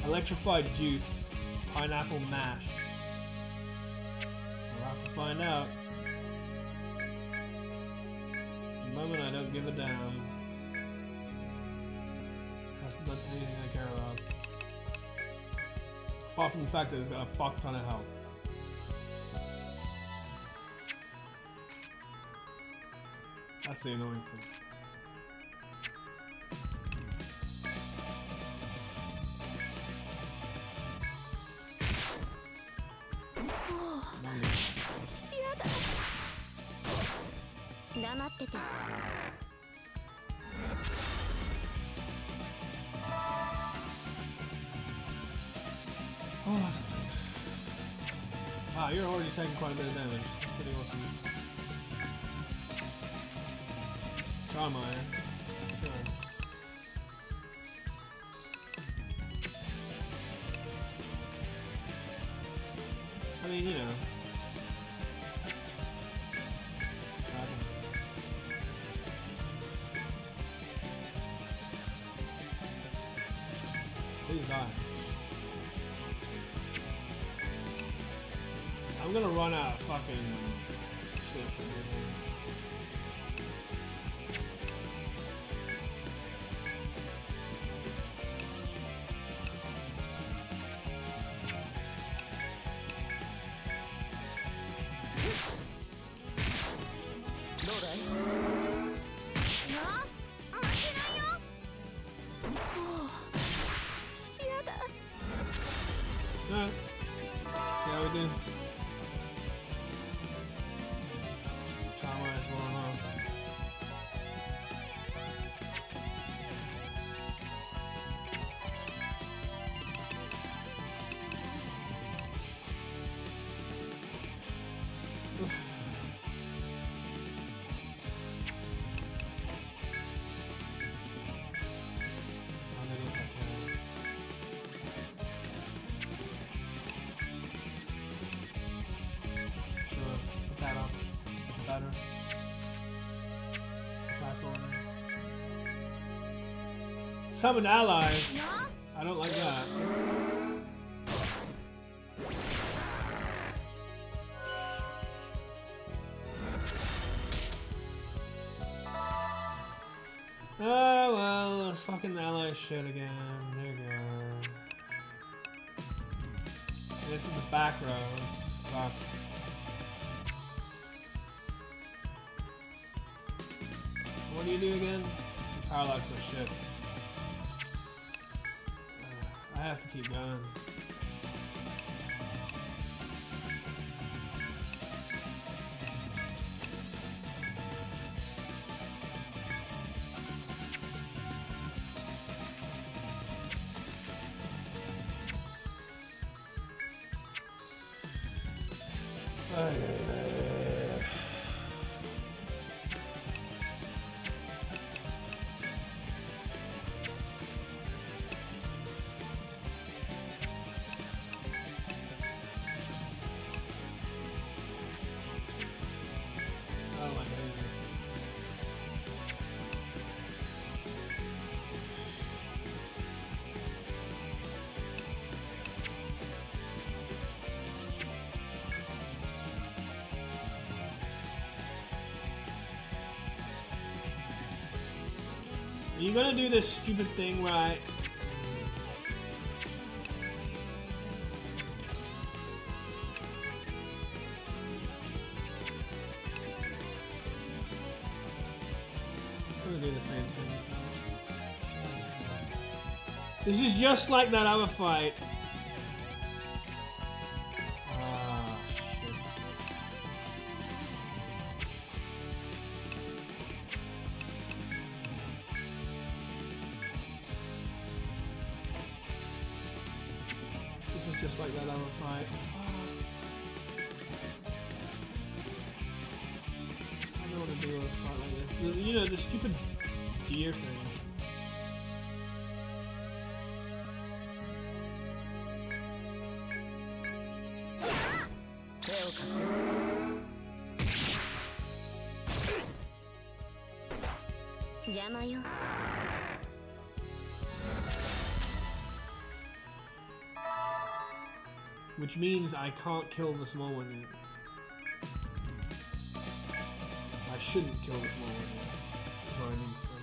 Electrified juice. Pineapple mash. We'll have to find out. At the moment I don't give a damn. That's anything I care about. Apart from the fact that it's got a fuck ton of health. That's the annoying thing. Oh, wow, you're already taking quite a bit of damage. That's pretty awesome. Charmire. Sure. I mean, you know. Please die. I'm gonna run out of fucking shit from here. Alright. See how we do. Charmire is going on. Better. Attack order. Summon allies. I don't like that. Oh well, this fucking ally shit again. There you go. This is the back row. Sucks. What do you do again? Paralyzed for shit. I have to keep going. Are you gonna do this stupid thing where I... I'm gonna do the same thing. This is just like that other fight. Ah, shit. This is just like that other fight. I don't want to do a fight like this. You know, the stupid deer thing. Which means I can't kill the small one yet. I shouldn't kill the small one yet. That's what I mean to say.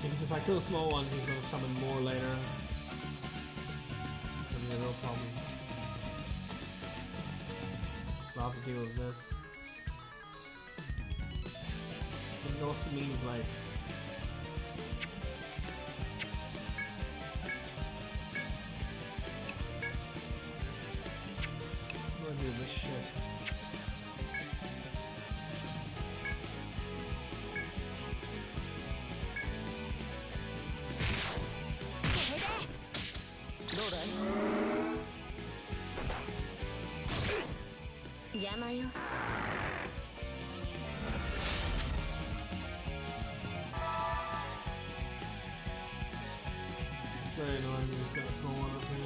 Because if I kill the small one, he's going to summon more later. It's going to be a real problem. So I'll have to deal with this. It also means like... I'm going to do this shit. It's very annoying that he's got a small one up here.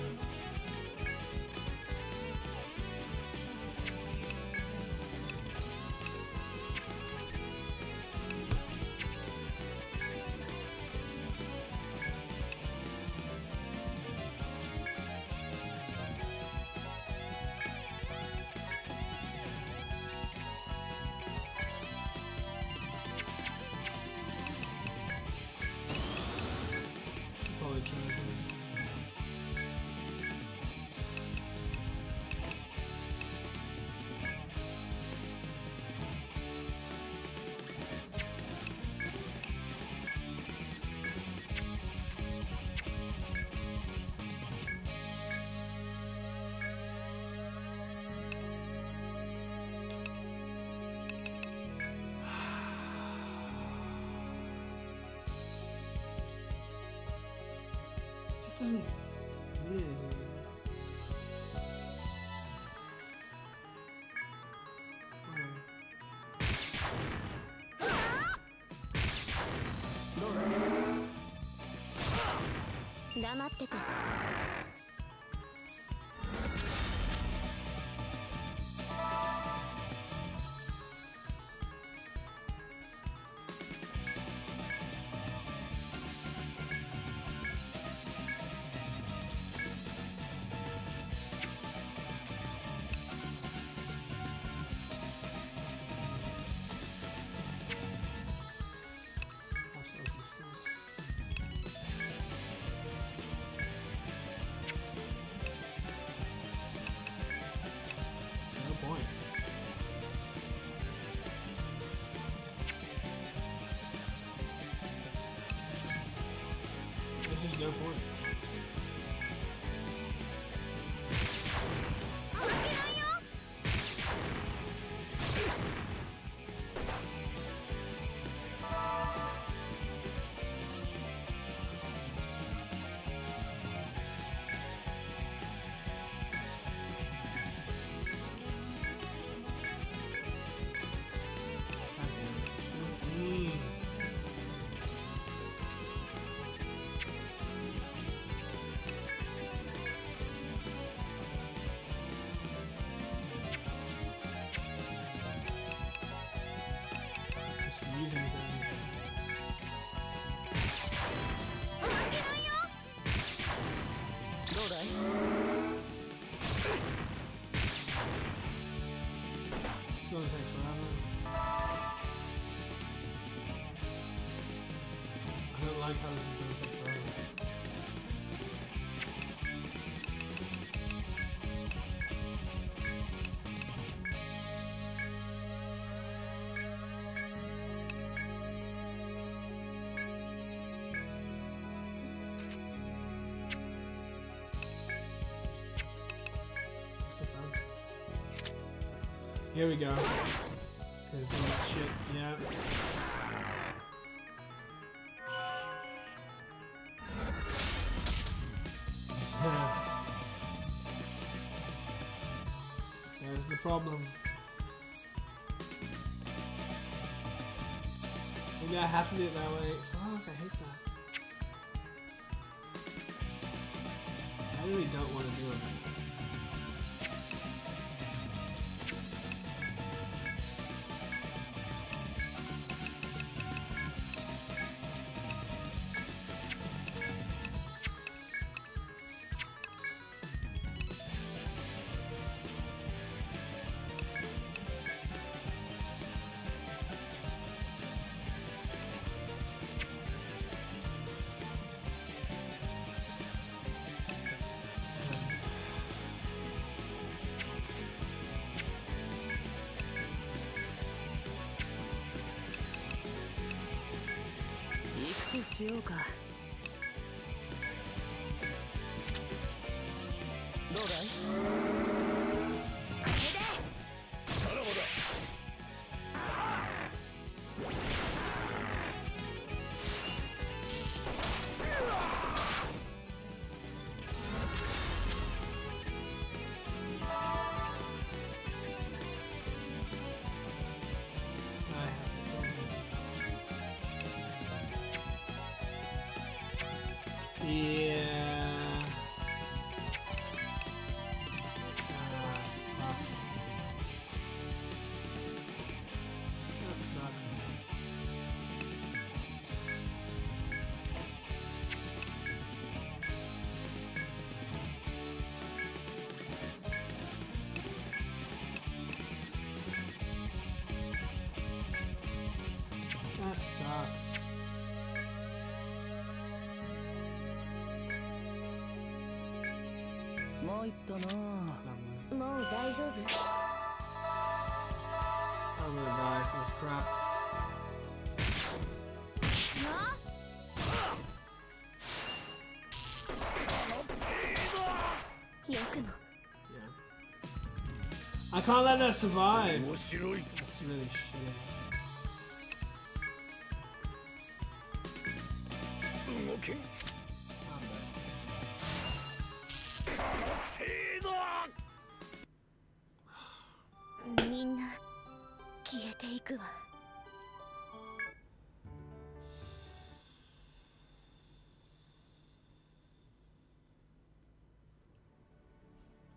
Probably trying to... It doesn't really... No point. There's just no point. like how this is going to take forever. Here we go. There's that shit, yeah. There's the problem. Maybe I have to do it that way. Fuck, I hate that. I really don't want to do it. That sucks. I'm gonna die for this crap. Yeah. I can't let that survive. That's really shitty.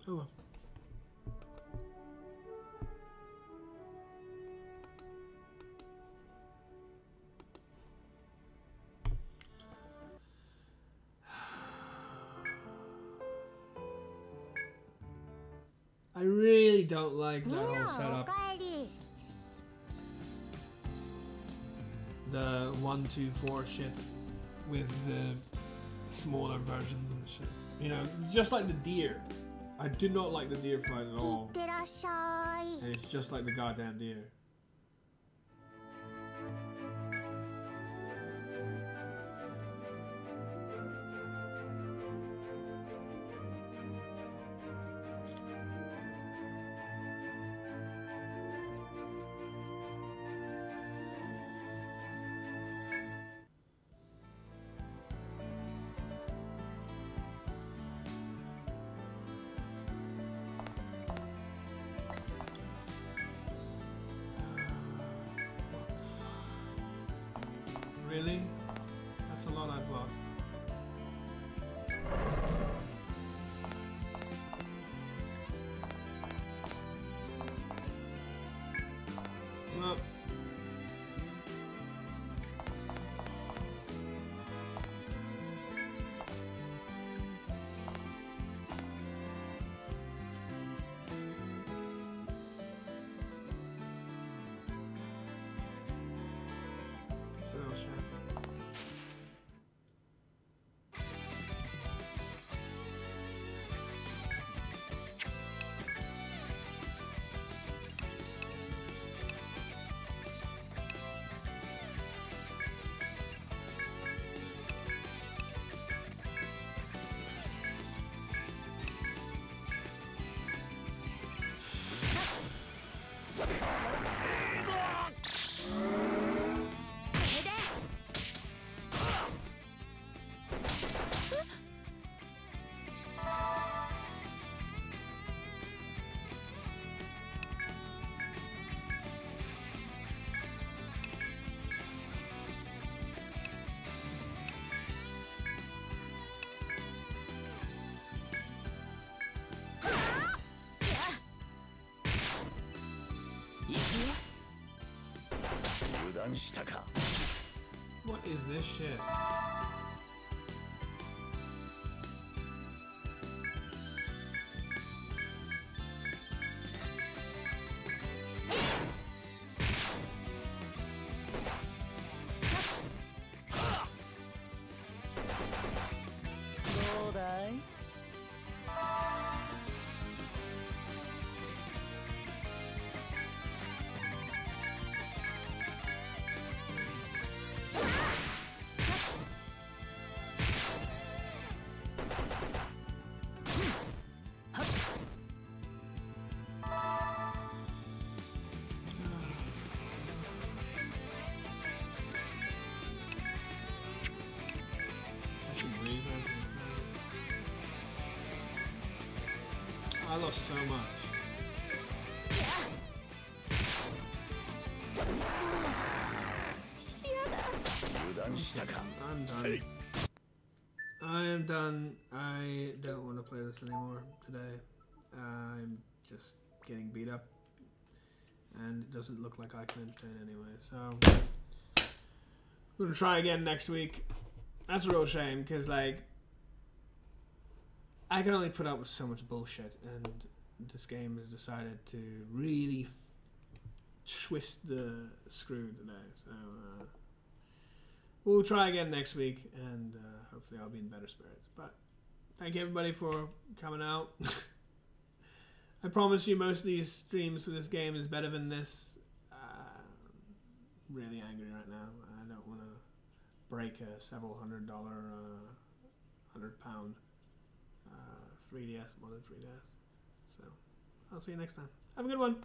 Oh well. I really don't like that whole setup. The 1, 2, 4 shit with the smaller versions and shit. You know, it's just like the deer. I did not like the deer fight at all. And it's just like the goddamn deer. Really? That's a lot I've lost. Well. So, sure. What is this shit? I lost so much. I'm done. I am done. I don't want to play this anymore today. I'm just getting beat up. And it doesn't look like I can entertain anyway. So, I'm going to try again next week. That's a real shame, because, like, I can only put up with so much bullshit, and this game has decided to really twist the screw today. So we'll try again next week, and hopefully I'll be in better spirits. But thank you everybody for coming out. I promise you most of these streams for this game is better than this. I'm really angry right now. I don't want to break a several $100, £100 3DS, more than 3DS. So, I'll see you next time. Have a good one.